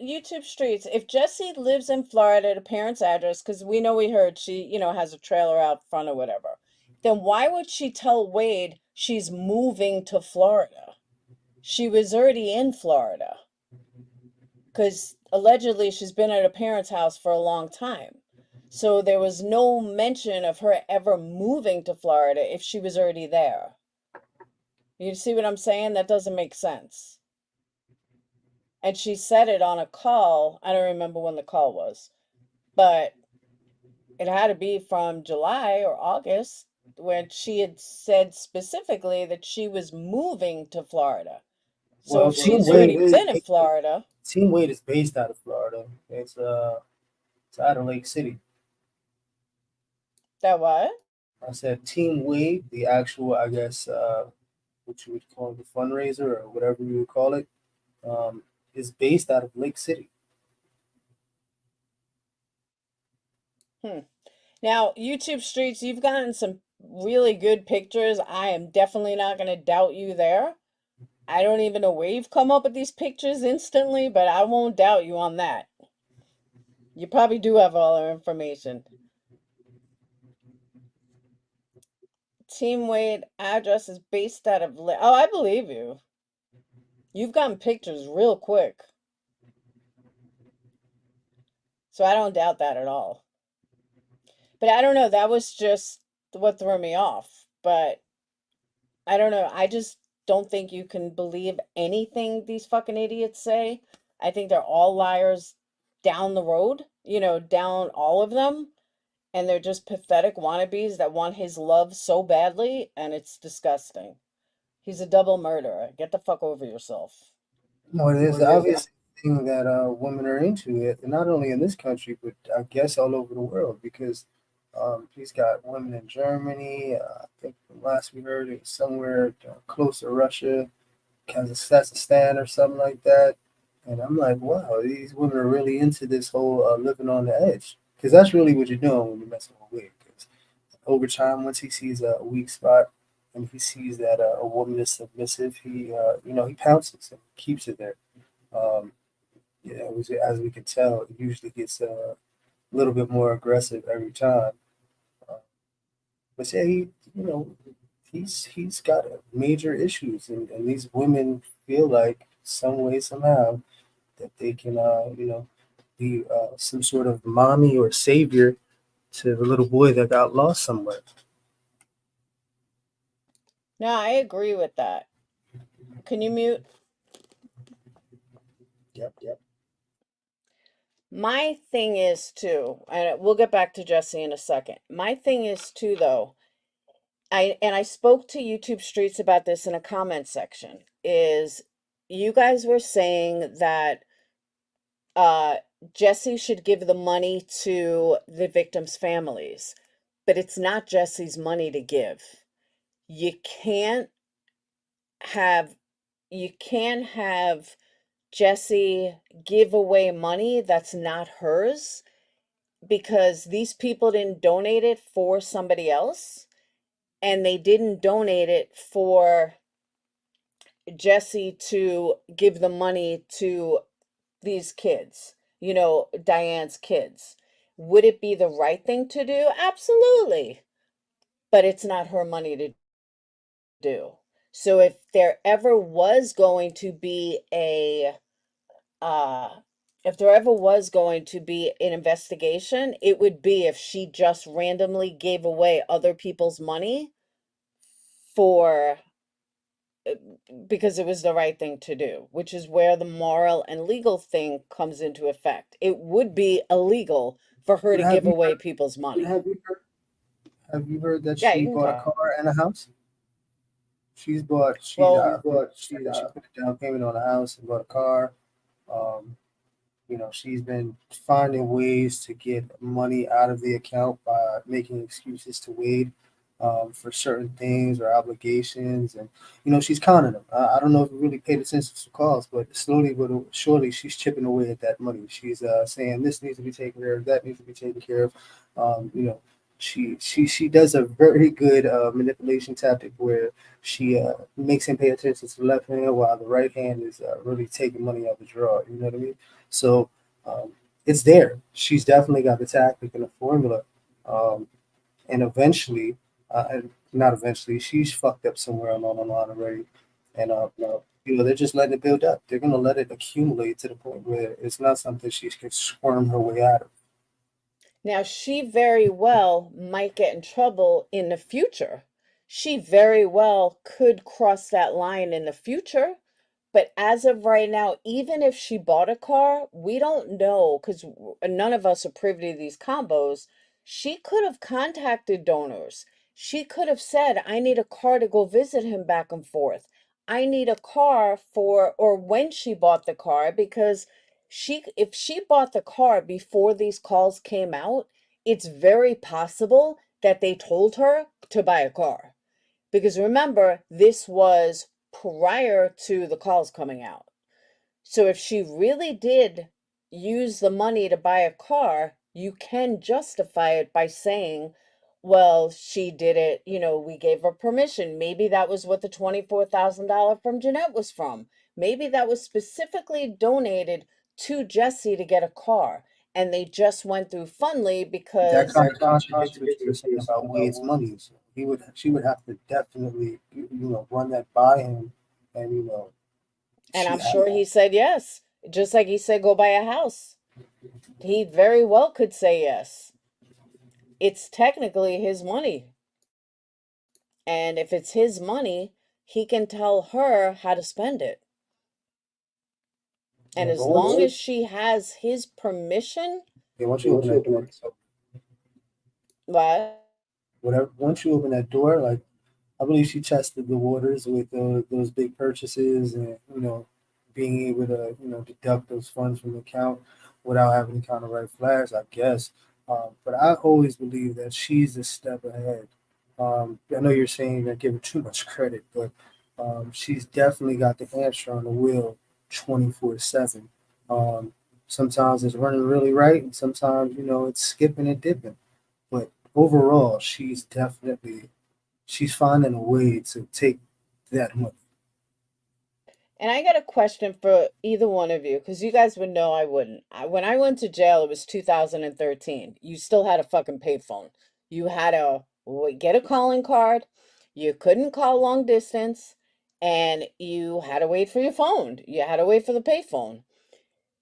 YouTube Streets, if Jesse lives in Florida at a parent's address, because we know we heard she, has a trailer out front or whatever, then why would she tell Wade she's moving to Florida? She was already in Florida. because allegedly she's been at her parents' house for a long time. So there was no mention of her ever moving to Florida if she was already there. You see what I'm saying? That doesn't make sense. And she said it on a call. I don't remember when the call was, but it had to be from July or August when she had said specifically that she was moving to Florida. So Well, if she's already been in Florida, Team Wade is based out of Florida. It's out of Lake City. that what? I said Team Wade, the actual, I guess, what you would call the fundraiser or whatever you would call it, is based out of Lake City. Now, YouTube Streets, you've gotten some really good pictures. I am definitely not going to doubt you there. I don't even know where you've come up with these pictures instantly, but I won't doubt you on that. You probably do have all our information. Team Wade address is based out of... Oh, I believe you. You've gotten pictures real quick. So I don't doubt that at all. But I don't know. That was just what threw me off. But I don't know. I just don't think you can believe anything these fucking idiots say. I think they're all liars down the road, down all of them. And they're just pathetic wannabes that want his love so badly, and it's disgusting. He's a double murderer. Get the fuck over yourself. No, it is the obvious thing that women are into it, and not only in this country, but I guess all over the world, because he's got women in Germany. I think the last we heard it was somewhere close to Russia, Kazakhstan or something like that. And I'm like, wow, these women are really into this whole living on the edge, because that's really what you're doing when you're messing with Wig. Because over time, once he sees a weak spot and he sees that a woman is submissive, he pounces and keeps it there. Um, as we can tell, it usually gets a little bit more aggressive every time. Uh, but yeah, he's got major issues, and these women feel like some way somehow that they can be some sort of mommy or savior to the little boy that got lost somewhere. No, I agree with that. Can you mute? Yep. My thing is too, and we'll get back to Jesse in a second. My thing is too, though, I spoke to YouTube Streets about this in a comment section, is you guys were saying that Jesse should give the money to the victims' families, but it's not Jesse's money to give. You can't have Jesse give away money that's not hers, because these people didn't donate it for somebody else, and they didn't donate it for Jesse to give the money to these kids, Diane's kids. Would it be the right thing to do? Absolutely. But it's not her money to do. So if there ever was going to be an investigation, it would be if she just randomly gave away other people's money for because it was the right thing to do, which is where the moral and legal thing comes into effect. It would be illegal for her to give away people's money. Have you heard that Yeah, she you can bought a talk. car and a house? She put a down payment on a house and bought a car. Um, she's been finding ways to get money out of the account by making excuses to Wade for certain things or obligations, and she's conning them. I don't know if you really paid attention to calls, but slowly but surely she's chipping away at that money. She's saying this needs to be taken care of, that needs to be taken care of. She does a very good manipulation tactic where she makes him pay attention to the left hand while the right hand is really taking money out the drawer. You know what I mean? So it's there. She's definitely got the tactic and the formula. And eventually, not eventually, she's fucked up somewhere along the line already. And They're just letting it build up. They're gonna let it accumulate to the point where it's not something she can squirm her way out of. Now, she very well might get in trouble in the future. She very well could cross that line in the future. But as of right now, even if she bought a car, we don't know because none of us are privy to these combos. She could have contacted donors. She could have said, I need a car to go visit him back and forth. I need a car for, or when she bought the car, because if she bought the car before these calls came out, it's very possible that they told her to buy a car. Because remember, this was prior to the calls coming out. So if she really did use the money to buy a car, you can justify it by saying, well, she did it, we gave her permission. Maybe that was what the $24,000 from Jeanette was from. Maybe that was specifically donated to Jesse to get a car. And they just went through Fundly That because kind of contradicts what you were saying about Wade's money. So she would have to definitely, run that by him, and and I'm she sure he said yes. Just like he said go buy a house. He very well could say yes. It's technically his money. And if it's his money, he can tell her how to spend it. And as long as she has his permission, once you open that door, what? once you open that door, like I believe she tested the waters with those big purchases, and being able to deduct those funds from the account without having to count the red flags, I guess. But I always believe that she's a step ahead. I know you're saying you're giving too much credit, but she's definitely got the hamster on the wheel 24/7. Sometimes it's running really right, and sometimes it's skipping and dipping. But overall, she's finding a way to take that money. And I got a question for either one of you, because you guys would know I wouldn't. When I went to jail, it was 2013. You still had a fucking payphone. You had to get a calling card. You couldn't call long distance, and you had to wait for your phone. You had to wait for the payphone.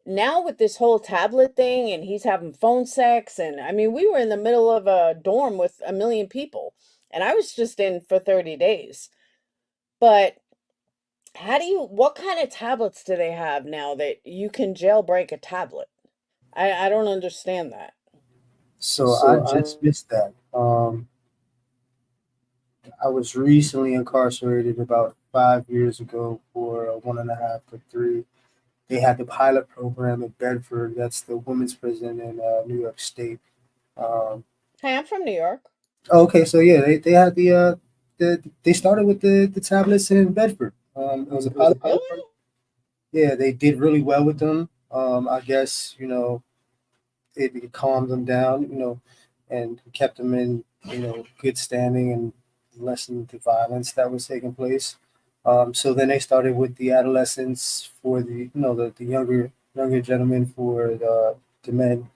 Now with this whole tablet thing, and he's having phone sex, and I mean, we were in the middle of a dorm with a million people, and I was just in for 30 days. But what kind of tablets do they have now that you can jailbreak a tablet? I don't understand that. So I just missed that. I was recently incarcerated about 5 years ago for 1.5 to 3. They had the pilot program in Bedford. That's the women's prison in New York State. Um, Hey, I'm from New York. okay, so yeah, they had they started with the tablets in Bedford. It was a pilot program. Really? Yeah, they did really well with them. I guess it calmed them down, and kept them in good standing and lessened the violence that was taking place. So then they started with the adolescents for the younger gentlemen for the men.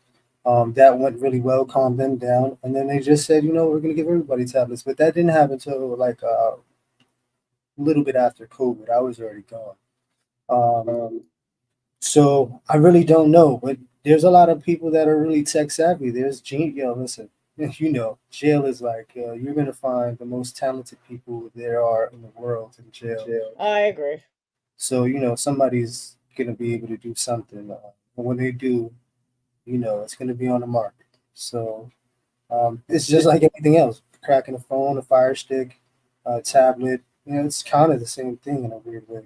That went really well, calmed them down, and then they just said, we're going to give everybody tablets. But that didn't happen until like a little bit after COVID. I was already gone. So I really don't know, but there's a lot of people that are really tech savvy. Listen, jail is like you're gonna find the most talented people there are in the world in jail. I agree. So somebody's gonna be able to do something, and when they do, it's gonna be on the market. So it's just like anything else: cracking a phone, a Fire Stick, a tablet. It's kind of the same thing in a weird way.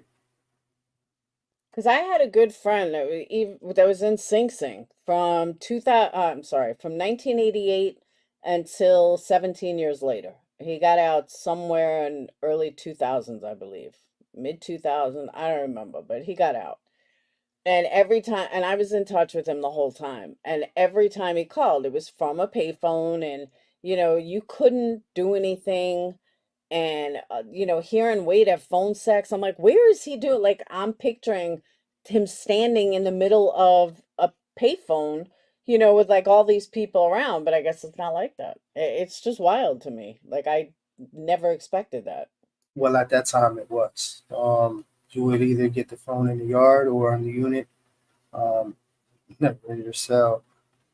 Because I had a good friend that was in Sing Sing from 2000, I'm sorry, from 1988 until 17 years later. He got out somewhere in early 2000s, I believe. Mid 2000, I don't remember, but he got out. And every time, and I was in touch with him the whole time. And every time he called, it was from a payphone, and you couldn't do anything. And hearing Wade have phone sex, I'm like, where is he doing? Like, I'm picturing him standing in the middle of a payphone, with like all these people around. But I guess it's not like that. It's just wild to me. Like, I never expected that. Well, at that time it was. you would either get the phone in the yard or on the unit, never in your cell.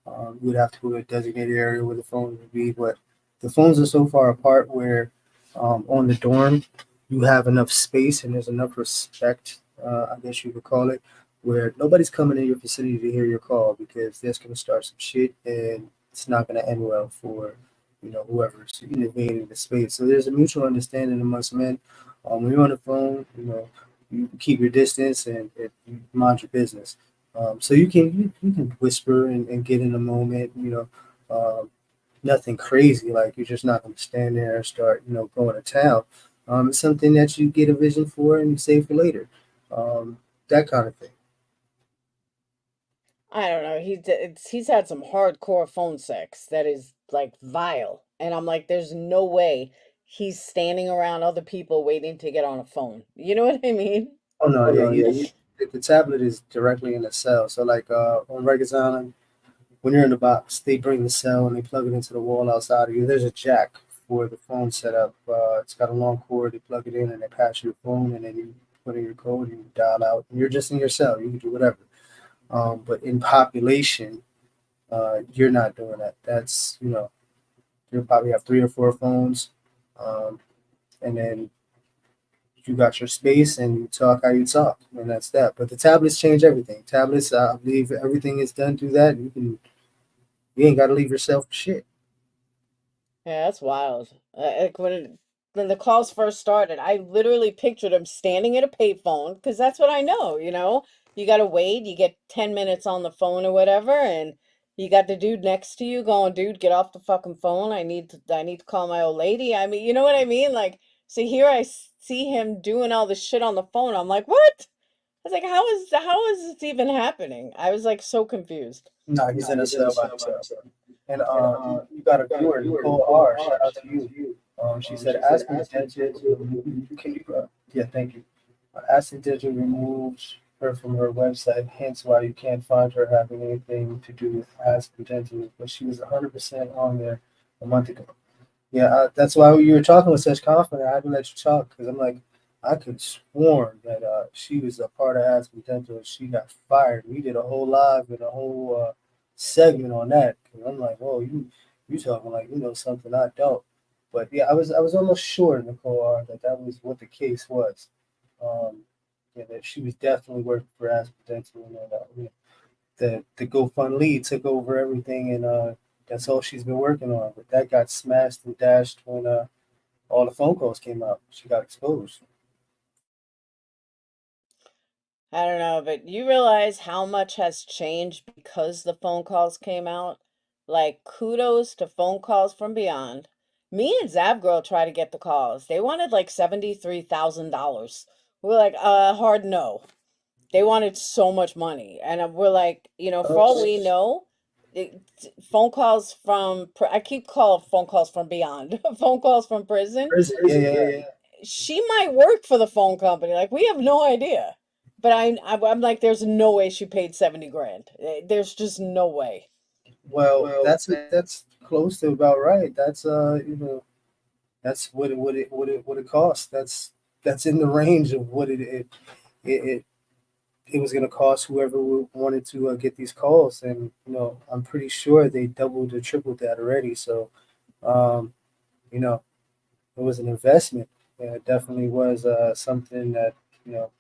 You would have to go to a designated area where the phone would be, but the phones are so far apart where on the dorm you have enough space and there's enough respect, I guess you could call it, where nobody's coming in your vicinity to hear your call because that's going to start some shit and it's not going to end well for whoever's invading the space. So there's a mutual understanding amongst men. When you're on the phone, you keep your distance and you mind your business. So you can whisper and get in a moment, nothing crazy. Like you're just not going to stand there and start, going to town. It's something that you get a vision for and you save for later. That kind of thing. I don't know. He's had some hardcore phone sex that is like vile, and I'm like, there's no way he's standing around other people waiting to get on a phone. You know what I mean? Oh no, yeah, the tablet is directly in the cell. So like on Rikers Island, when you're in the box, they bring the cell and they plug it into the wall outside of you. There's a jack for the phone setup. It's got a long cord. They plug it in and they pass you the phone, and then you put in your code and you dial out. And you're just in your cell. You can do whatever. But in population, you're not doing that. That's you probably have 3 or 4 phones, and then you got your space and you talk how you talk, and that's that. But the tablets change everything. Tablets, I believe everything is done through that. You ain't got to leave yourself for shit. Yeah, that's wild. Like when the calls first started, I literally pictured him standing at a payphone because that's what I know. You gotta wait. You get 10 minutes on the phone or whatever, and you got the dude next to you going, "Dude, get off the fucking phone. I need to call my old lady." I mean, you know what I mean? Like, so here see him doing all this shit on the phone. I'm like, what? I was like, how is this even happening? I was like so confused. No, he's in a cell by himself. And you got a viewer, Nicole R. Shout out to you. She said, "Ask me attention. Can you? Yeah, thank you. Asking Digital removes her from her website, hence why you can't find her having anything to do with Ask Potential. But she was 100% on there a month ago. Yeah, that's why you were talking with such confidence. I had to let you talk because I'm like, I could sworn that she was a part of Ask Potential and she got fired. We did a whole live and a whole segment on that because I'm like, whoa, you talking like you know something I don't. But yeah, I was almost sure, Nicole, that was what the case was. Um, yeah, that she was definitely working for Ask Potential, and the GoFundMe took over everything, and that's all she's been working on. But that got smashed and dashed when all the phone calls came out. She got exposed. I don't know, but you realize how much has changed because the phone calls came out? Like, kudos to phone calls from beyond. Me and Zab Girl tried to get the calls. They wanted like $73,000. We're like, hard no. They wanted so much money. And we're like, for all we know, phone calls I keep calling phone calls from beyond, phone calls from prison. Prison. Yeah. She might work for the phone company. Like, we have no idea. But I'm like, there's no way she paid 70 grand. There's just no way. Well, that's close to about right. That's that's what it costs. That's in the range of what it it was going to cost whoever wanted to get these calls, and I'm pretty sure they doubled or tripled that already. So, um, you know, it was an investment. Yeah, it definitely was something that you know.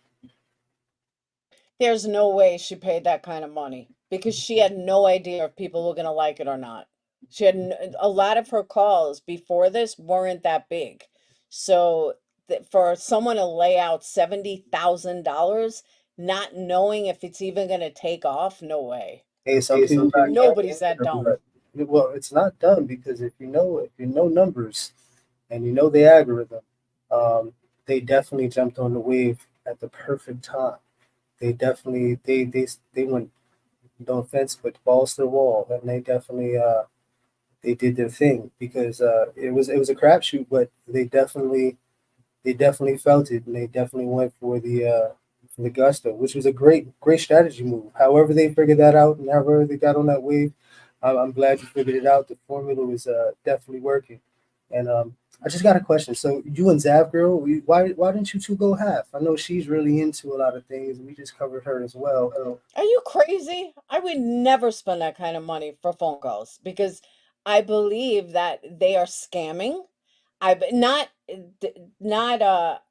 There's no way she paid that kind of money because she had no idea if people were going to like it or not. She had a lot of her calls before this weren't that big. So for someone to lay out $70,000, not knowing if it's even going to take off, no way. Hey, some people Nobody's that dumb. Well, it's not dumb because if you know numbers and you know the algorithm, they definitely jumped on the wave at the perfect time. They definitely they went, no offense, but balls to the wall, and they definitely they did their thing because it was a crapshoot, but they definitely felt it and they definitely went for the gusto, which was a great strategy move. However they figured that out and however they got on that wave, I'm glad you figured it out. The formula was definitely working. And I just got a question. So you and Zav girl, why didn't you two go half? I know she's really into a lot of things. We just covered her as well. Are you crazy? I would never spend that kind of money for phone calls because I believe that they are scamming. Not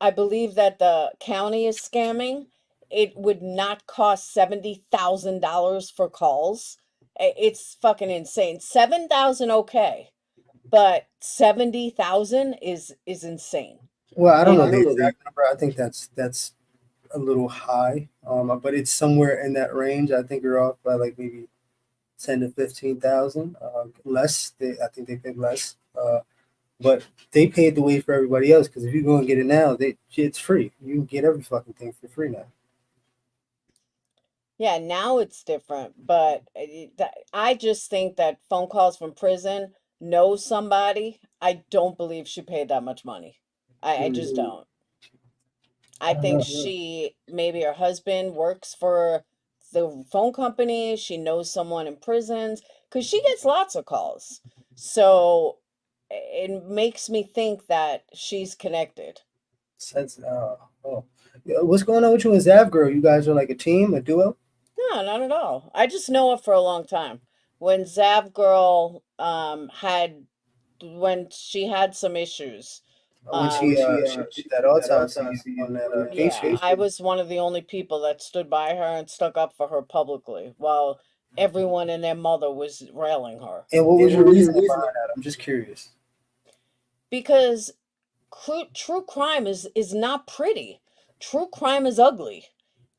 I believe that the county is scamming. It would not cost $70,000 for calls. It's fucking insane. 7,000 okay, but 70,000 is insane. Well, I don't You know know, the exact number. I think that's a little high. But it's somewhere in that range. I think you're off by like maybe 10 to 15,000. Less. I think they paid less. But they paid the way for everybody else because if you go and get it now, it's free. You can get every fucking thing for free now. yeah, now it's different, but I just think that phone calls from prison knows somebody. I don't believe she paid that much money. I just don't. I don't think know. she maybe her husband works for the phone company. She knows someone in prisons because she gets lots of calls. So it makes me think that she's connected. Sense. Oh. Yeah, what's going on with you and Zav girl? You guys are like a team, a duo? No, not at all. I just know her for a long time. When Zav Girl when she had some issues, When she did that autopsy on that yeah, patient. I was one of the only people that stood by her and stuck up for her publicly while everyone and their mother was railing her. And what was your reasoning behind that? I'm just curious. Because true crime is not pretty. True crime is ugly.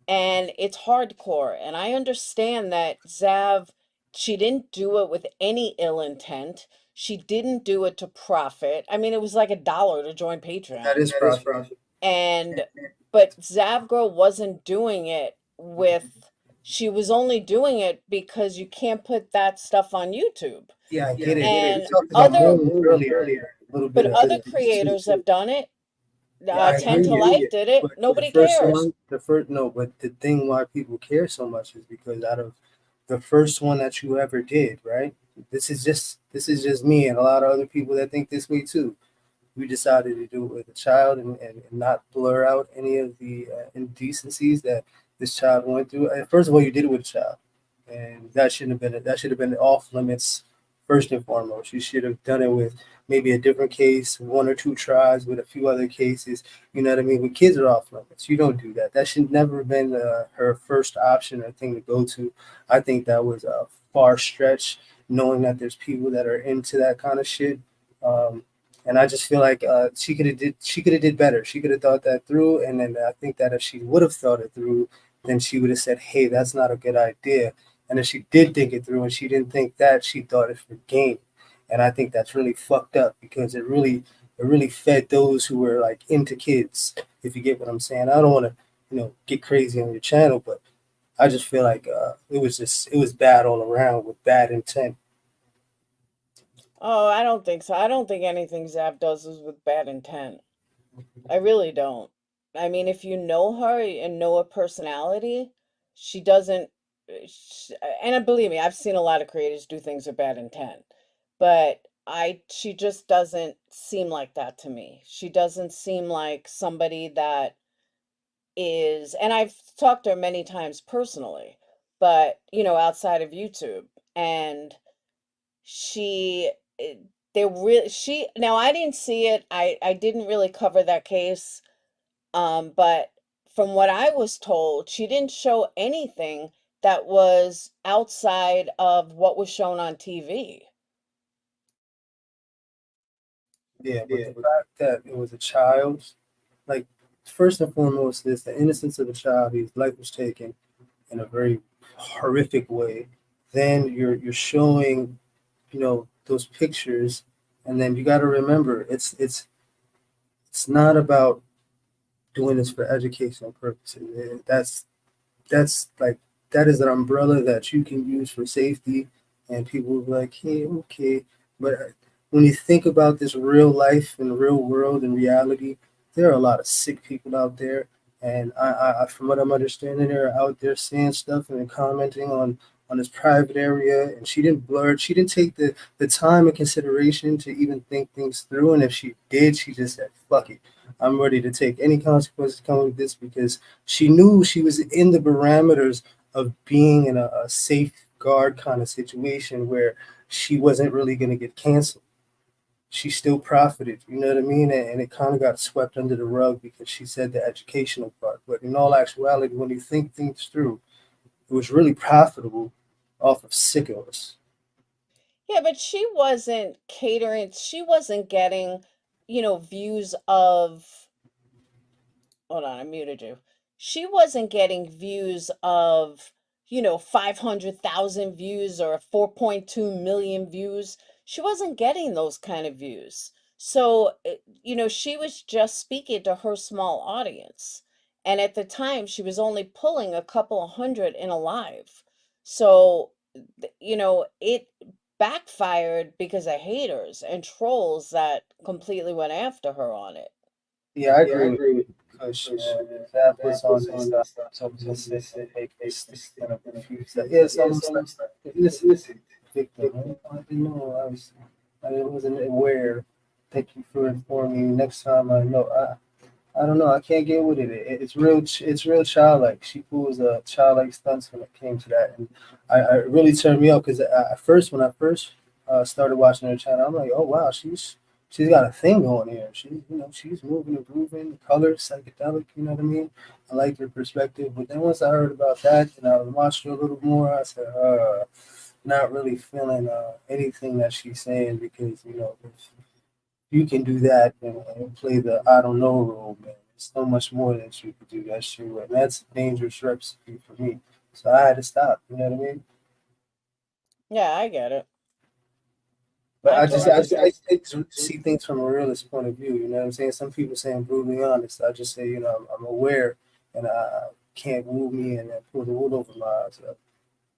And it's hardcore. And I understand that Zav, she didn't do it with any ill intent. She didn't do it to profit. I mean, it was like $1 to join That Patreon. is profit. And but Zav Girl wasn't doing it with she was only doing it because you can't put that stuff on YouTube. Yeah, I get it. And We talked about other movies earlier. A little bit but of other creators have done it. Yeah, I 10 agree to with Life you. did it. But the Nobody first cares. one, but the thing why people care so much is because out of the first one that you ever did, right? This is just me and a lot of other people that think this way too. We decided to do it with a child and not blur out any of the indecencies that this child went through. First of all, you did it with a child, and that should have been off limits first and foremost. You should have done it with maybe a different case, one or two tries with a few other cases. You know what I mean? When kids are off limits, you don't do that. That should never have been her first option or thing to go to. I think that was a far stretch, knowing that there's people that are into that kind of shit. And I just feel like she could have did better. She could have thought that through, and then I think that if she would have thought it through, then she would have said, "Hey, that's not a good idea." And if she did think it through, and she didn't think that, she thought it for game. And I think that's really fucked up because it really fed those who were like into kids. If you get what I'm saying, I don't want to get crazy on your channel, but I just feel like it was bad all around with bad intent. Oh, I don't think so. I don't think anything Zav does is with bad intent. I really don't. I mean, if you know her and know her personality, she doesn't. And believe me, I've seen a lot of creators do things with bad intent, but she just doesn't seem like that to me. She doesn't seem like somebody that is, and I've talked to her many times personally, but outside of YouTube, and she they really she now I didn't see it. I didn't really cover that case. But from what I was told, she didn't show anything that was outside of what was shown on TV. Yeah, but the fact that it was a child, like first and foremost, is the innocence of a child whose life was taken in a very horrific way. Then you're showing, those pictures, and then you got to remember, it's not about doing this for educational purposes. That's like that is an umbrella that you can use for safety, and people will be like, hey, okay, but when you think about this real life and real world and reality, there are a lot of sick people out there, and I from what I'm understanding, they're out there saying stuff and commenting on this private area, and she didn't blur it. She didn't take the time and consideration to even think things through. And if she did, she just said, "Fuck it, I'm ready to take any consequences coming with this," because she knew she was in the parameters of being in a safeguard kind of situation where she wasn't really going to get canceled. She still profited, you know what I mean? And it kind of got swept under the rug because she said the educational part. But in all actuality, when you think things through, it was really profitable off of sickos. Yeah, but she wasn't catering, she wasn't getting, views of, hold on, I muted you. She wasn't getting views of, 500,000 views or 4.2 million views. She wasn't getting those kind of views. So, she was just speaking to her small audience. And at the time, she was only pulling a couple of hundred in a live. So, it backfired because of haters and trolls that completely went after her on it. Yeah, I agree with you. Because that was on this stuff. So just say, hey, this kind of confused. Yeah, it's almost like, listen, victim. I didn't know. I wasn't aware. Thank you for informing me. Next time I know. I don't know. I can't get with it. It's real. It's real childlike. She pulls childlike stunts when it came to that, and I it really turned me up because at first, when I first started watching her channel, I'm like, oh wow, she's got a thing going here. She's moving and grooving, colors, psychedelic. You know what I mean? I liked her perspective, but then once I heard about that and I watched her a little more, I said, not really feeling anything that she's saying because if you can do that and play the I don't know role, man. There's so much more that you could do. That's true, and that's a dangerous recipe for me. So I had to stop. You know what I mean? Yeah, I get it. But I see things from a realist point of view. You know what I'm saying? Some people say I'm brutally honest. I just say I'm aware, and I can't woo me and pull the wool over my eyes.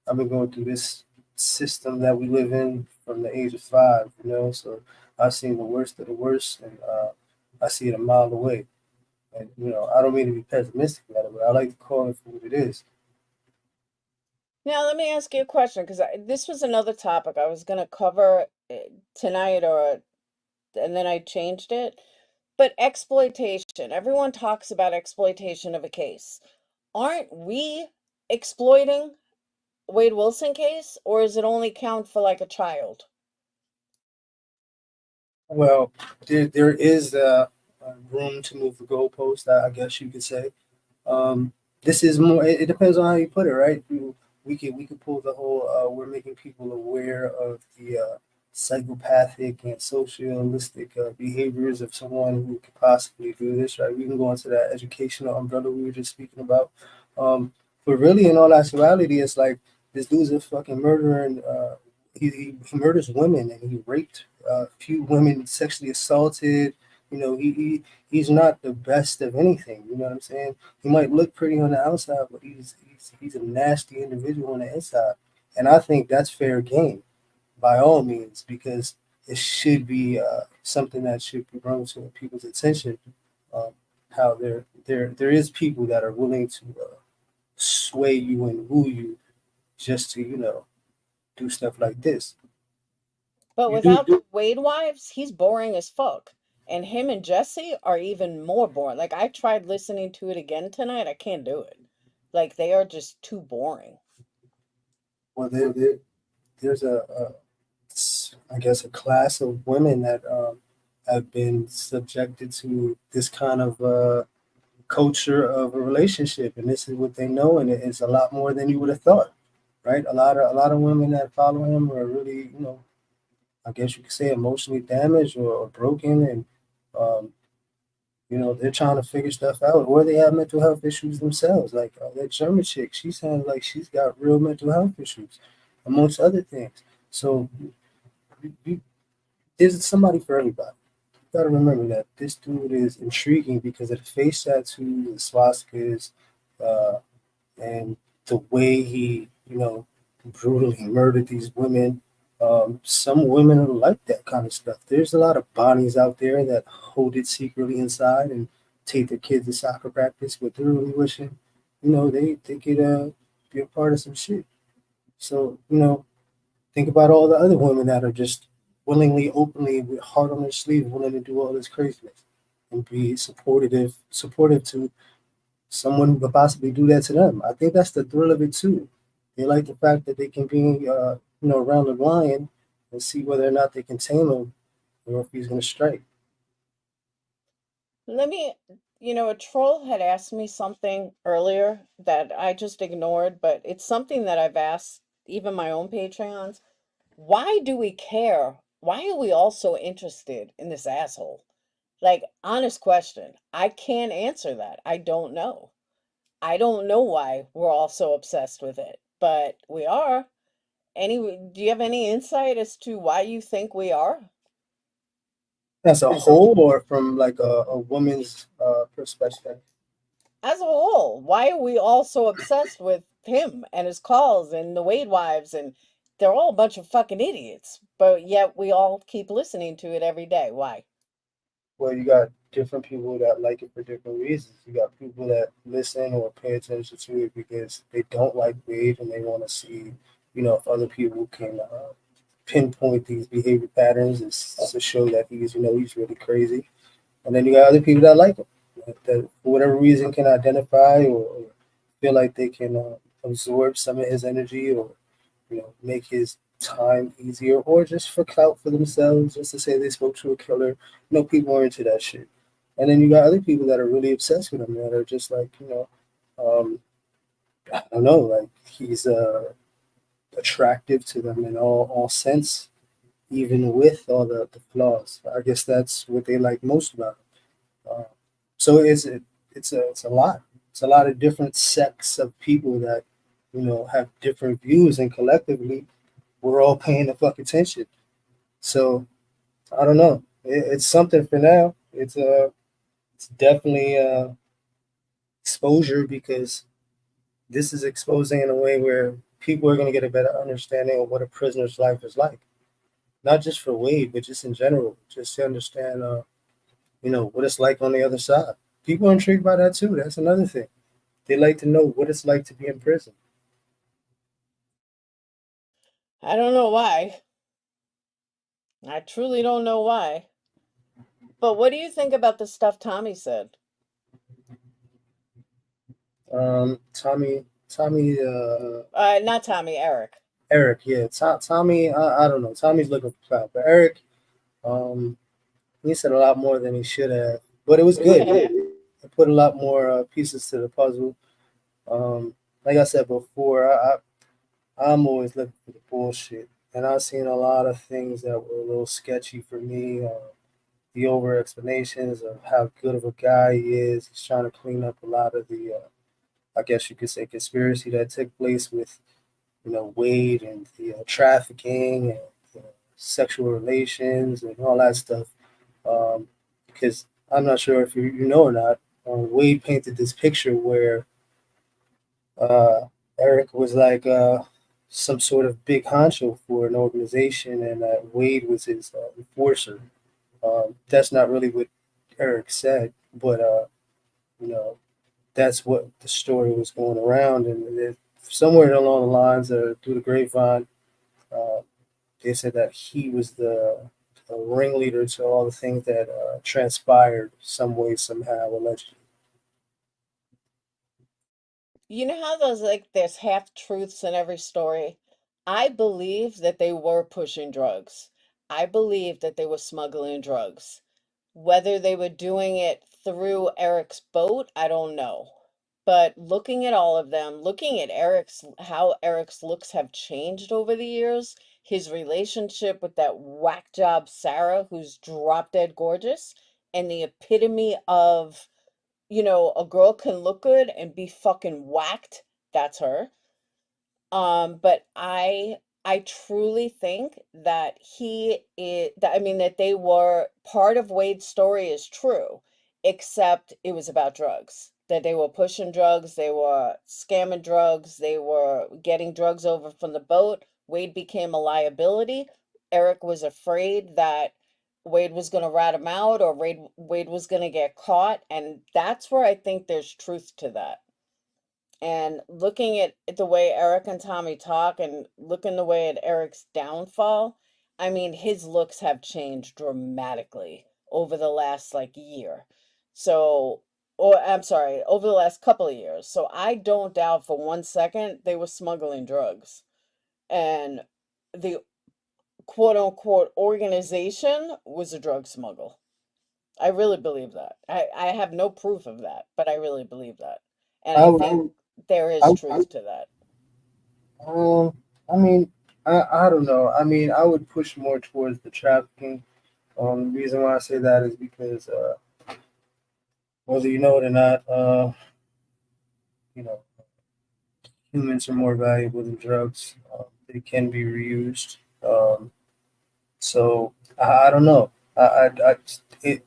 I've been going through this system that we live in from the age of 5. So I've seen the worst of the worst, and I see it a mile away. And I don't mean to be pessimistic about it, but I like to call it for what it is. Now, let me ask you a question because this was another topic I was going to cover tonight, and then I changed it. But exploitation. Everyone talks about exploitation of a case. Aren't we exploiting Wade Wilson case, or is it only count for like a child? Well, there is room to move the goalpost, I guess you could say. This is more. It depends on how you put it, right? We could pull the whole. We're making people aware of the psychopathic and socialistic behaviors of someone who could possibly do this, right? We can go into that educational umbrella we were just speaking about. But really, in all actuality, it's like this dude's a fucking murderer, and he murders women, and he raped a few women, sexually assaulted. He's not the best of anything. You know what I'm saying? He might look pretty on the outside, but he's a nasty individual on the inside. And I think that's fair game, by all means, because it should be something that should be brought to people's attention. How there is people that are willing to sway you and woo you just to do stuff like this. But without the Wade wives, he's boring as fuck. And him and Jesse are even more boring. Like, I tried listening to it again tonight. I can't do it. Like, they are just too boring. Well, there's I guess, a class of women that have been subjected to this kind of culture of a relationship, and this is what they know, and it's a lot more than you would have thought, right? A lot of women that follow him are really, I guess you could say, emotionally damaged or broken, and they're trying to figure stuff out, or they have mental health issues themselves. Like that German chick, she sounds like she's got real mental health issues, amongst other things. So there's somebody for everybody. You gotta remember that this dude is intriguing because of the face tattoo, the swastikas, uh, and the way he, brutally murdered these women. Some women like that kind of stuff. There's a lot of Bonnies out there that hold it secretly inside and take their kids to soccer practice, but they're really wishing, they could be a part of some shit. So, think about all the other women that are just willingly, openly, with heart on their sleeve, willing to do all this craziness and be supportive to someone who could possibly do that to them. I think that's the thrill of it too. They like the fact that they can be, around the lion and see whether or not they can tame him or if he's going to strike. Let me, a troll had asked me something earlier that I just ignored, but it's something that I've asked even my own Patreons. Why do we care? Why are we all so interested in this asshole? Like, honest question. I can't answer that. I don't know. I don't know why we're all so obsessed with it, but we are. Do you have any insight as to why you think we are? As a whole, or from like a woman's perspective? As a whole, why are we all so obsessed with him and his calls and the Wade wives? And they're all a bunch of fucking idiots, but yet we all keep listening to it every day. Why? Well, you got different people that like it for different reasons. You got people that listen or pay attention to it because they don't like Wade and they want to see, if other people can pinpoint these behavior patterns to show that he's really crazy. And then you got other people that like him, that for whatever reason can identify or feel like they can absorb some of his energy or make his time easier, or just for clout for themselves, just to say they spoke to a killer. People are into that shit. And then you got other people that are really obsessed with him that are just like, um, I don't know, like he's attractive to them in all sense, even with all the flaws. I guess that's what they like most about him. So it's a lot. It's a lot of different sects of people that have different views, and collectively we're all paying the fuck attention. So I don't know. It's something for now. It's definitely exposure, because this is exposing in a way where people are going to get a better understanding of what a prisoner's life is like. Not just for Wade, but just in general, just to understand, what it's like on the other side. People are intrigued by that too. That's another thing. They like to know what it's like to be in prison. I don't know why. I truly don't know why. But what do you think about the stuff Tommy said? Tommy, Not Tommy, Eric. Eric, yeah, Tommy. I don't know. Tommy's looking for clout, but Eric, um, he said a lot more than he should have, but it was good. Yeah. It put a lot more pieces to the puzzle. Like I said before, I'm always looking for the bullshit, and I've seen a lot of things that were a little sketchy for me. The over explanations of how good of a guy he is. He's trying to clean up a lot of the, I guess you could say, conspiracy that took place with, Wade and the trafficking and sexual relations and all that stuff. Because I'm not sure if you know or not, Wade painted this picture where Eric was like some sort of big honcho for an organization, and Wade was his enforcer. That's not really what Eric said, but you know, that's what the story was going around, and somewhere along the lines, through the grapevine, uh, they said that he was the ringleader to all the things that transpired some way, somehow, allegedly. You know how there's half truths in every story? I believe that they were pushing drugs. I believe that they were smuggling drugs. Whether they were doing it through Eric's boat, I don't know. But looking at all of them, looking at how Eric's looks have changed over the years, his relationship with that whack job Sarah, who's drop dead gorgeous, and the epitome of, a girl can look good and be fucking whacked. That's her. But I truly think that that they were part of Wade's story is true, except it was about drugs. That they were pushing drugs, they were scamming drugs, they were getting drugs over from the boat. Wade became a liability. Eric was afraid that Wade was going to rat him out, or Wade was going to get caught, and that's where I think there's truth to that. And looking at the way Eric and Tommy talk and looking the way at Eric's downfall, I mean, his looks have changed dramatically over the last like year. So, or I'm sorry, over the last couple of years. So I don't doubt for 1 second they were smuggling drugs. And the quote unquote organization was a drug smuggle. I really believe that. I have no proof of that, but I really believe that. And I I would, think there I, is truth to that. I mean, I don't know. I mean, I would push more towards the trafficking. The reason why I say that is because whether you know it or not, you know, humans are more valuable than drugs. They can be reused. So I don't know. It,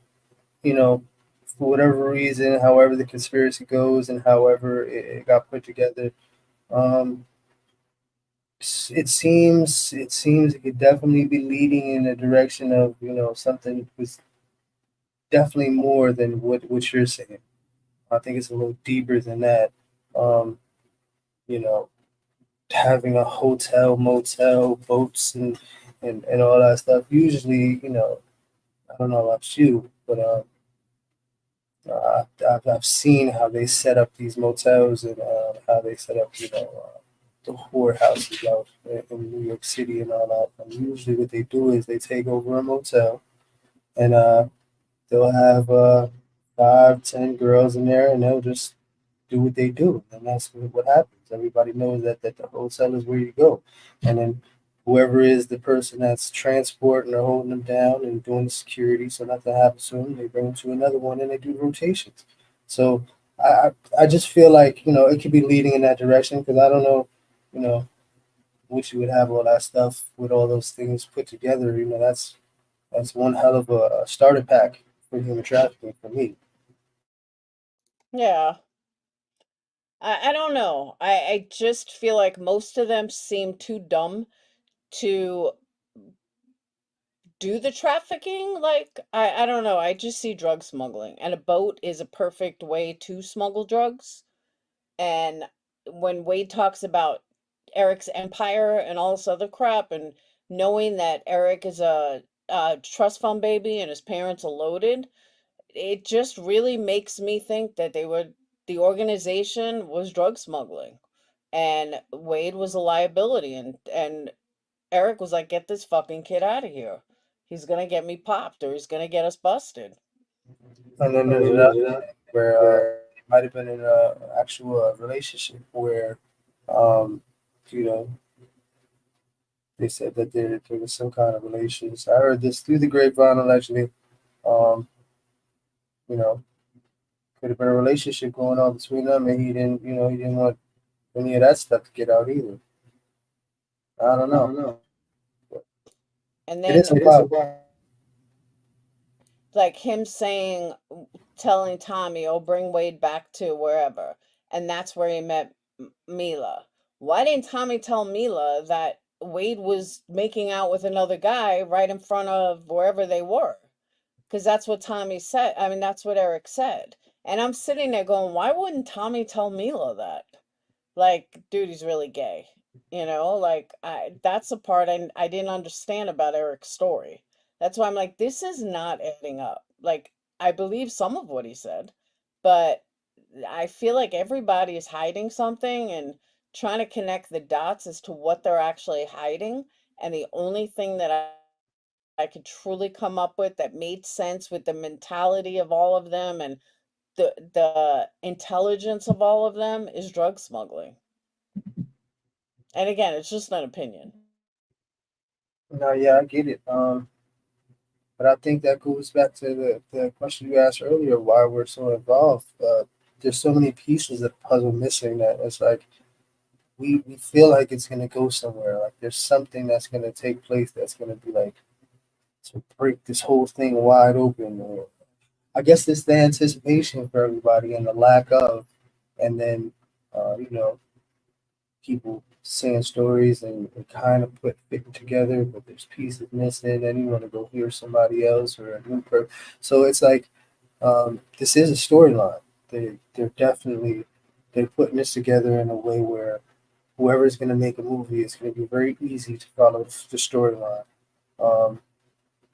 you know, for whatever reason, however the conspiracy goes and however it got put together, um, it seems it could definitely be leading in a direction of something was definitely more than what you're saying. I think it's a little deeper than that. Um, you know, having a hotel, motel, boats, and all that stuff. Usually, I don't know about you, but I've seen how they set up these motels and how they set up, the whorehouses out in New York City and all that. And usually, what they do is they take over a motel and they'll have 5, 10 girls in there, and they'll just do what they do, and that's what happens. Everybody knows that the hotel is where you go, and then whoever is the person that's transporting or holding them down and doing the security, so nothing happens to them, they bring them to another one and they do rotations. So I just feel like it could be leading in that direction because I don't know, you know, what you would have all that stuff with all those things put together. That's one hell of a starter pack for human trafficking for me. Yeah. I don't know. I just feel like most of them seem too dumb to do the trafficking. Like, I don't know. I just see drug smuggling, and a boat is a perfect way to smuggle drugs. And when Wade talks about Eric's empire and all this other crap, and knowing that Eric is a trust fund baby and his parents are loaded, it just really makes me think that the organization was drug smuggling, and Wade was a liability, and Eric was like, "Get this fucking kid out of here. He's gonna get me popped, or he's gonna get us busted." And then there's another thing where they might have been in a actual relationship where, um, you know, they said that there was some kind of relations. I heard this through the grapevine allegedly. Um, you know, could have been a relationship going on between them, and he didn't want any of that stuff to get out either. I don't know. And It is then a wild. like him telling Tommy, "Oh, bring Wade back to wherever," and that's where he met Mila. Why didn't Tommy tell Mila that Wade was making out with another guy right in front of wherever they were? Because that's what Tommy said. I mean, that's what Eric said. And I'm sitting there going, why wouldn't Tommy tell Mila that? Like, dude, he's really gay. Like that's the part I didn't understand about Eric's story. That's why I'm like, this is not adding up. Like, I believe some of what he said, but I feel like everybody is hiding something and trying to connect the dots as to what they're actually hiding. And the only thing that I could truly come up with that made sense with the mentality of all of them and the intelligence of all of them is drug smuggling. And again, it's just an opinion. No, yeah, I get it. But I think that goes back to the question you asked earlier, why we're so involved. There's so many pieces of the puzzle missing that it's like we feel like it's gonna go somewhere. Like there's something that's gonna take place that's gonna be like to break this whole thing wide open. Or I guess it's the anticipation for everybody and the lack of, and then you know, people saying stories and kind of put it together, but there's pieces missing, and you want to go hear somebody else or a new person. So it's like this is a storyline. They're definitely they're putting this together in a way where whoever's going to make a movie, it's going to be very easy to follow the storyline. Um,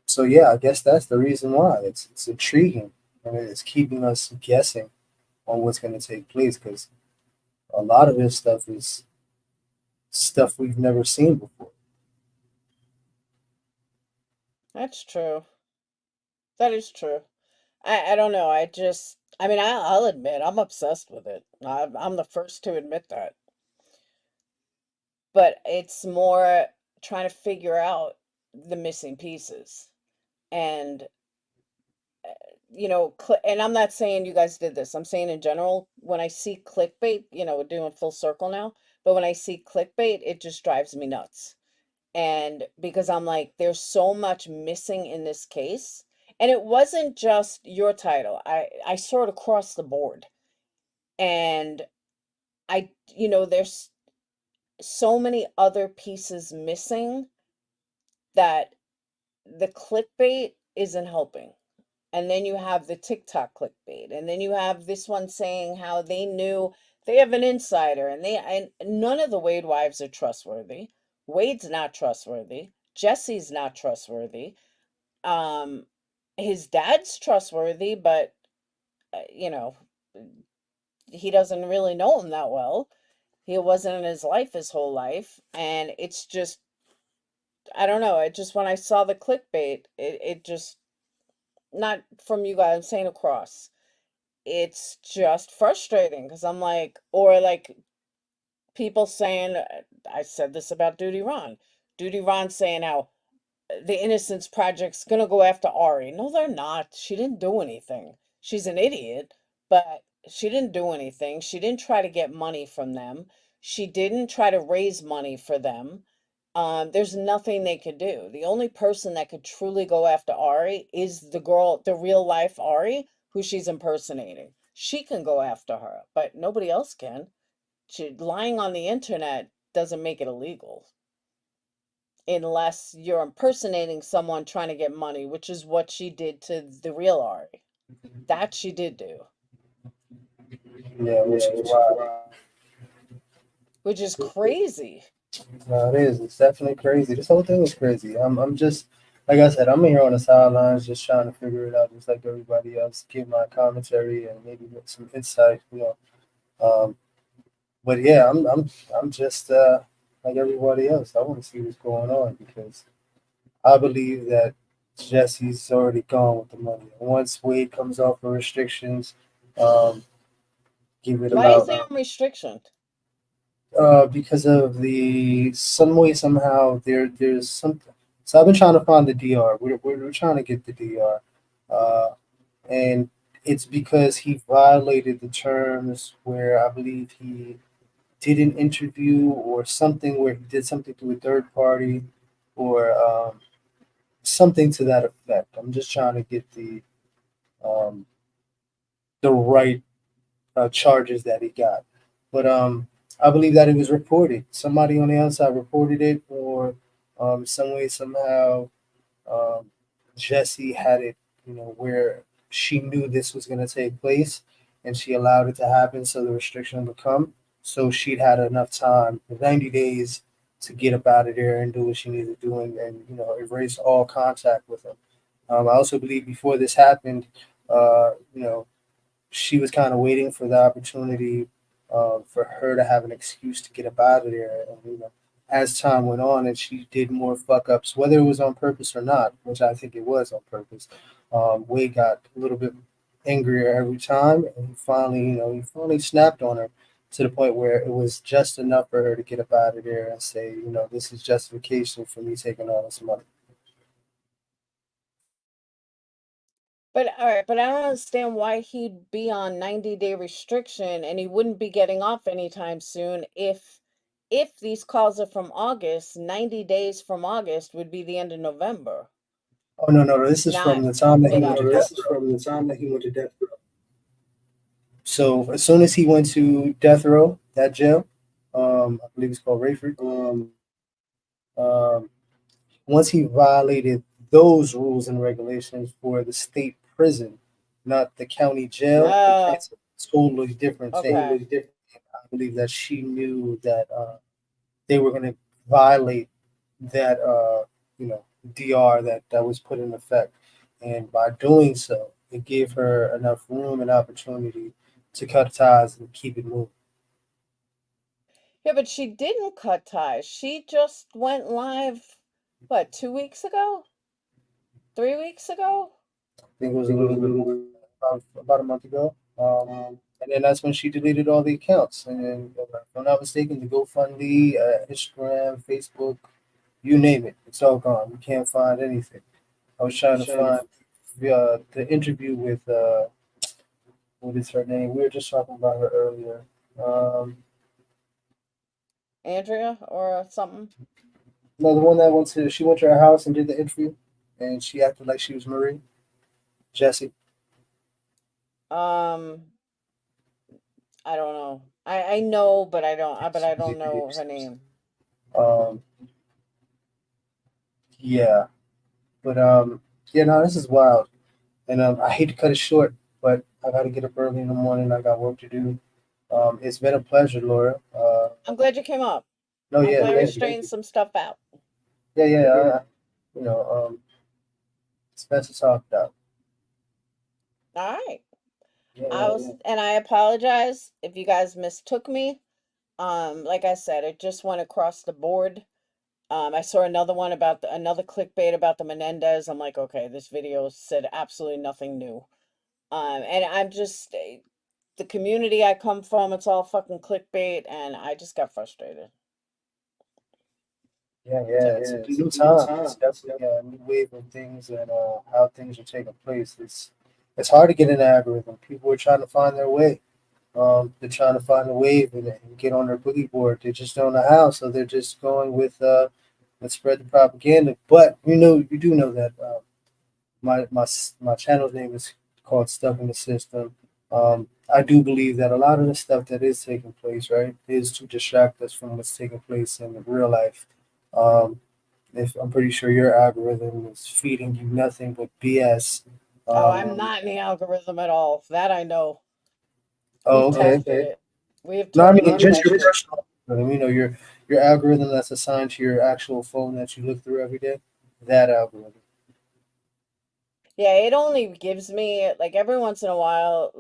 so yeah, I guess that's the reason why it's intriguing and it's keeping us guessing on what's going to take place because a lot of this stuff is stuff we've never seen before. That's true. That is true. I don't know. I mean, I'll admit I'm obsessed with it. I'm the first to admit that. But it's more trying to figure out the missing pieces. And, and I'm not saying you guys did this. I'm saying in general, when I see clickbait, we're doing full circle now, but when I see clickbait, it just drives me nuts. And because I'm like, there's so much missing in this case. And it wasn't just your title. I saw it across the board. And there's so many other pieces missing that the clickbait isn't helping. And then you have the TikTok clickbait. And then you have this one saying how they knew they have an insider and none of the Wade wives are trustworthy. Wade's not trustworthy. Jesse's not trustworthy. Um, his dad's trustworthy, but you know, he doesn't really know him that well. He wasn't in his life his whole life, and it's just I don't know. It just when I saw the clickbait, it just not from you guys. I'm saying across. It's just frustrating because I'm like, or like people saying, I said this about Duty Ron. Duty Ron saying how the Innocence Project's gonna go after Ari. No, they're not. She didn't do anything. She's an idiot, but she didn't do anything. She didn't try to get money from them. She didn't try to raise money for them. There's nothing they could do. The only person that could truly go after Ari is the girl, the real life Ari, who she's impersonating. She can go after her, but nobody else can. Lying on the internet doesn't make it illegal unless you're impersonating someone trying to get money, which is what she did to the real Ari. That she did do. Yeah, which is why. Which is crazy. No, it is. It's definitely crazy. This whole thing is crazy. I'm just, like I said, I'm here on the sidelines just trying to figure it out, just like everybody else, give my commentary and maybe get some insight. Um, but yeah, I'm just like everybody else. I want to see what's going on because I believe that Jesse's already gone with the money. Once Wade comes off of restrictions, give it Why is about there a restriction? because of the some way somehow there's something. So I've been trying to find the DR. We're trying to get the DR, and it's because he violated the terms where I believe he did an interview or something where he did something to a third party or something to that effect. I'm just trying to get um, the right charges that he got. But I believe that it was reported. Somebody on the outside reported it, or some way, somehow, um, Jesse had it, where she knew this was going to take place and she allowed it to happen so the restriction would come. So she'd had enough time, 90 days, to get up out of there and do what she needed to do and erase all contact with him. I also believe before this happened, she was kind of waiting for the opportunity for her to have an excuse to get up out of there. And, as time went on and she did more fuck ups, whether it was on purpose or not, which I think it was on purpose, Wade got a little bit angrier every time. And he finally snapped on her to the point where it was just enough for her to get up out of there and say, this is justification for me taking all this money. But all right, but I don't understand why he'd be on 90-day restriction and he wouldn't be getting off anytime soon if these calls are from August, 90 days from August would be the end of November. Oh no, this is from Not the time that he for went to that. death row. From the time that he went to death row. So as soon as he went to death row, that jail, I believe it's called Rayford. Um, once he violated those rules and regulations for the state prison, not the county jail, Oh, it's a totally different thing. okay. believe that she knew that they were going to violate that DR that was put in effect, and by doing so, it gave her enough room and opportunity to cut ties and keep it moving. Yeah, but she didn't cut ties. She just went live, what, 2 weeks ago? 3 weeks ago? I think it was a little bit more, about a month ago. And then that's when she deleted all the accounts. And then, if I'm not mistaken, the GoFundMe, Instagram, Facebook, you name it, it's all gone. We can't find anything. I was trying to find the interview with what is her name? We were just talking about her earlier. Um, Andrea or something? no, the one that she went to her house and did the interview, and she acted like she was Marie, Jesse. Um, I don't know. I know, but I don't know her name. Um, yeah, but yeah, no, this is wild, and I hate to cut it short, but I got to get up early in the morning. I got work to do. It's been a pleasure, Laura. I'm glad you came up. No, I'm yeah, glad we thank you. straightened some stuff out. Yeah, yeah, you know, it's best to talk about. All right. Yeah, And I apologize if you guys mistook me. Like I said, it just went across the board. I saw another one about another clickbait about the Menendez. I'm like, okay, this video said absolutely nothing new. And I'm just the community I come from, it's all fucking clickbait, and I just got frustrated. yeah, it's a new time. It's definitely a new wave of things and how things are taking place. It's hard to get an algorithm. People are trying to find their way. They're trying to find a wave and get on their boogie board. They just don't know how, so they're just going with let's spread the propaganda. But you do know that my channel's name is called Stuck in the System. I do believe that a lot of the stuff that is taking place, right, is to distract us from what's taking place in real life. Um, if I'm pretty sure your algorithm is feeding you nothing but BS. Oh, I'm not in the algorithm at all. That I know. Oh, We've okay. tested it. We have No, I mean totally just your tested it. personal algorithm. Your algorithm that's assigned to your actual phone that you look through every day. That algorithm. Yeah, it only gives me like every once in a while,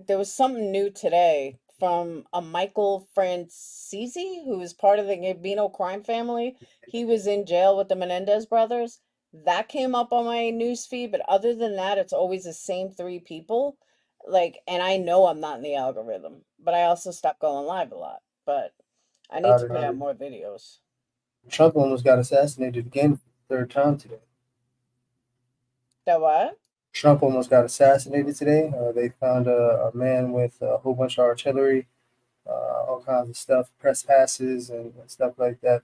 there was something new today from a Michael Francisi, who is part of the Gambino crime family. He was in jail with the Menendez brothers. That came up on my news feed, but other than that, it's always the same three people. And I know I'm not in the algorithm, but I also stopped going live a lot. But I need to put out more videos. Trump almost got assassinated again, third time today. That what? Trump almost got assassinated today. They found a man with a whole bunch of artillery, all kinds of stuff, press passes and stuff like that.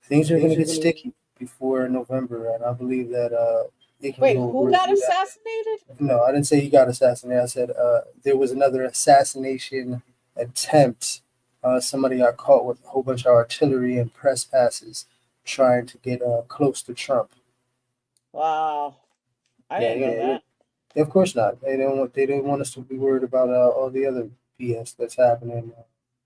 Things are going to get sticky before November, and I believe that it can Wait, go who worse. got assassinated? No, I didn't say he got assassinated. I said there was another assassination attempt. Somebody got caught with a whole bunch of artillery and press passes trying to get close to Trump. Wow. I didn't know that. Of course not. They didn't want us to be worried about all the other BS that's happening.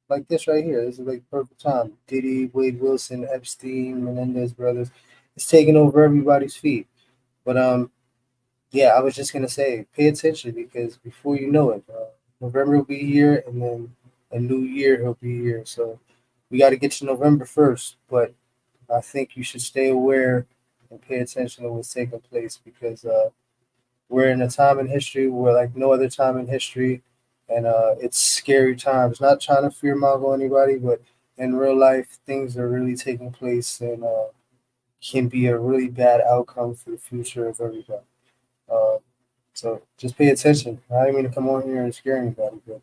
Like this right here. This is like perfect time. Diddy, Wade Wilson, Epstein, Menendez brothers. It's taking over everybody's feet. But yeah, I was just gonna say, pay attention because before you know it, November will be here, and then a new year will be here. So we got to get to November 1st. But I think you should stay aware and pay attention to what's taking place because we're in a time in history where like no other time in history, and it's scary times. Not trying to fear monger anybody, but in real life, things are really taking place and can be a really bad outcome for the future of everybody. Uh, so just pay attention. I didn't mean to come on here and scare anybody, but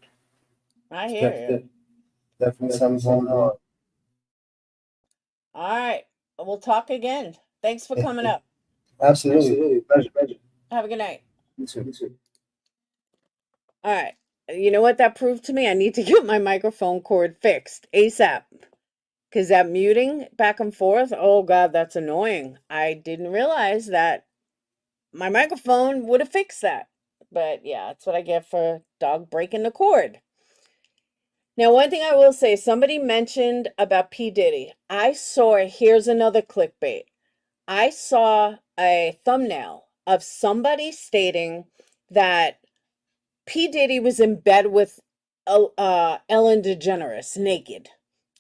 I hear you. definitely something going on. All right. We'll talk again. Thanks for coming up. Absolutely. Pleasure. Have a good night. You too. All right. You know what that proved to me? I need to get my microphone cord fixed ASAP. Because that muting back and forth, oh God, that's annoying. I didn't realize that my microphone would have fixed that. But yeah, that's what I get for dog breaking the cord. Now, one thing I will say, somebody mentioned about P. Diddy. Here's another clickbait. I saw a thumbnail of somebody stating that P. Diddy was in bed with Ellen DeGeneres naked.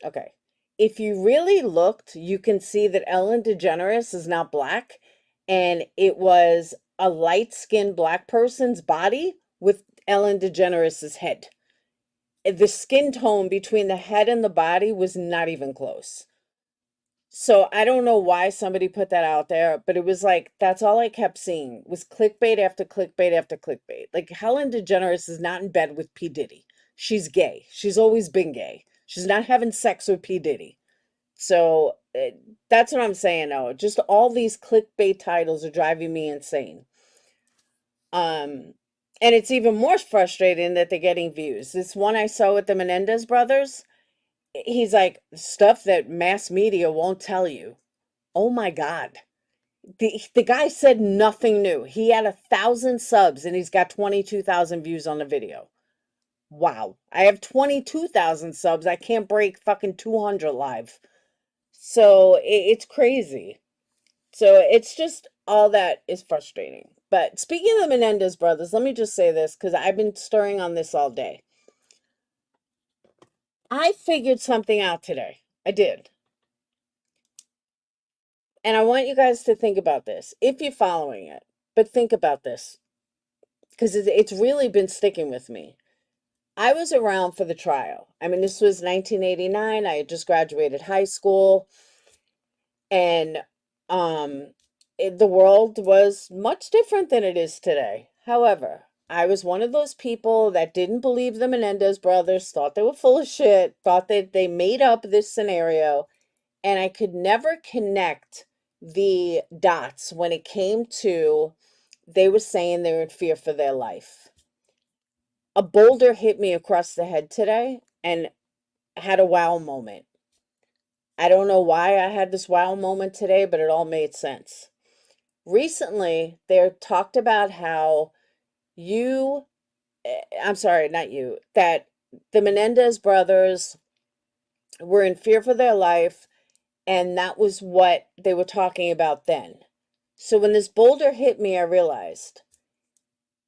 Okay. If you really looked, you can see that Ellen DeGeneres is not black, and it was a light-skinned black person's body with Ellen DeGeneres' head. The skin tone between the head and the body was not even close. So I don't know why somebody put that out there, but it was like, that's all I kept seeing was clickbait after clickbait after clickbait. Like, Helen DeGeneres is not in bed with P. Diddy. She's gay. She's always been gay. She's not having sex with P. Diddy. So that's what I'm saying. Though, just all these clickbait titles are driving me insane. And it's even more frustrating that they're getting views. This one I saw with the Menendez brothers, he's like, stuff that mass media won't tell you. Oh my God. The guy said nothing new. He had 1,000 subs and he's got 22,000 views on the video. Wow. I have 22,000 subs. I can't break fucking 200 live. So it's crazy. So it's just all that is frustrating. But speaking of the Menendez brothers, let me just say this because I've been stirring on this all day. I figured something out today. I did. And I want you guys to think about this, if you're following it. But think about this, because it's really been sticking with me. I was around for the trial. I mean, this was 1989. I had just graduated high school. And the world was much different than it is today. However, I was one of those people that didn't believe the Menendez brothers, thought they were full of shit, thought that they made up this scenario. And I could never connect the dots when it came to they were saying they were in fear for their life. A boulder hit me across the head today and had a wow moment. I don't know why I had this wow moment today, but it all made sense. Recently, they talked about how that the Menendez brothers were in fear for their life, and that was what they were talking about then. So when this boulder hit me, I realized.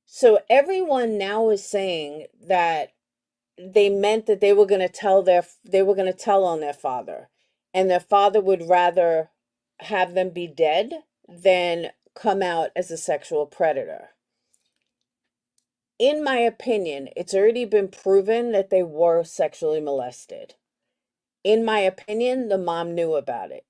So everyone now is saying that they meant that they were going to tell on their father, and their father would rather have them be dead than come out as a sexual predator. In my opinion, it's already been proven that they were sexually molested. In my opinion, the mom knew about it.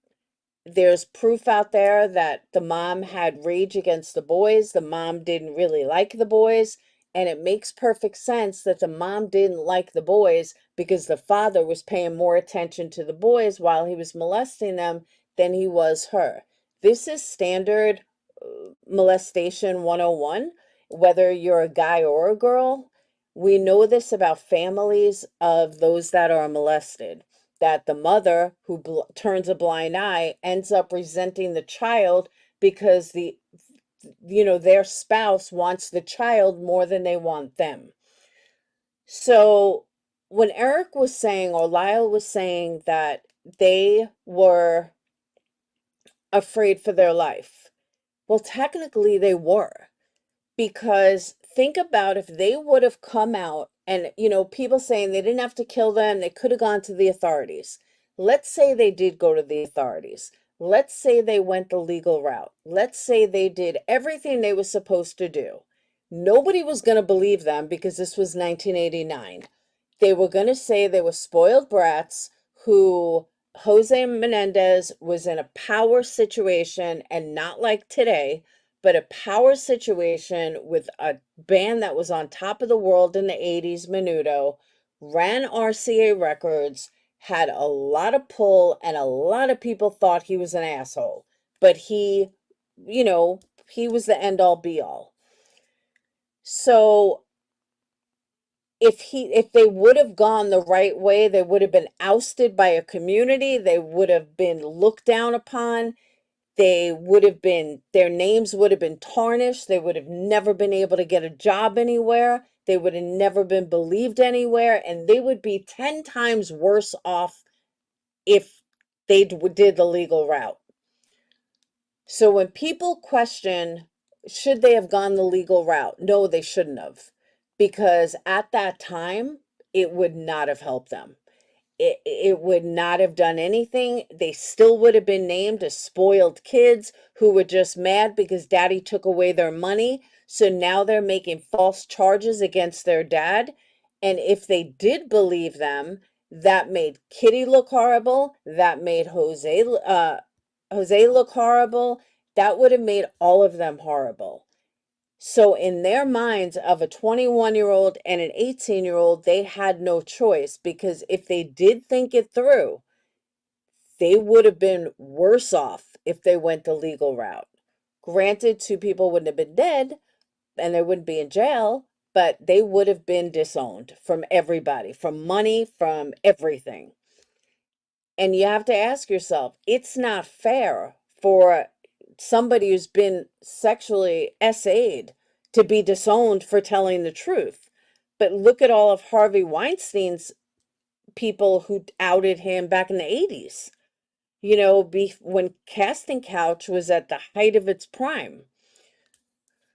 There's proof out there that the mom had rage against the boys. The mom didn't really like the boys. And it makes perfect sense that the mom didn't like the boys because the father was paying more attention to the boys while he was molesting them than he was her. This is standard molestation 101, whether you're a guy or a girl. We know this about families of those that are molested, that the mother who turns a blind eye ends up resenting the child because their spouse wants the child more than they want them. So when Eric was saying, or Lyle was saying, that they were afraid for their life, well, technically they were. Because think about if they would have come out and, people saying they didn't have to kill them, they could have gone to the authorities. Let's say they did go to the authorities. Let's say they went the legal route. Let's say they did everything they were supposed to do. Nobody was going to believe them because this was 1989. They were going to say they were spoiled brats who Jose Menendez was in a power situation, and not like today, but a power situation with a band that was on top of the world in the 80s, Menudo, ran RCA Records, had a lot of pull, and a lot of people thought he was an asshole. But he was the end-all be-all. So if they would have gone the right way, they would have been ousted by a community. They would have been looked down upon. They would have been, their names would have been tarnished. They would have never been able to get a job anywhere. They would have never been believed anywhere. And they would be 10 times worse off if they did the legal route. So when people question, should they have gone the legal route? No, they shouldn't have. Because at that time, it would not have helped them. It would not have done anything. They still would have been named as spoiled kids who were just mad because daddy took away their money. So now they're making false charges against their dad. And if they did believe them, that made Kitty look horrible. That made Jose look horrible. That would have made all of them horrible. So in their minds of a 21-year-old and an 18-year-old, they had no choice, because if they did think it through, they would have been worse off if they went the legal route. Granted, 2 people wouldn't have been dead and they wouldn't be in jail, but they would have been disowned from everybody, from money, from everything. And you have to ask yourself, it's not fair for somebody who's been sexually SA'd to be disowned for telling the truth. But look at all of Harvey Weinstein's people who outed him back in the 80s. You know, when Casting Couch was at the height of its prime.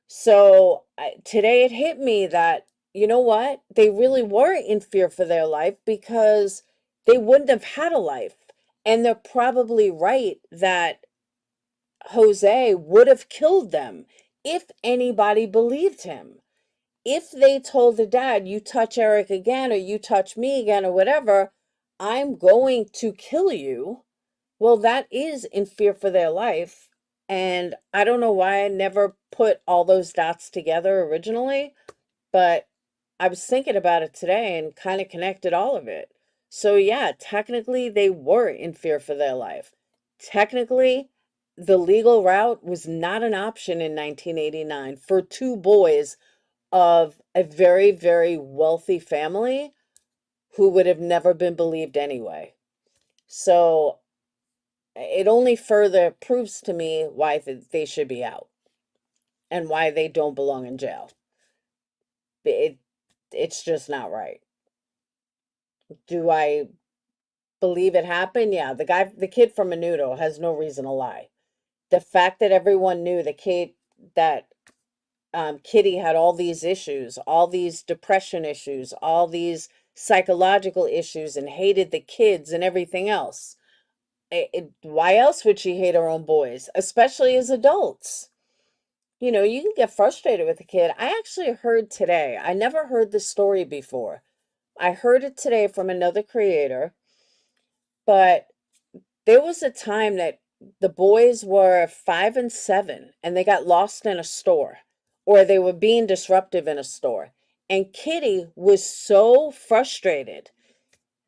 So today it hit me that, you know what? They really were in fear for their life, because they wouldn't have had a life. And they're probably right that Jose would have killed them if anybody believed him. If they told the dad, you touch Eric again, or you touch me again, or whatever, I'm going to kill you. Well, that is in fear for their life. And I don't know why I never put all those dots together originally, but I was thinking about it today and kind of connected all of it. So yeah, technically they were in fear for their life. Technically, the legal route was not an option in 1989 for 2 boys of a very, very wealthy family who would have never been believed anyway. So it only further proves to me why they should be out and why they don't belong in jail. It's just not right. Do I believe it happened? Yeah, the kid from Menudo has no reason to lie. The fact that everyone knew that Kitty had all these issues, all these depression issues, all these psychological issues, and hated the kids and everything else. Why else would she hate her own boys, especially as adults? You know, you can get frustrated with a kid. I actually heard today, I never heard this story before. I heard it today from another creator, but there was a time that the boys were 5 and 7 and they got lost in a store, or they were being disruptive in a store. And Kitty was so frustrated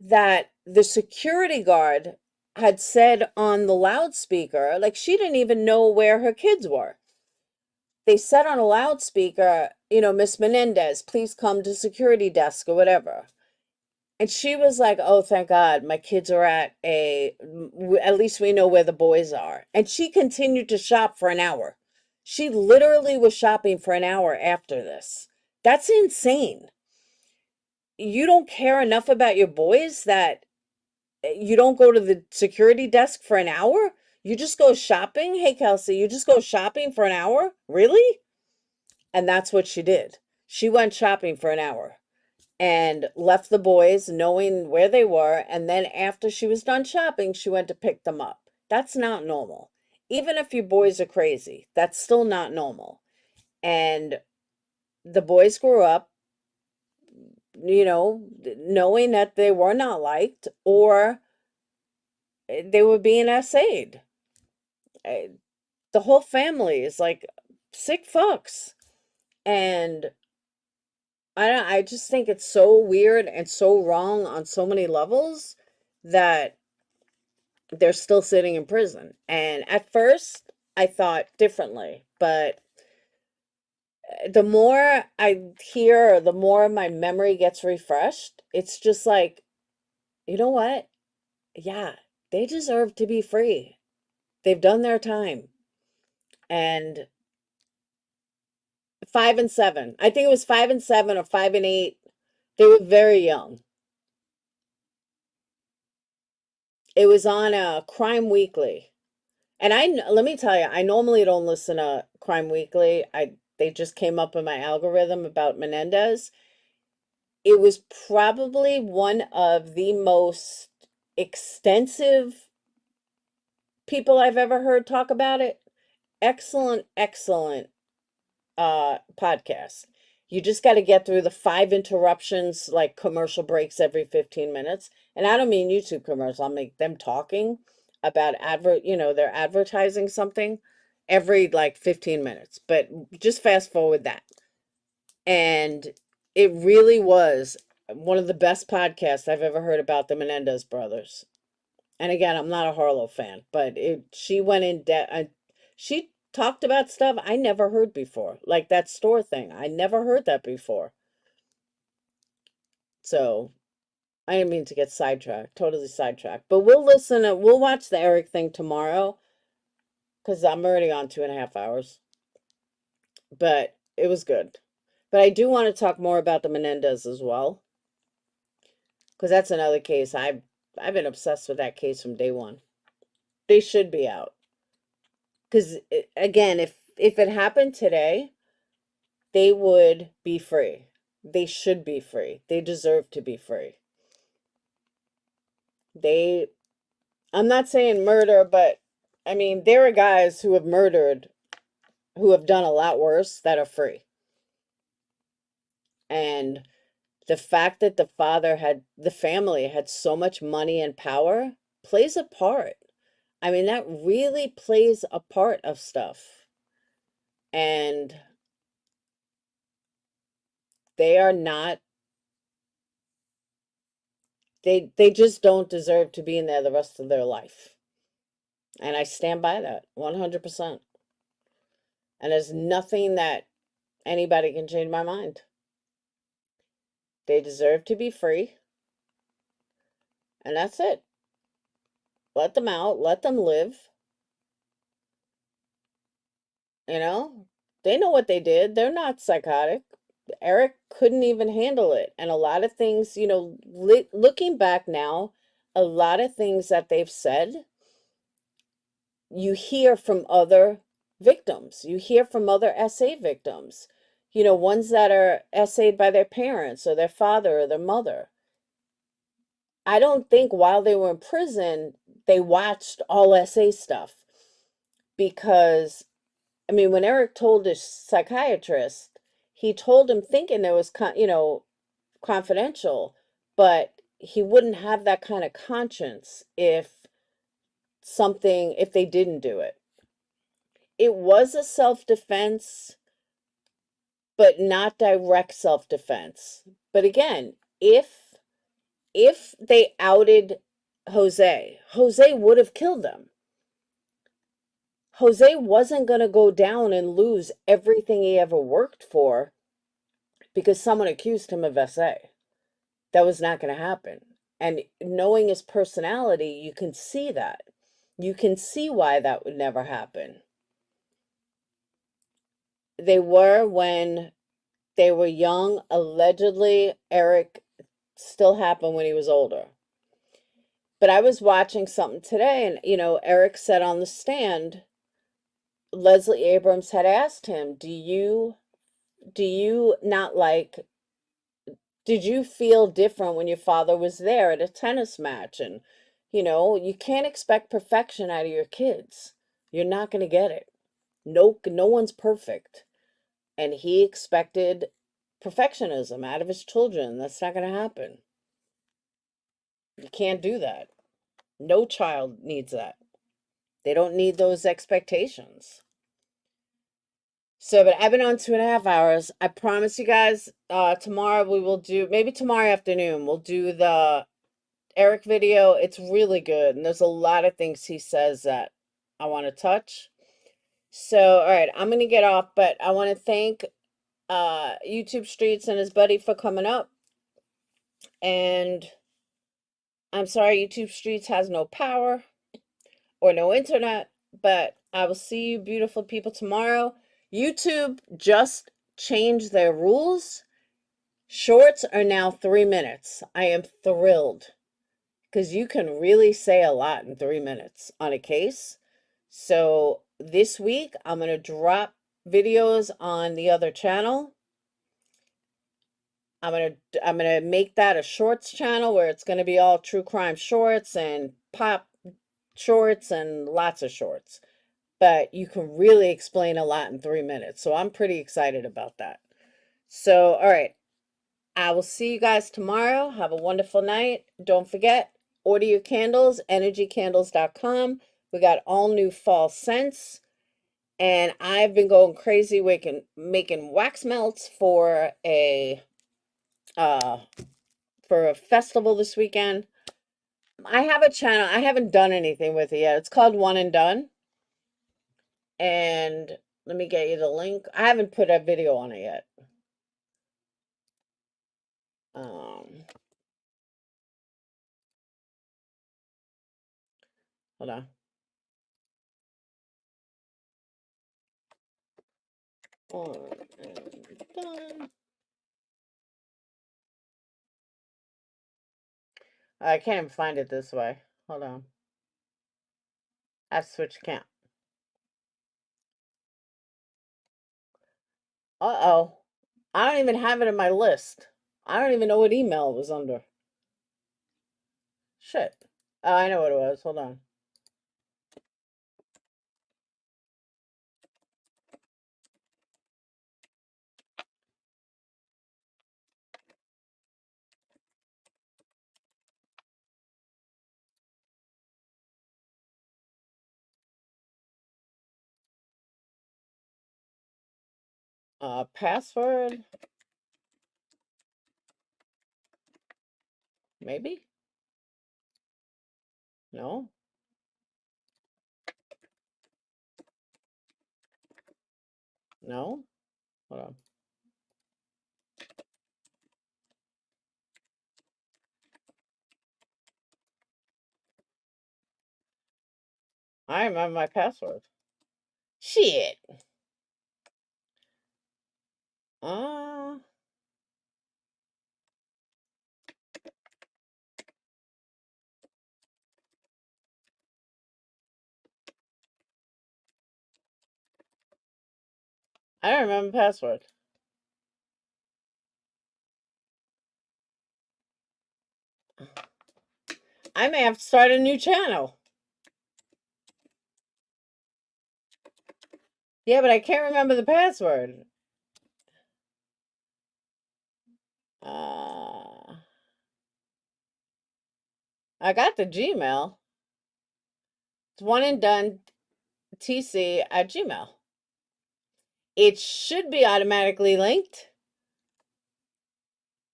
that the security guard had said on the loudspeaker, like, she didn't even know where her kids were. They said on a loudspeaker, you know, Miss Menendez, please come to security desk or whatever. And she was like, oh, thank God, my kids are at least we know where the boys are. And she continued to shop for an hour. She literally was shopping for an hour after this. That's insane. You don't care enough about your boys that you don't go to the security desk for an hour? You just go shopping? Hey, Kelsey, you just go shopping for an hour? Really? And that's what she did. She went shopping for an hour and left the boys knowing where they were. And then after she was done shopping, she went to pick them up. That's not normal. Even if your boys are crazy, that's still not normal. And the boys grew up, you know, knowing that they were not liked, or they were being SA'd. The whole family is like sick fucks. And I just think it's so weird and so wrong on so many levels that they're still sitting in prison. And at first, I thought differently, but the more I hear, or the more my memory gets refreshed, it's just like, you know what? Yeah, they deserve to be free. They've done their time. And 5 and 7. I think it was 5 and 7 or 5 and 8. They were very young. It was on Crime Weekly. And let me tell you, I normally don't listen to Crime Weekly. They just came up in my algorithm about Menendez. It was probably one of the most extensive people I've ever heard talk about it. Excellent, excellent podcast. You just got to get through the 5 interruptions, like commercial breaks every 15 minutes. And I don't mean YouTube commercials. I'll make them talking about they're advertising something every like 15 minutes. But just fast forward that. And it really was one of the best podcasts I've ever heard about the Menendez brothers. And again, I'm not a Harlow fan, but she went in depth. She talked about stuff I never heard before, like that store thing. I never heard that before. So I didn't mean to get sidetracked, totally sidetracked. But we'll watch the Eric thing tomorrow, because I'm already on 2.5 hours. But it was good. But I do want to talk more about the Menendez as well, because that's another case. I've been obsessed with that case from day one. They should be out. Because, again, if it happened today, they would be free. They should be free. They deserve to be free. I'm not saying murder, but, I mean, there are guys who have murdered, who have done a lot worse, that are free. And the fact that the family had so much money and power plays a part. I mean, that really plays a part of stuff. And they are not, they just don't deserve to be in there the rest of their life. And I stand by that 100%. And there's nothing that anybody can change my mind. They deserve to be free. And that's it. Let them out. Let them live. You know, they know what they did. They're not psychotic. Eric couldn't even handle it. And a lot of things, looking back now, a lot of things that they've said, you hear from other victims. You hear from other SA victims. Ones that are SA'd by their parents or their father or their mother. I don't think while they were in prison, they watched all SA stuff. Because, I mean, when Eric told his psychiatrist, he told him thinking it was, confidential, but he wouldn't have that kind of conscience if they didn't do it. It was a self-defense, but not direct self-defense. But again, if they outed Jose would have killed them. Jose wasn't going to go down and lose everything he ever worked for because someone accused him of SA. That was not going to happen. And knowing his personality, you can see that. You can see why that would never happen. When they were young, allegedly, Eric still happened when he was older. But I was watching something today, and, Eric said on the stand, Leslie Abrams had asked him, did you feel different when your father was there at a tennis match? And, you can't expect perfection out of your kids. You're not going to get it. No one's perfect. And he expected perfectionism out of his children. That's not going to happen. You can't do that. No child needs that. They don't need those expectations. So, but I've been on 2.5 hours. I promise you guys, tomorrow we will maybe tomorrow afternoon, we'll do the Eric video. It's really good. And there's a lot of things he says that I want to touch. So, all right, I'm going to get off, but I want to thank YouTube Streets and his buddy for coming up. And I'm sorry YouTube Streets has no power or no internet, but I will see you beautiful people tomorrow. YouTube just changed their rules. Shorts are now 3 minutes. I am thrilled because you can really say a lot in 3 minutes on a case. So this week I'm going to drop videos on the other channel. I'm gonna make that a shorts channel where it's gonna be all true crime shorts and pop shorts and lots of shorts. But you can really explain a lot in 3 minutes. So I'm pretty excited about that. So, all right. I will see you guys tomorrow. Have a wonderful night. Don't forget, order your candles, energycandles.com. We got all new fall scents. And I've been going crazy making wax melts for a festival this weekend. I have a channel. I haven't done anything with it yet. It's called One and Done. And let me get you the link. I haven't put a video on it yet. Hold on. One and Done. I can't even find it this way. Hold on. I have to switch account. Uh-oh. I don't even have it in my list. I don't even know what email it was under. Shit. Oh, I know what it was. Hold on. Password. Maybe? No? No? Hold on. I remember my password. Shit. Uh, I don't remember the password. I may have to start a new channel. Yeah, but I can't remember the password. I got the Gmail. It's one and done tc@gmail. It should be automatically linked.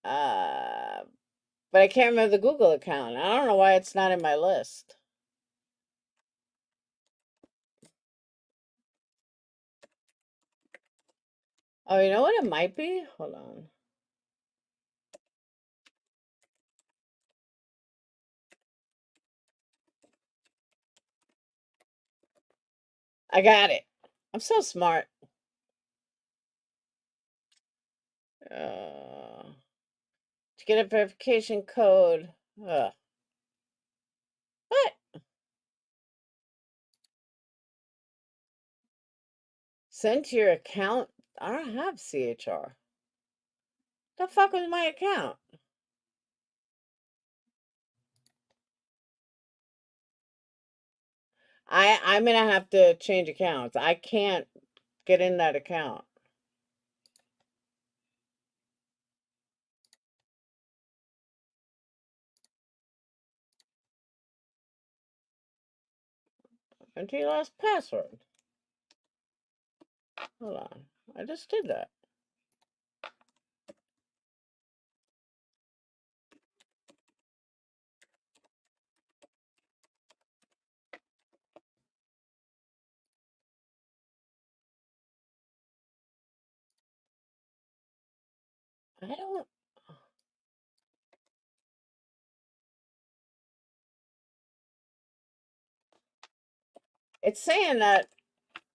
But I can't remember the Google account. I don't know why it's not in my list. Oh, you know what it might be? Hold on. I got it. I'm so smart. To get a verification code. What? Send to your account? I don't have CHR. The fuck was my account? I'm gonna have to change accounts. I can't get in that account. Enter your last password. Hold on. I just did that. I don't. It's saying that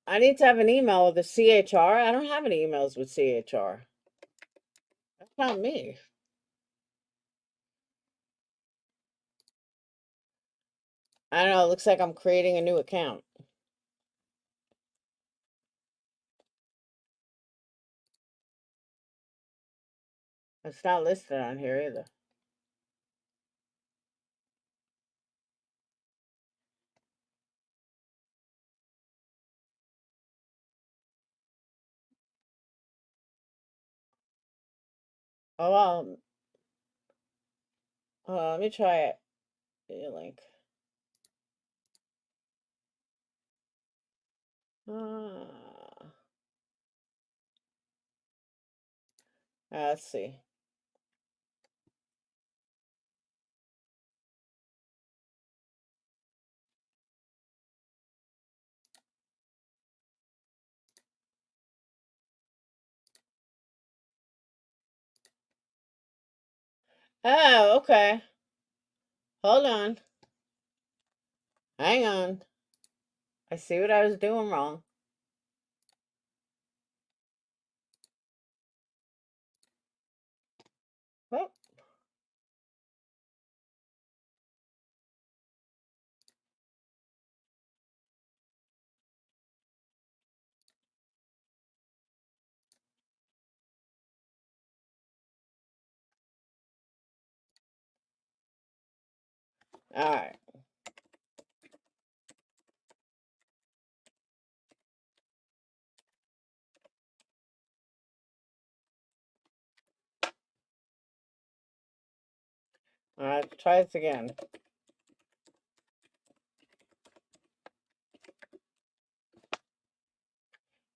I need to have an email with a CHR. I don't have any emails with CHR. That's not me. I don't know. It looks like I'm creating a new account. It's not listed on here either. Oh, well. Let me try it. Link. Let's see. Oh, okay. Hold on. Hang on. I see what I was doing wrong. Oh. All right. All right, try this again.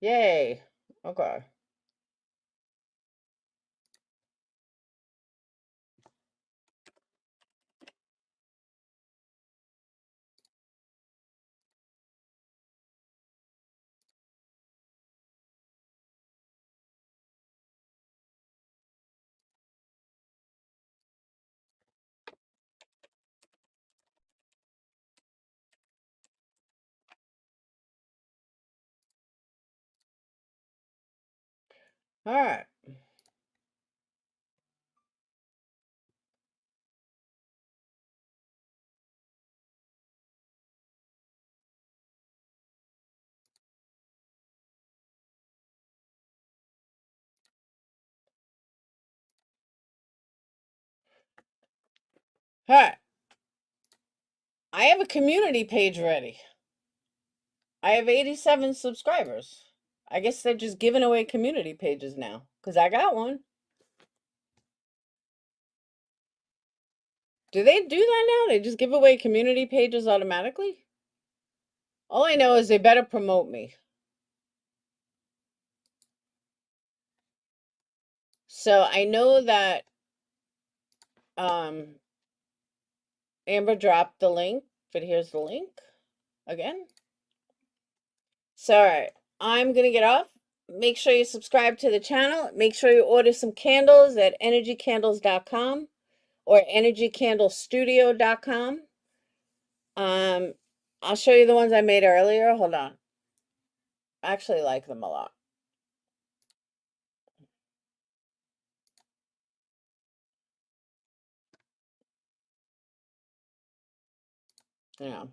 Yay. Okay. All right. All right. I have a community page ready. I have 87 subscribers. I guess they're just giving away community pages now, because I got one. Do they do that now? They just give away community pages automatically? All I know is they better promote me. So I know that Amber dropped the link, but here's the link again. So, all right, I'm going to get off. Make sure you subscribe to the channel. Make sure you order some candles at energycandles.com or energycandlestudio.com. I'll show you the ones I made earlier. Hold on. I actually like them a lot. Yeah.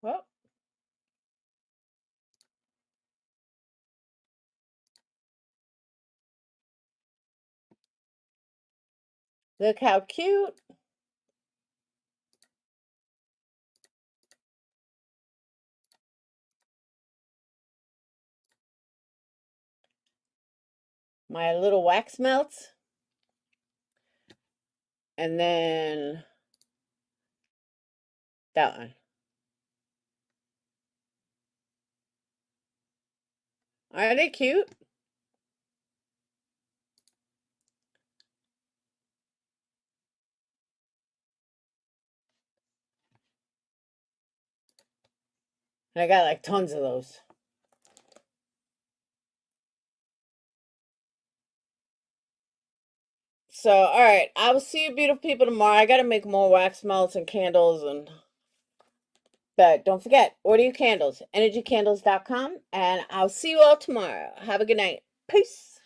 Well, look how cute. My little wax melts. And then that one. Are they cute? And I got like tons of those. So, all right. I will see you beautiful people tomorrow. I got to make more wax melts and candles. But don't forget, order your candles, energycandles.com. And I'll see you all tomorrow. Have a good night. Peace.